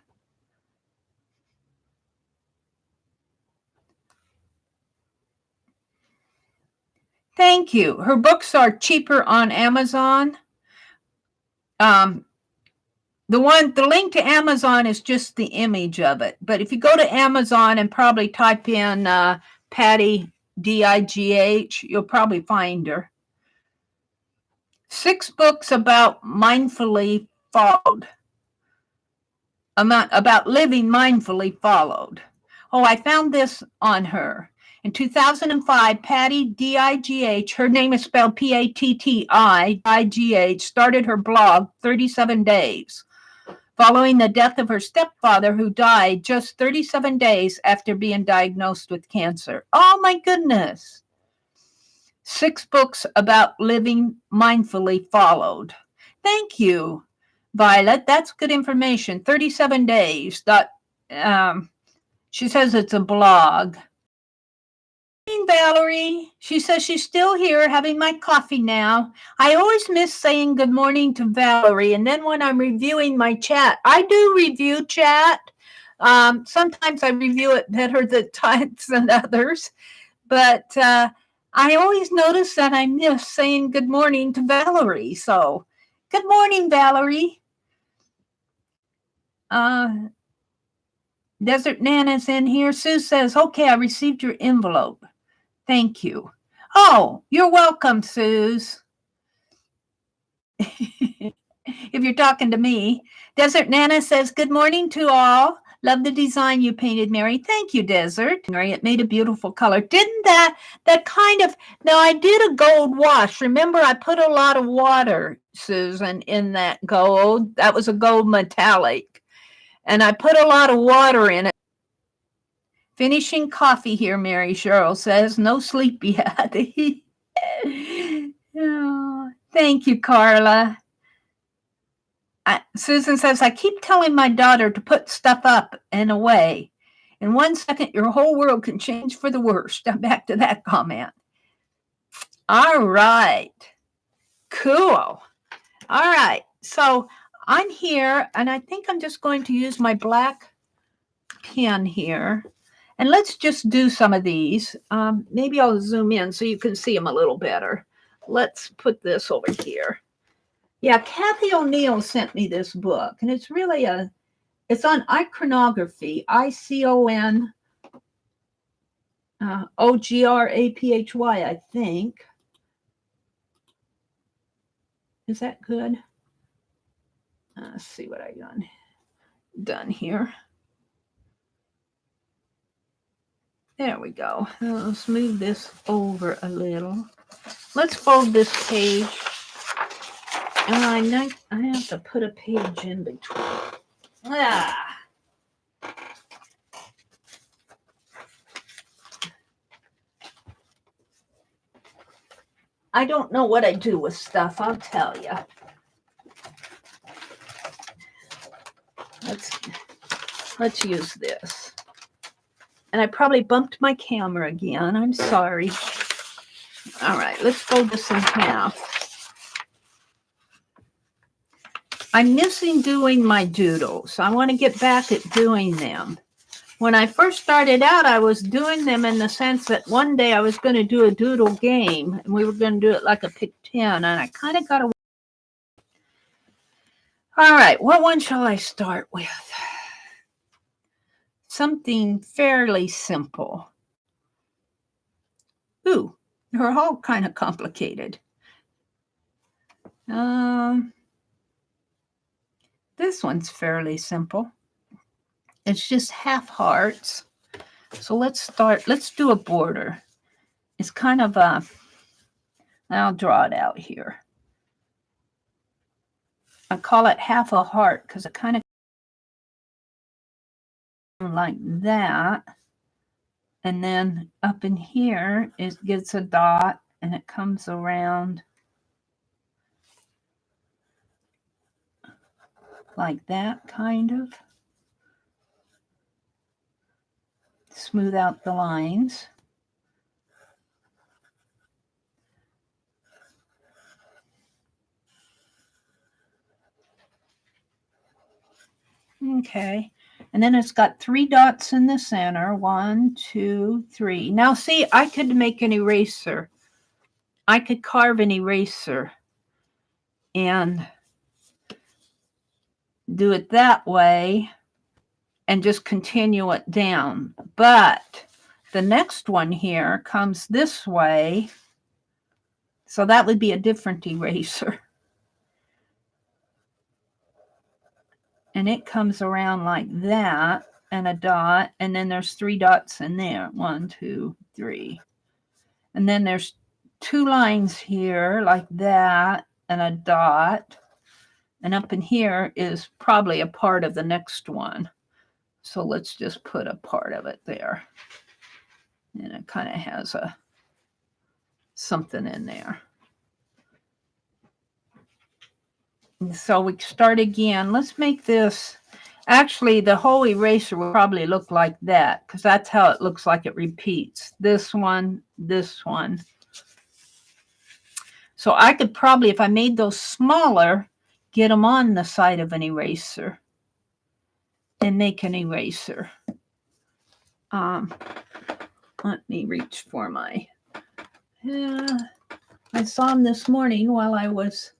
Thank you. Her books are cheaper on Amazon. The link to Amazon is just the image of it. But if you go to Amazon and probably type in Patty D-I-G-H, you'll probably find her. 6 books about mindfully followed. About living mindfully followed. Oh, I found this on her. In 2005, Patty D-I-G-H, her name is spelled P-A-T-T-I-I-G-H, started her blog 37 Days, following the death of her stepfather, who died just 37 days after being diagnosed with cancer. Oh, my goodness. 6 books about living mindfully followed. Thank you, Violet. That's good information. 37 days. She says it's a blog. Valerie. She says she's still here having my coffee now. I always miss saying good morning to Valerie. And then when I'm reviewing my chat, I do review chat. Sometimes I review it better than others. But I always notice that I miss saying good morning to Valerie. So good morning, Valerie. Desert Nana's in here. Sue says, okay, I received your envelope. Thank you. Oh, you're welcome, Suze. If you're talking to me. Desert Nana says, good morning to all. Love the design you painted, Mary. Thank you, Desert. Mary, it made a beautiful color. Didn't that kind of, now I did a gold wash. Remember, I put a lot of water, Susan, in that gold. That was a gold metallic. And I put a lot of water in it. Finishing coffee here, Mary Cheryl says. No sleep yet. Oh, thank you, Carla. Susan says, I keep telling my daughter to put stuff up and away. In 1 second, your whole world can change for the worst. I'm back to that comment. All right. Cool. All right. So I'm here, and I think I'm just going to use my black pen here. And let's just do some of these. Maybe I'll zoom in so you can see them a little better. Let's put this over here. Yeah, Kathy O'Neill sent me this book, and it's really it's on iconography, I-C-O-N O-G-R-A-P-H-Y, I think. Is that good? Let's see what I done here. There we go. Let's move this over a little. Let's fold this page. And I have to put a page in between. I don't know what I do with stuff, I'll tell you. Let's use this. And I probably bumped my camera again. I'm sorry. All right, let's fold this in half. I'm missing doing my doodles. I want to get back at doing them. When I first started out, I was doing them in the sense that one day I was going to do a doodle game, and we were going to do it like a pick 10, and I kind of got away. All right, what one shall I start with? Something fairly simple. Ooh, they're all kind of complicated. This one's fairly simple. It's just half hearts. So let's do a border. It's kind of a, I'll draw it out here. I call it half a heart because it kind of like that. And then up in here, it gets a dot and it comes around like that, kind of. Smooth out the lines. Okay, and then it's got 3 dots in the center. 1, 2, 3. Now see, I could make an eraser. I could carve an eraser and do it that way and just continue it down. But the next one here comes this way, so that would be a different eraser. And it comes around like that, and a dot, and then there's 3 dots in there. 1, 2, 3. And then there's 2 lines here like that, and a dot. And up in here is probably a part of the next one. So let's just put a part of it there. And it kind of has something in there. And so we start again. Let's make this, actually the whole eraser will probably look like that because that's how it looks like it repeats. This one, this one. So I could probably, if I made those smaller, get them on the side of an eraser and make an eraser. Let me reach for my, I saw them this morning while I was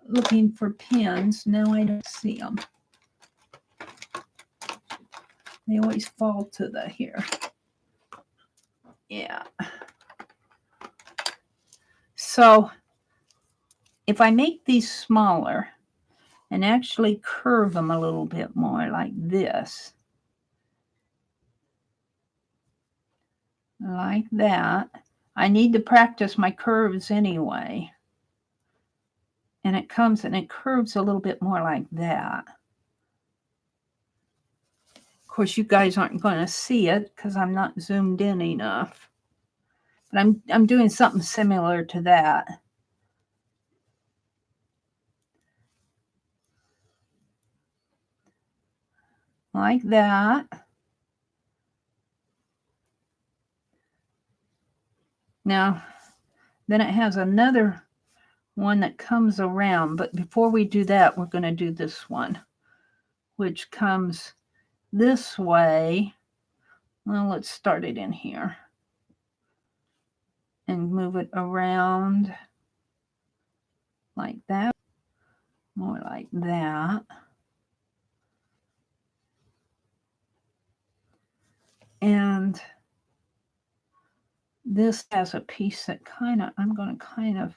looking for pins. Now I don't see them. They always fall to the here. Yeah. So if I make these smaller and actually curve them a little bit more like this, like that, I need to practice my curves anyway. And it comes and it curves a little bit more like that. Of course, you guys aren't going to see it because I'm not zoomed in enough. But I'm doing something similar to that. Like that. Now, then it has another one that comes around. But before we do that, we're going to do this one, which comes this way. Well, let's start it in here and move it around like that, more like that. And this has a piece that I'm going to kind of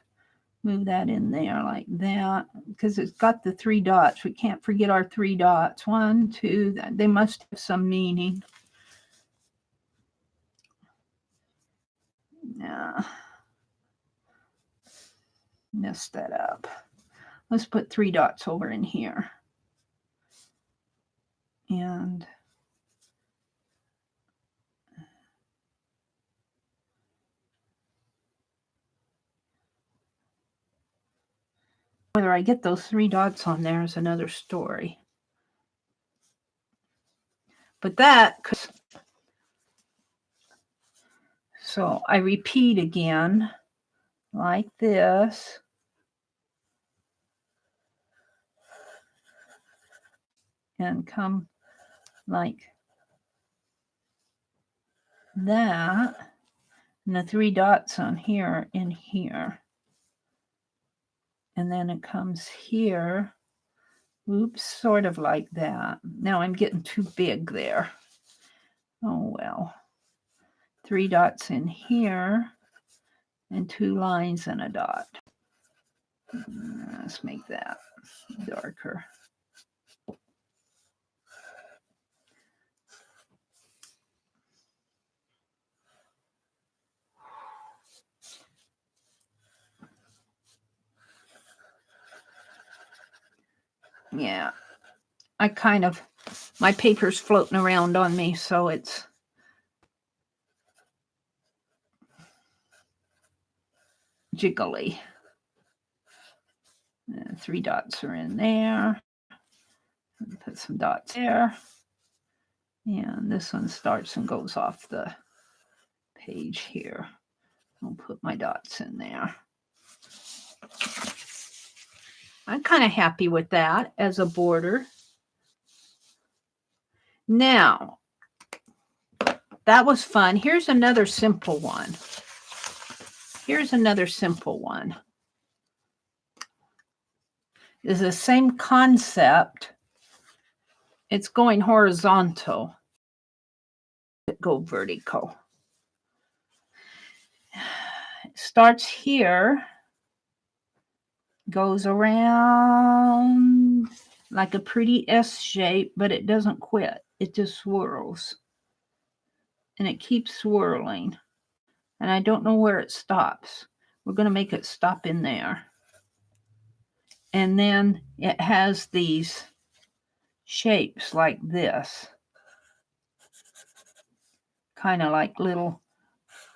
Move that in there like that, because it's got the 3 dots. We can't forget our 3 dots. 1, 2, they must have some meaning. Yeah. Messed that up. Let's put 3 dots over in here. And whether I get those 3 dots on there is another story. But that, so I repeat again like this. And come like that. And the 3 dots on here and here. And then it comes here. Oops, sort of like that. Now I'm getting too big there. Oh, well. 3 dots in here and 2 lines and a dot. Let's make that darker. Yeah, I kind of, my paper's floating around on me, so it's jiggly. 3 dots are in there. Put some dots there. And this one starts and goes off the page here. I'll put my dots in there. I'm kind of happy with that as a border. Now, that was fun. Here's another simple one. Here's another simple one. It's the same concept. It's going horizontal. Go vertical. It starts here, goes around like a pretty S shape, but it doesn't quit. It just swirls. And it keeps swirling. And I don't know where it stops. We're going to make it stop in there. And then it has these shapes like this. Kind of like little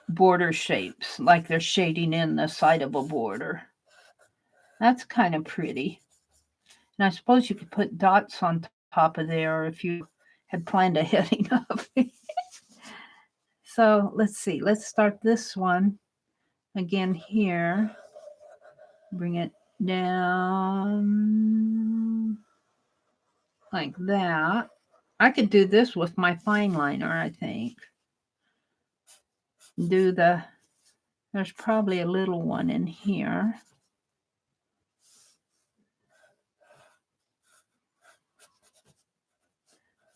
border shapes, like they're shading in the side of a border. That's kind of pretty. And I suppose you could put dots on top of there if you had planned ahead enough. So let's see. Let's start this one again here. Bring it down like that. I could do this with my fine liner, I think. There's probably a little one in here.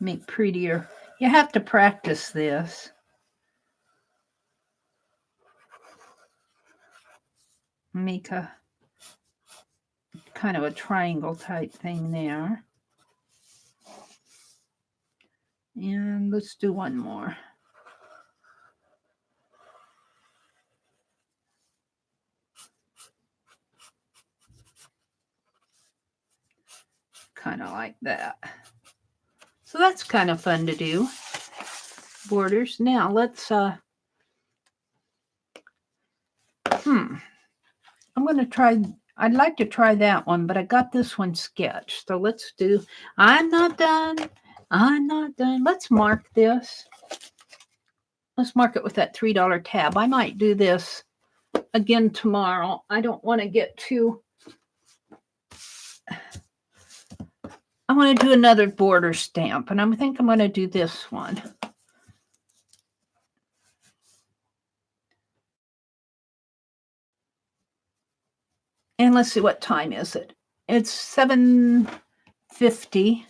Make prettier. You have to practice this. Make a kind of a triangle type thing there. And let's do one more. Kind of like that. So that's kind of fun to do. Borders. Now let's I'm going to try, I'd like to try that one, but I got this one sketched. So let's do, I'm not done. I'm not done. Let's mark this. Let's mark it with that $3 tab. I might do this again tomorrow. I don't want to get too, I want to do another border stamp, and I think I'm going to do this one. And let's see, what time is it? It's 7:50.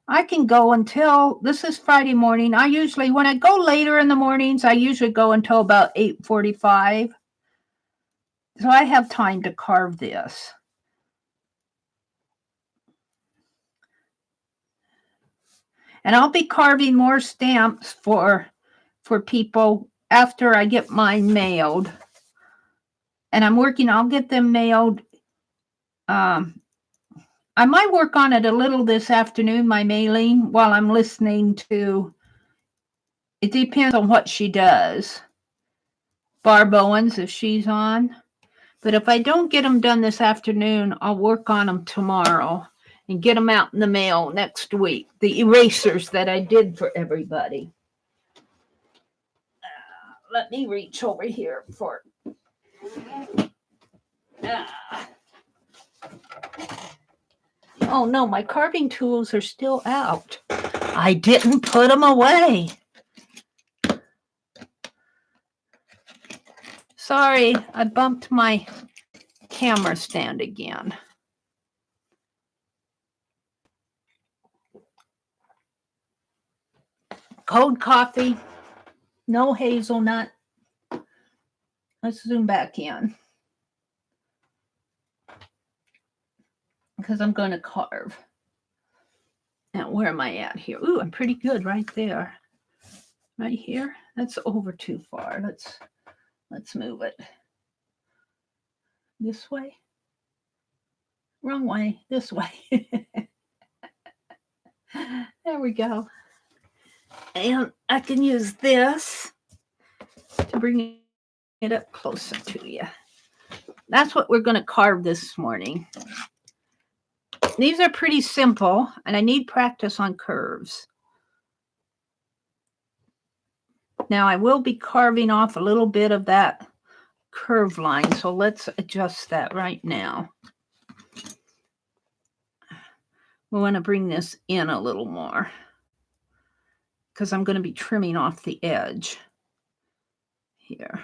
I can go until, this is Friday morning. I usually, when I go later in the mornings, I usually go until about 8:45. So I have time to carve this. And I'll be carving more stamps for people after I get mine mailed. And I'll get them mailed. I might work on it a little this afternoon, my mailing, while I'm listening to, it depends on what she does. Barb Owens, if she's on. But if I don't get them done this afternoon, I'll work on them tomorrow and get them out in the mail next week. The erasers that I did for everybody. Let me reach over here for oh no, my carving tools are still out. I didn't put them away. Sorry, I bumped my camera stand again. Cold coffee, no hazelnut. Let's zoom back in because I'm going to carve. Now, where am I at here? Ooh, I'm pretty good right there. Right here. That's over too far. Let's move it. This way. Wrong way. This way. There we go. And I can use this to bring it up closer to you. That's what we're going to carve this morning. These are pretty simple, and I need practice on curves. Now, I will be carving off a little bit of that curve line, so let's adjust that right now. We want to bring this in a little more because I'm going to be trimming off the edge here.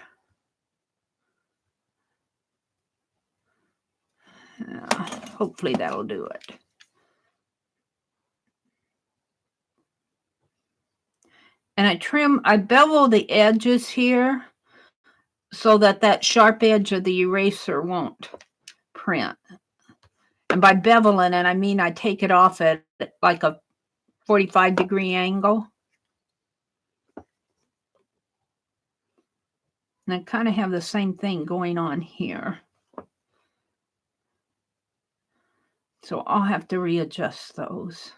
Hopefully that'll do it. And I bevel the edges here so that sharp edge of the eraser won't print. And by beveling it, I mean I take it off at like a 45-degree angle. And I kind of have the same thing going on here. So I'll have to readjust those.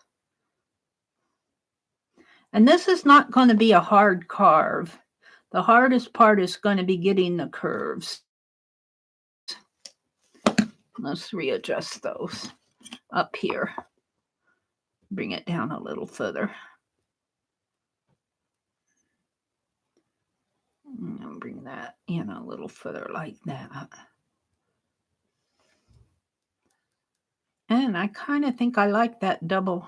And this is not going to be a hard carve. The hardest part is going to be getting the curves. Let's readjust those up here. Bring it down a little further. And bring that in a little further like that. And I kind of think I like that double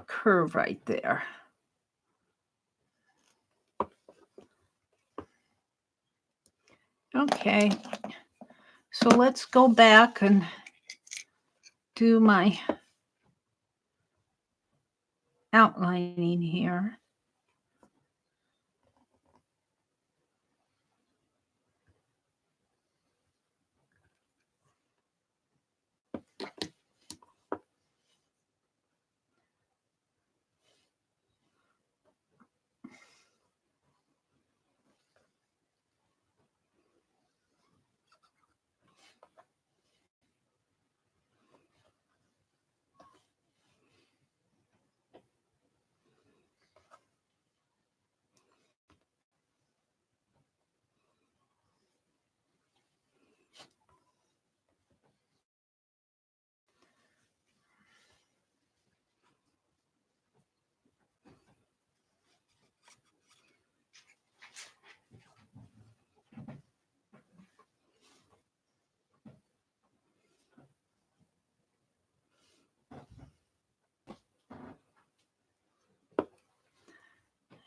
curve right there. Okay, so let's go back and do my outlining here.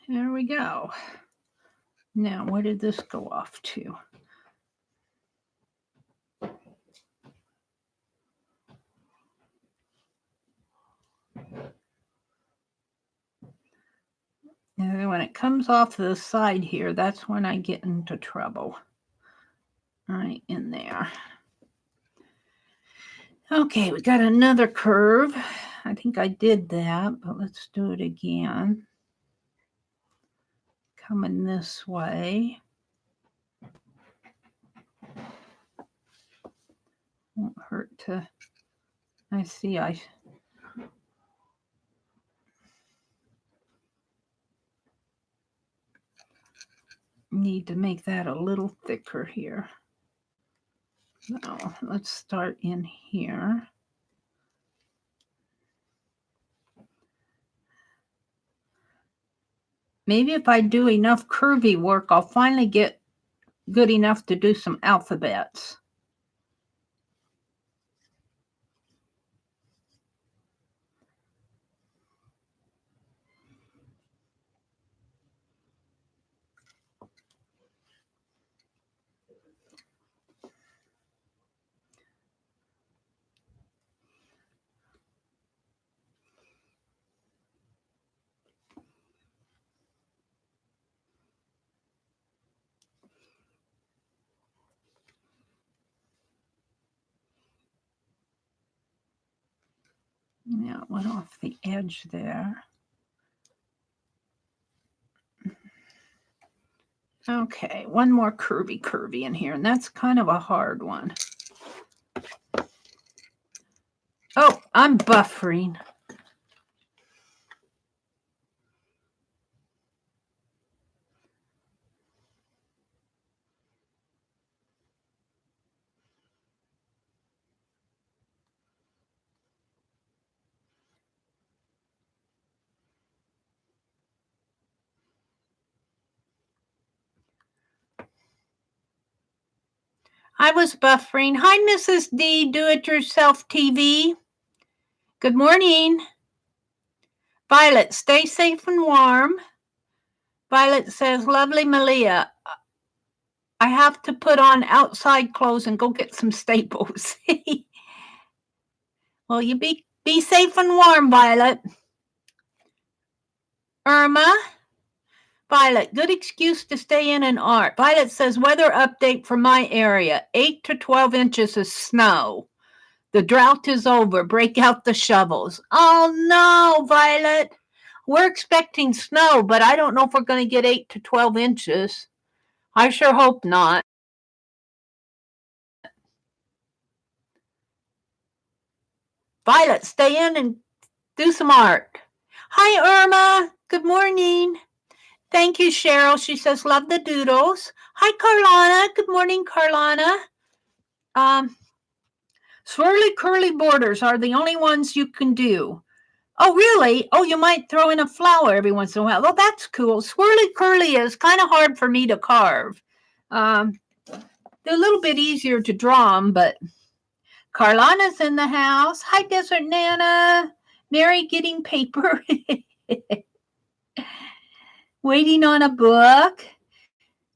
There we go. Now, where did this go off to? And when it comes off the side here, that's when I get into trouble. Right in there. Okay, we got another curve. I think I did that, but let's do it again. Coming this way. Won't hurt to, I see I need to make that a little thicker here. Now, let's start in here. Maybe if I do enough curvy work, I'll finally get good enough to do some alphabets. Yeah, it went off the edge there. Okay, one more curvy in here, and that's kind of a hard one. Oh, I'm buffering. I was buffering. Hi, Mrs. D, Do-It-Yourself TV. Good morning. Violet, stay safe and warm. Violet says, lovely Malia, I have to put on outside clothes and go get some staples. Well, you be safe and warm, Violet. Irma, Violet, good excuse to stay in and art. Violet says, weather update for my area, 8 to 12 inches of snow. The drought is over. Break out the shovels. Oh, no, Violet. We're expecting snow, but I don't know if we're going to get 8 to 12 inches. I sure hope not. Violet, stay in and do some art. Hi, Irma. Good morning. Thank you, Cheryl. She says, love the doodles. Hi, Carlana. Good morning, Carlana. Swirly curly borders are the only ones you can do. Oh, really? Oh, you might throw in a flower every once in a while. Well, that's cool. Swirly curly is kind of hard for me to carve. They're a little bit easier to draw them, but Carlana's in the house. Hi, Desert Nana. Mary getting paper. Waiting on a book.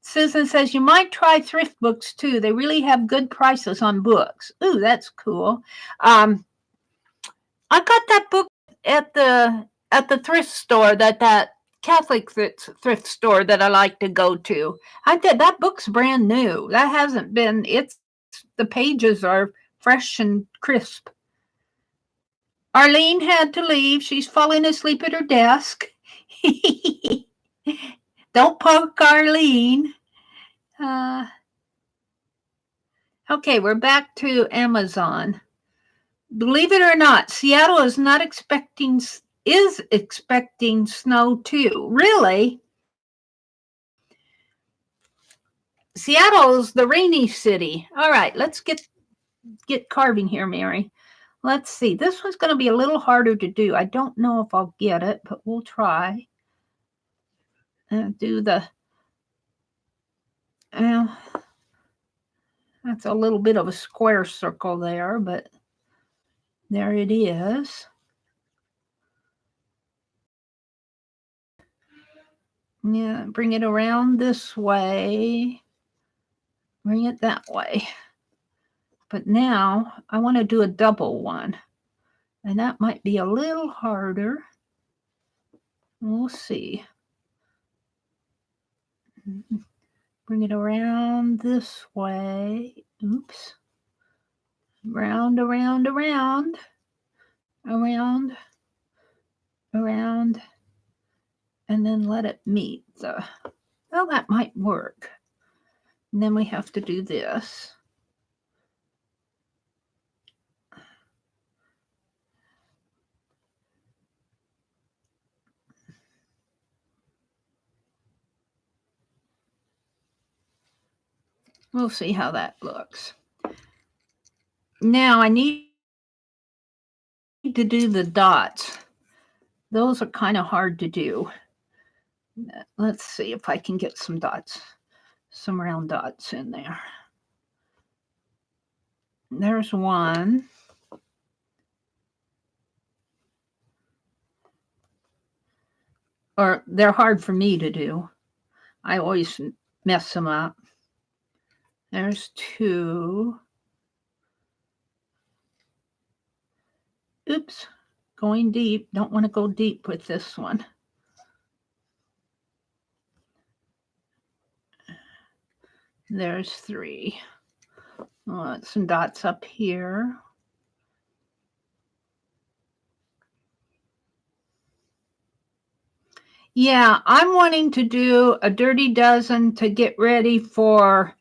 Susan says, you might try thrift books too. They really have good prices on books. Ooh, that's cool. I got that book at the thrift store, that Catholic thrift store that I like to go to. That book's brand new. That hasn't been, the pages are fresh and crisp. Arlene had to leave. She's falling asleep at her desk. Don't poke Arlene. Okay, we're back to Amazon. Believe it or not, Seattle is expecting snow too. Really? Seattle's the rainy city. All right, let's get carving here, Mary. Let's see. This one's going to be a little harder to do. I don't know if I'll get it, but we'll try. Do the... that's a little bit of a square circle there, but there it is. Yeah, bring it around this way. Bring it that way. But now I want to do a double one. And that might be a little harder. We'll see. Bring it around this way. Oops. Round, around, around. Around, around. And then let it meet. Well, that might work. And then we have to do this. We'll see how that looks. Now I need to do the dots. Those are kind of hard to do. Let's see if I can get some dots, some round dots in there. There's one. Or they're hard for me to do. I always mess them up. There's two. Oops, going deep. Don't want to go deep with this one. There's three. Some dots up here. Yeah, I'm wanting to do a dirty dozen to get ready for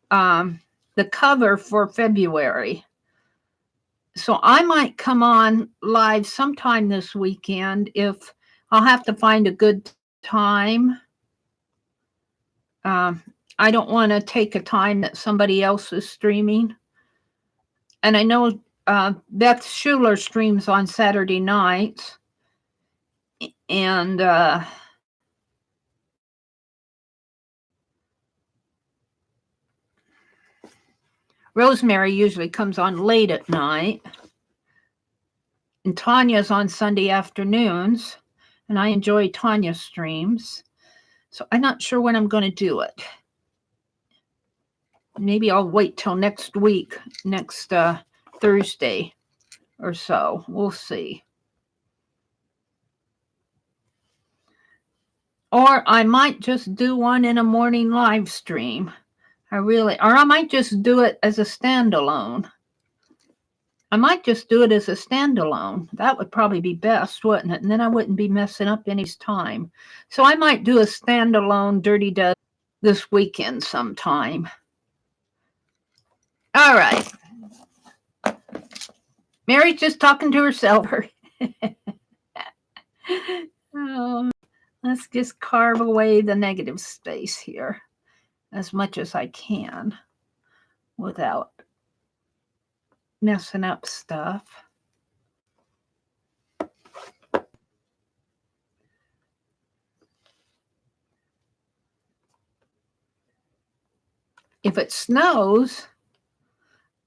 the cover for February. So I might come on live sometime this weekend if I'll have to find a good time. I don't want to take a time that somebody else is streaming. And I know Beth Schuler streams on Saturday nights. And Rosemary usually comes on late at night. And Tanya's on Sunday afternoons. And I enjoy Tanya's streams. So I'm not sure when I'm going to do it. Maybe I'll wait till next week, next Thursday or so. We'll see. Or I might just do one in a morning live stream. Or I might just do it as a standalone. I might just do it as a standalone. That would probably be best, wouldn't it? And then I wouldn't be messing up anybody's time. So I might do a standalone Dirty Dozen this weekend sometime. All right. Mary's just talking to herself. Oh, let's just carve away the negative space here as much as I can without messing up stuff. If it snows,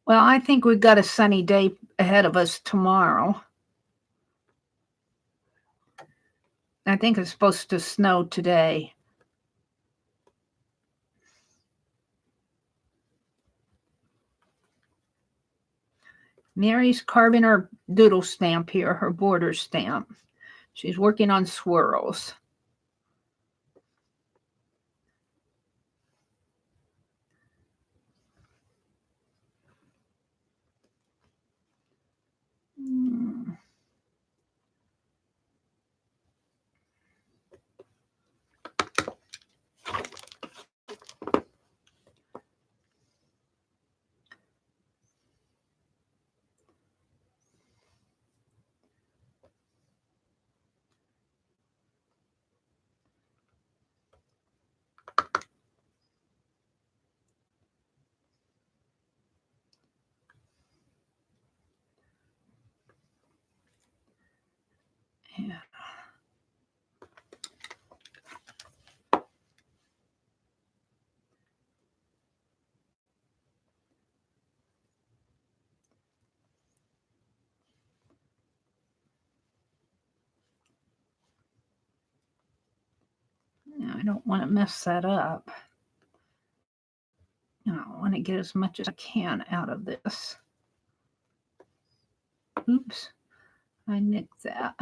well, I think we've got a sunny day ahead of us tomorrow. I think it's supposed to snow today. Mary's carving her doodle stamp here, her border stamp. She's working on swirls. Yeah. I don't want to mess that up. I want to get as much as I can out of this. Oops, I nicked that.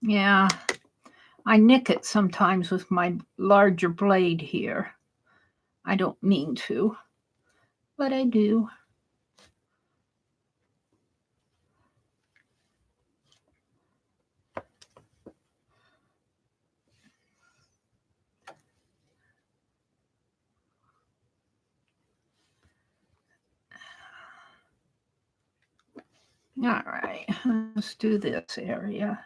Yeah, I nick it sometimes with my larger blade here. I don't mean to, but I do. All right, let's do this area.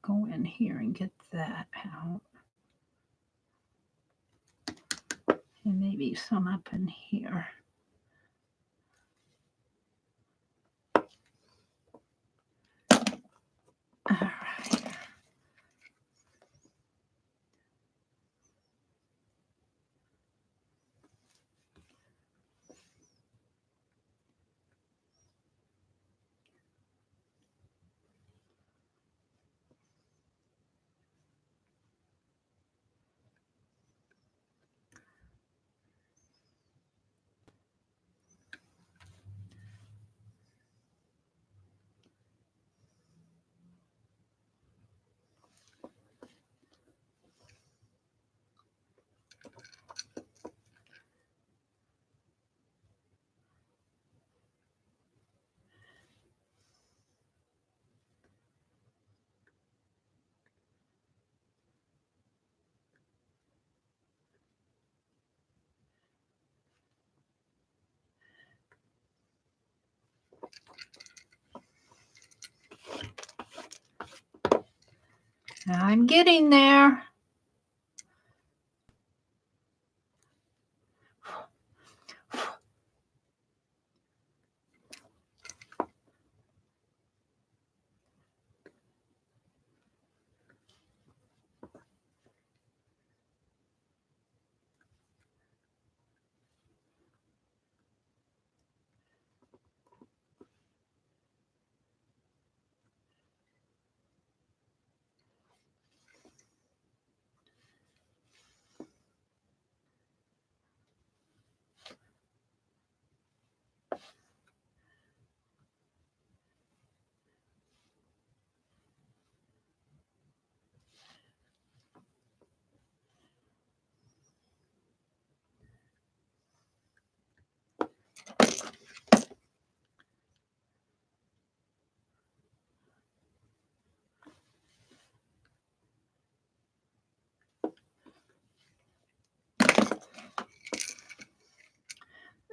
Go in here and get that out. And maybe some up in here. All right. I'm getting there.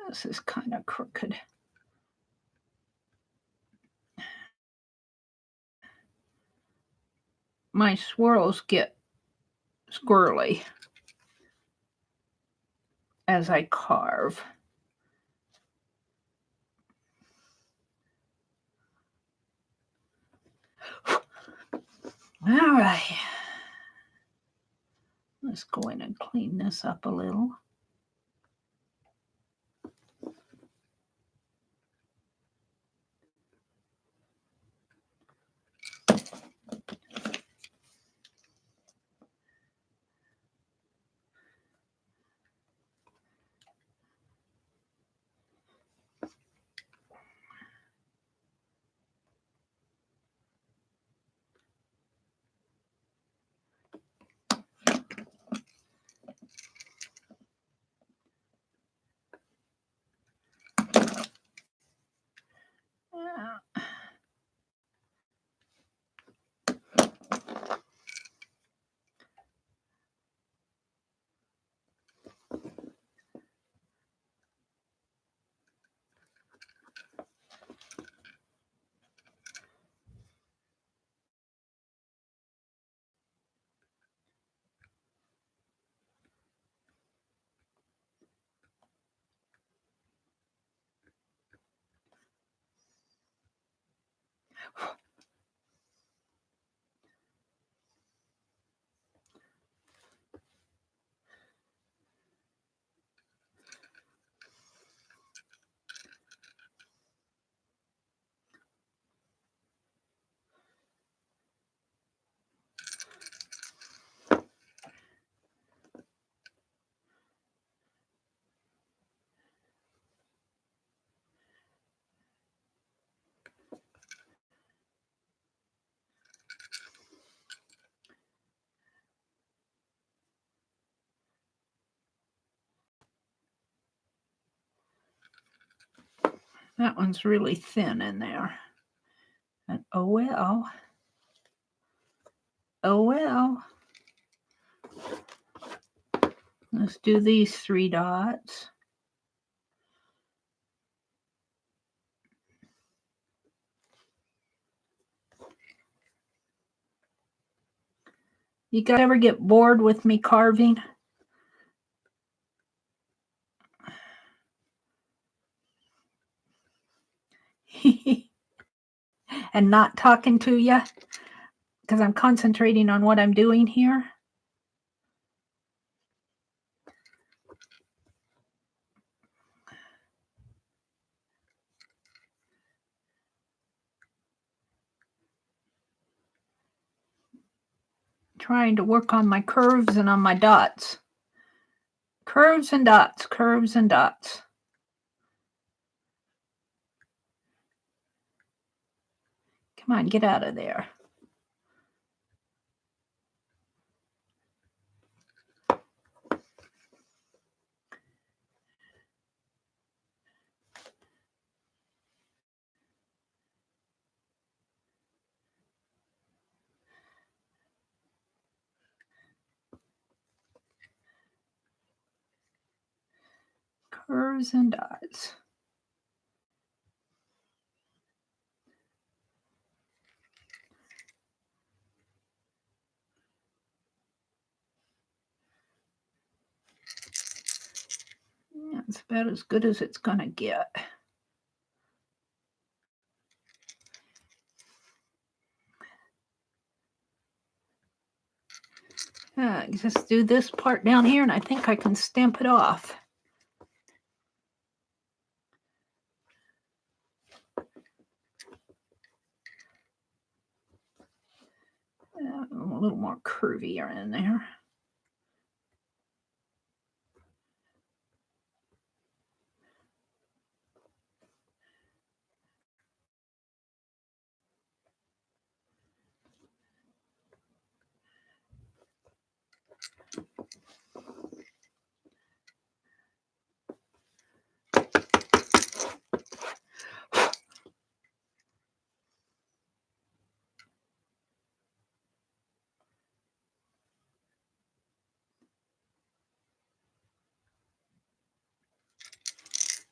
This is kind of crooked. My swirls get squirrely as I carve. All right. Let's go in and clean this up a little. That one's really thin in there. And oh well. Oh well. Let's do these 3 dots. You guys ever get bored with me carving? And not talking to you because I'm concentrating on what I'm doing here? Trying to work on my curves and on my dots. Curves and dots, curves and dots. Come on, get out of there. Curves and dots. That's about as good as it's going to get. Just do this part down here, and I think I can stamp it off. A little more curvier in there.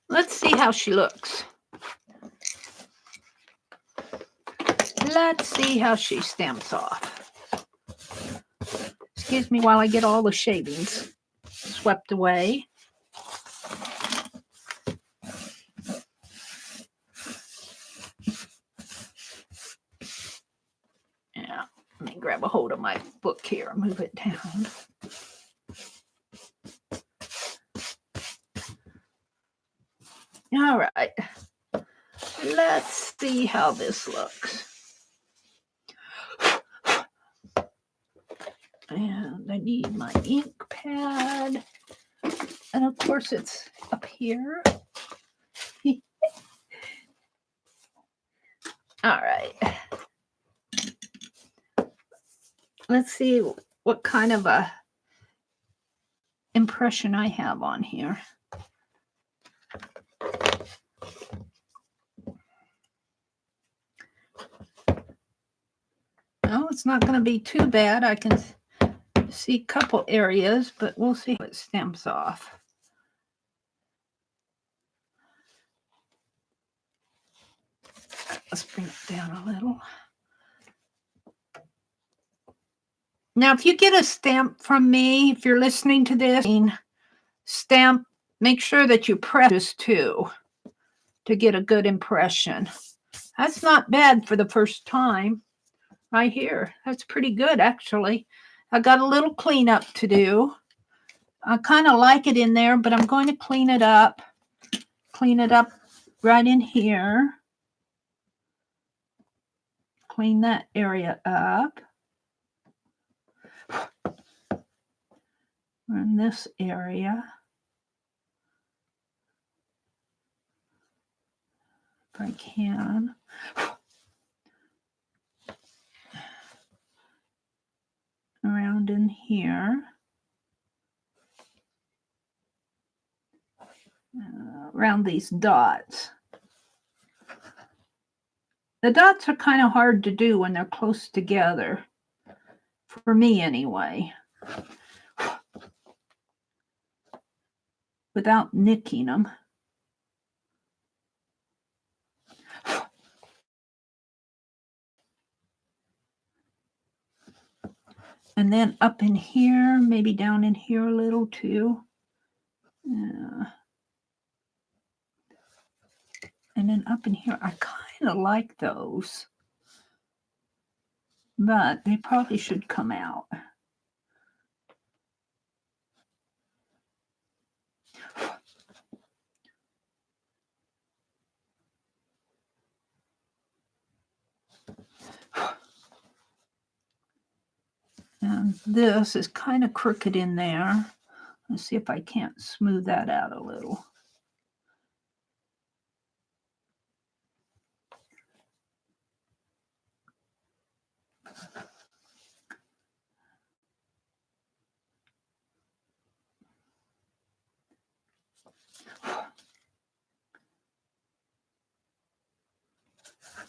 Let's see how she looks. Let's see how she stamps off. Excuse me while I get all the shavings swept away. Yeah, let me grab a hold of my book here and move it down. All right, let's see how this looks. And I need my ink pad. And of course it's up here. All right. Let's see what kind of a impression I have on here. No, it's not going to be too bad. I can see a couple areas, but we'll see how it stamps off. Let's bring it down a little. Now, if you get a stamp from me, if you're listening to this, stamp, make sure that you press this too to get a good impression. That's not bad for the first time. Right here. That's pretty good, actually. I got a little cleanup to do. I kind of like it in there, but I'm going to clean it up. Clean it up right in here. Clean that area up. In this area. If I can. Around in here. Around these dots. The dots are kind of hard to do when they're close together. For me, anyway. Without nicking them. And then up in here, maybe down in here a little too. Yeah. And then up in here, I kind of like those. But they probably should come out. And this is kind of crooked in there. Let's see if I can't smooth that out a little.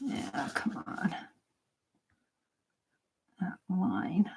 Yeah, come on. That line.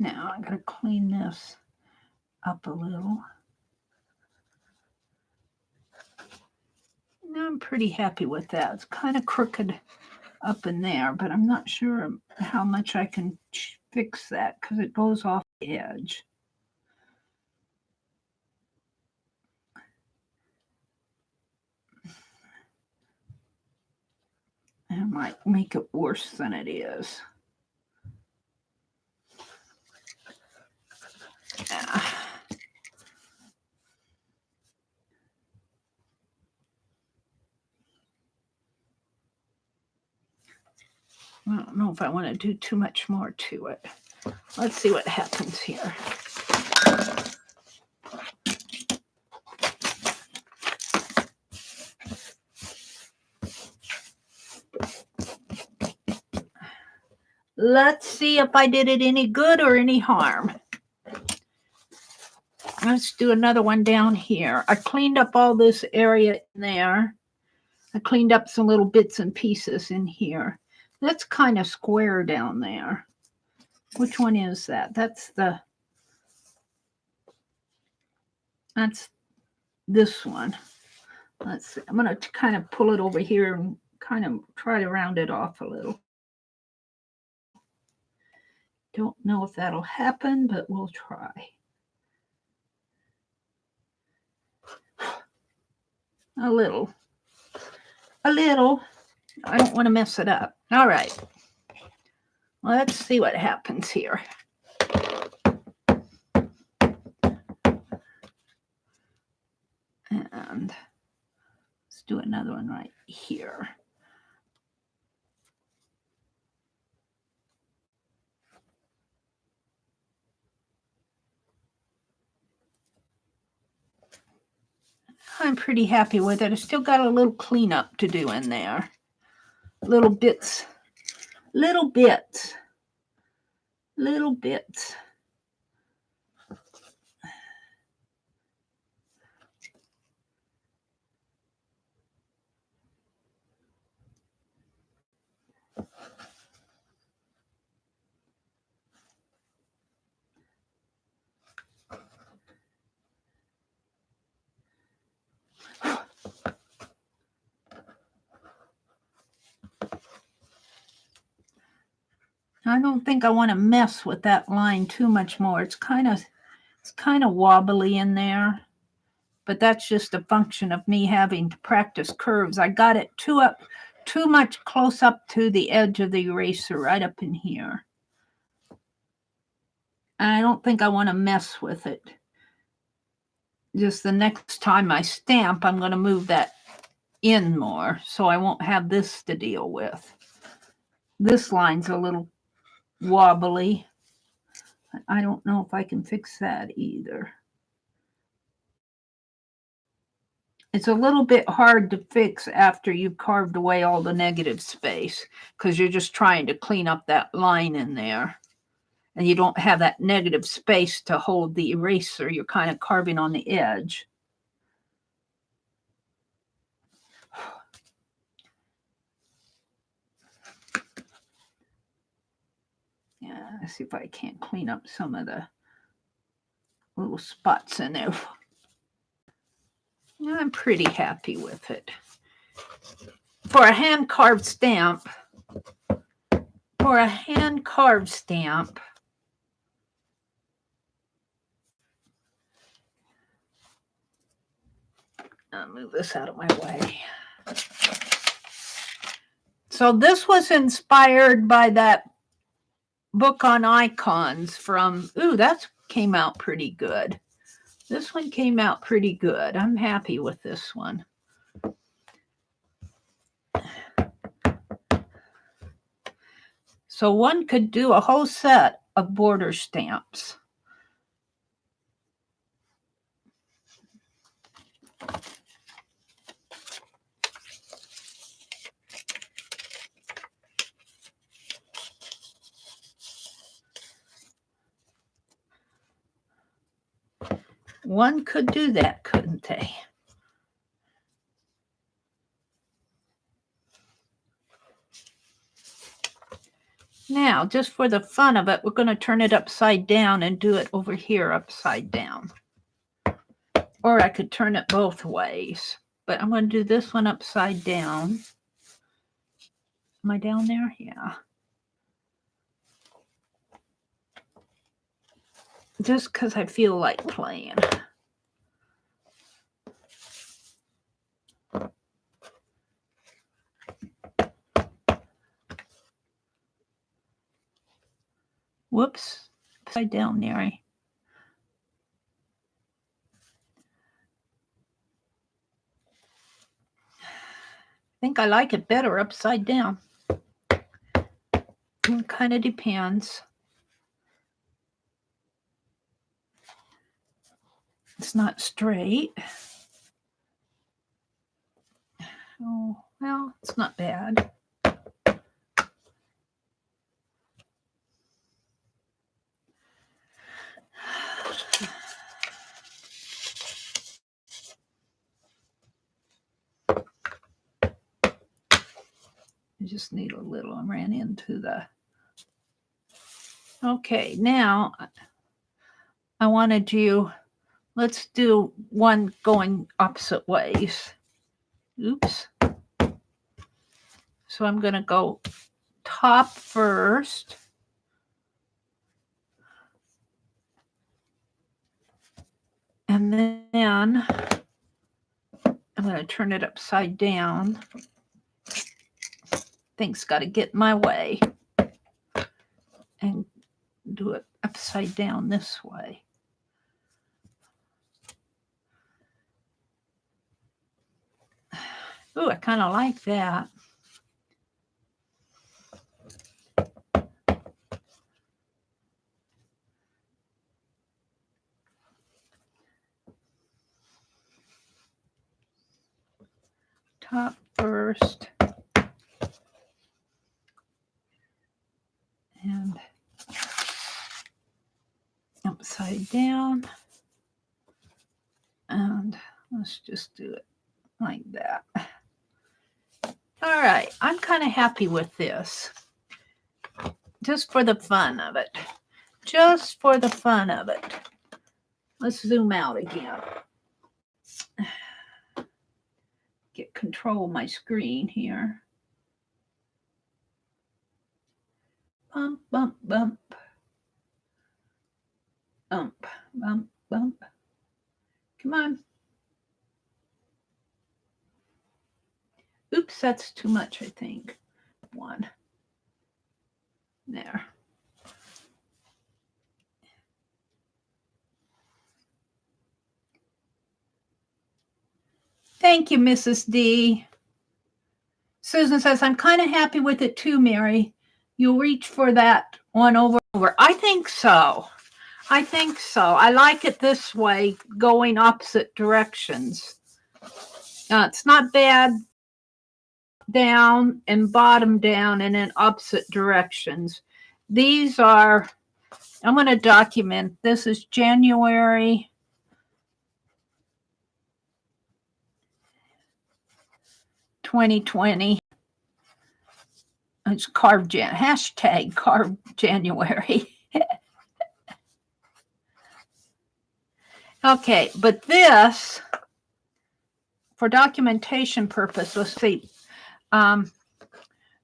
Now I'm going to clean this up a little. I'm pretty happy with that. It's kind of crooked up in there, but I'm not sure how much I can fix that because it goes off the edge. I might make it worse than it is. Yeah. I don't know if I want to do too much more to it. Let's see what happens here. Let's see if I did it any good or any harm. Let's do another one down here. I cleaned up all this area in there. I cleaned up some little bits and pieces in here. That's kind of square down there. Which one is that? That's this one. Let's see. I'm going to kind of pull it over here and kind of try to round it off a little. Don't know if that'll happen, but we'll try. A little. I don't want to mess it up. All right. Let's see what happens here. And let's do another one right here. I'm pretty happy with it. I still got a little cleanup to do in there. Little bits. Little bits. Little bits. I don't think I want to mess with that line too much more. It's kind of wobbly in there, but that's just a function of me having to practice curves. I got it too much close up to the edge of the eraser, right up in here. And I don't think I want to mess with it. Just the next time I stamp, I'm going to move that in more, so I won't have this to deal with. This line's a little wobbly. I don't know if I can fix that either. It's a little bit hard to fix after you've carved away all the negative space, because you're just trying to clean up that line in there. And you don't have that negative space to hold the eraser. You're kind of carving on the edge. Yeah, let's see if I can't clean up some of the little spots in there. I'm pretty happy with it. For a hand-carved stamp, I'll move this out of my way. So this was inspired by that book on icons from, that came out pretty good. This one came out pretty good. I'm happy with this one. So one could do a whole set of border stamps. One could do that, couldn't they? Now, just for the fun of it, we're going to turn it upside down and do it over here upside down. Or I could turn it both ways. But I'm going to do this one upside down. Am I down there? Yeah. Just because I feel like playing. Whoops. Upside down there. I think I like it better upside down. It kind of depends. It's not straight. Oh, well, it's not bad. I just need a little. I ran into the... Okay, now I wanted you... Let's do one going opposite ways. Oops. So I'm going to go top first. And then I'm going to turn it upside down. Things got to get in my way. And do it upside down this way. Ooh, I kind of like that. top first. And upside down. And let's just do it like that. All right, I'm kind of happy with this. Just for the fun of it. Just for the fun of it. Let's zoom out again. Get control of my screen here. Bump, bump, bump. Bump, bump, bump. Come on. Oops, that's too much, I think. One. There. Thank you, Mrs. D. Susan says, I'm kind of happy with it too, Mary. You'll reach for that one over. I think so. I think so. I like it this way, going opposite directions. It's not bad. Down and bottom down and in opposite directions. These are, I'm going to document. This is January 2020. It's carved hashtag carved January. Okay, but this, for documentation purpose, let's see.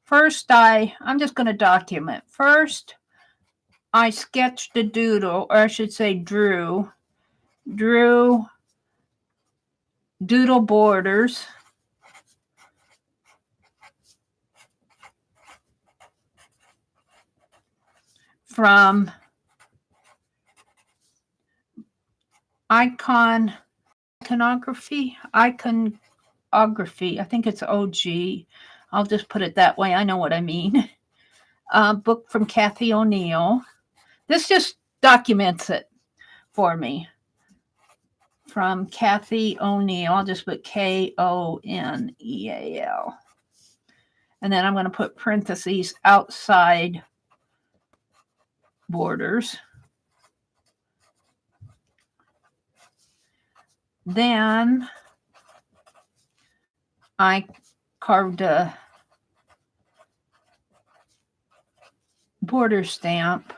First, I'm just going to document. First, I sketched a doodle, or I should say drew doodle borders. From iconography. I think it's OG. I'll just put it that way. I know what I mean. Book from Kathy O'Neill. This just documents it for me. From Kathy O'Neill. I'll just put Koneal. And then I'm going to put parentheses outside borders. Then I carved a border stamp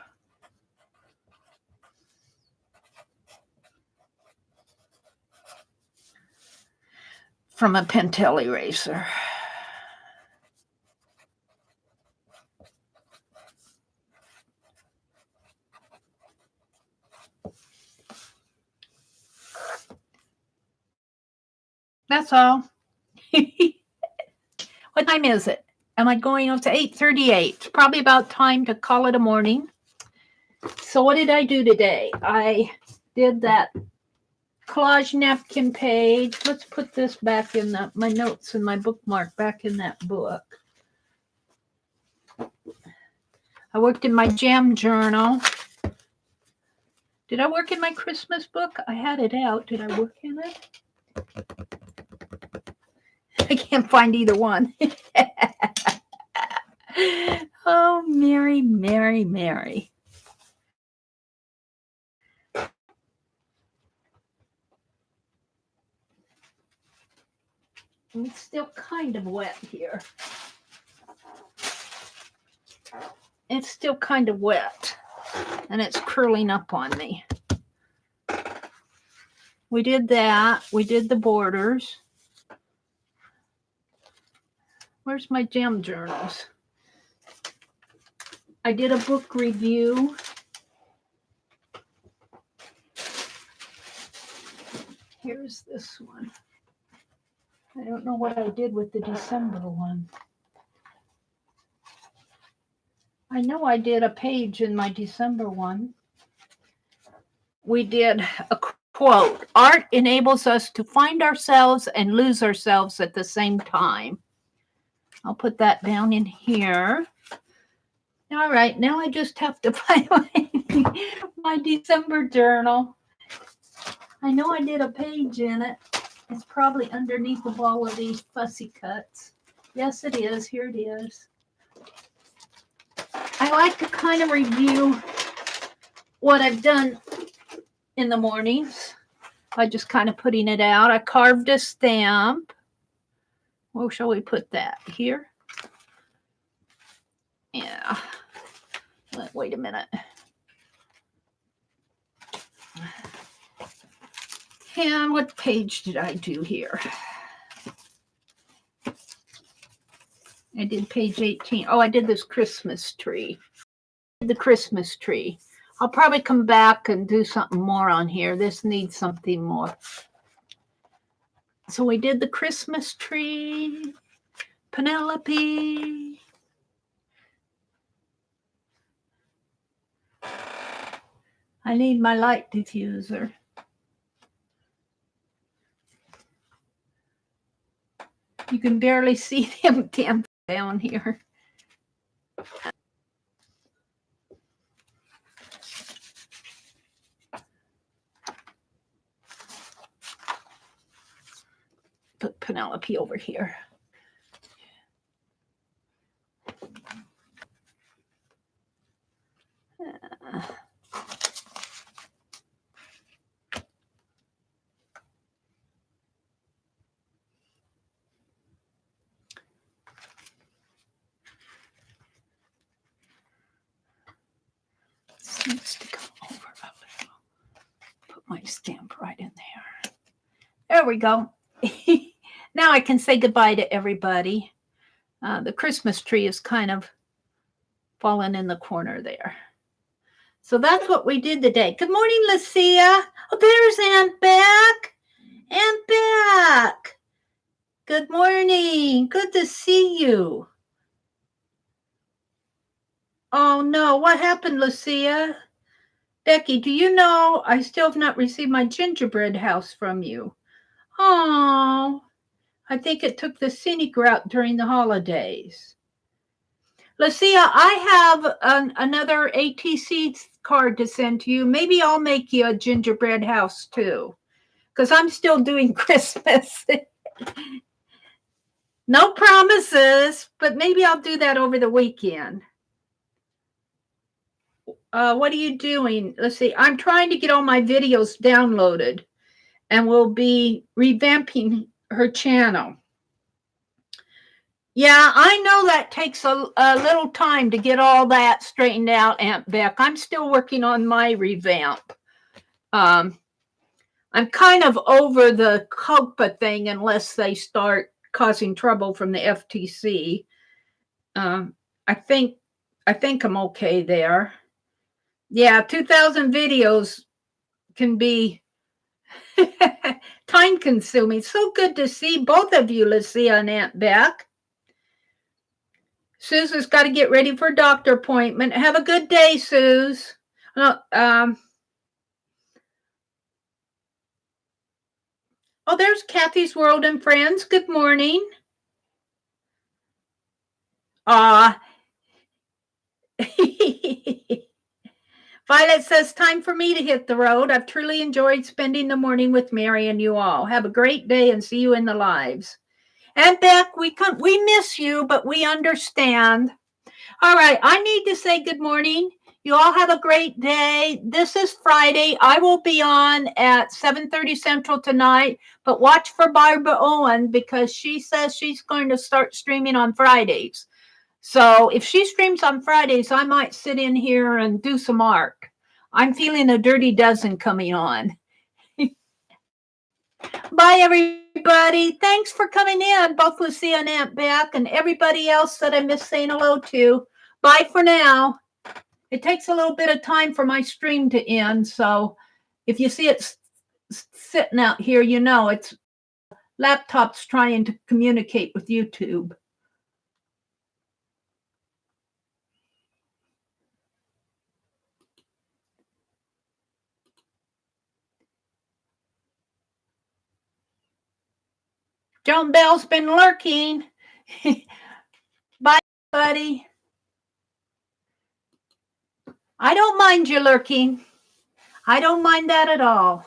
from a Pentel eraser. That's all. What time is it? Am I going up to 8:38? It's probably about time to call it a morning. So what did I do today? I did that collage napkin page. Let's put this back in my notes and my bookmark back in that book. I worked in my jam journal. Did I work in my Christmas book? I had it out. Did I work in it? I can't find either one. Oh, Mary, Mary, Mary. It's still kind of wet here. It's still kind of wet, and it's curling up on me. We did that. We did the borders. Where's my jam journals? I did a book review. Here's this one. I don't know what I did with the December one. I know I did a page in my December one. We did a quote. Art enables us to find ourselves and lose ourselves at the same time. I'll put that down in here. All right, now I just have to find my December journal. I know I did a page in it. It's probably underneath of all of these fussy cuts. Yes, it is. Here it is. I like to kind of review what I've done in the mornings by just kind of putting it out. I carved a stamp. Where shall we put that? Here? Yeah. Wait a minute. And what page did I do here? I did page 18. Oh, I did this Christmas tree. The Christmas tree. I'll probably come back and do something more on here. This needs something more. So we did the Christmas tree. Penelope. I need my light diffuser. You can barely see them down here. Put Penelope over here. This needs to come over a little. Put my stamp right in there. There we go. Now I can say goodbye to everybody. The Christmas tree is kind of fallen in the corner there. So that's what we did today. Good morning, Lucia. Oh, there's Aunt Beck. Aunt Beck. Good morning. Good to see you. Oh, no. What happened, Lucia? Becky, do you know I still have not received my gingerbread house from you? Oh, I think it took the scenic route during the holidays. Lucia, I have another ATC card to send to you. Maybe I'll make you a gingerbread house too, because I'm still doing Christmas. No promises, but maybe I'll do that over the weekend. What are you doing? Let's see. I'm trying to get all my videos downloaded, and we'll be revamping her channel. Yeah, I know that takes a little time to get all that straightened out, Aunt Beck. I'm still working on my revamp. I'm kind of over the COPA thing unless they start causing trouble from the FTC. I think I'm okay there. Yeah, 2,000 videos can be time consuming. So good to see both of you, Lucia and Aunt Beck. Susan's got to get ready for a doctor appointment. Have a good day, Suze. Oh, there's Kathy's World and Friends. Good morning. Violet says, time for me to hit the road. I've truly enjoyed spending the morning with Mary and you all. Have a great day and see you in the lives. And Beck, we miss you, but we understand. All right, I need to say good morning. You all have a great day. This is Friday. I will be on at 7:30 Central tonight, but watch for Barbara Owen because she says she's going to start streaming on Fridays. So if she streams on Fridays, I might sit in here and do some art. I'm feeling a dirty dozen coming on. Bye, everybody. Thanks for coming in, both Lucia and Aunt Beck and everybody else that I missed saying hello to. Bye for now. It takes a little bit of time for my stream to end, so if you see it sitting out here, you know it's laptop's trying to communicate with YouTube. Joan Bell's been lurking. Bye, buddy. I don't mind you lurking. I don't mind that at all.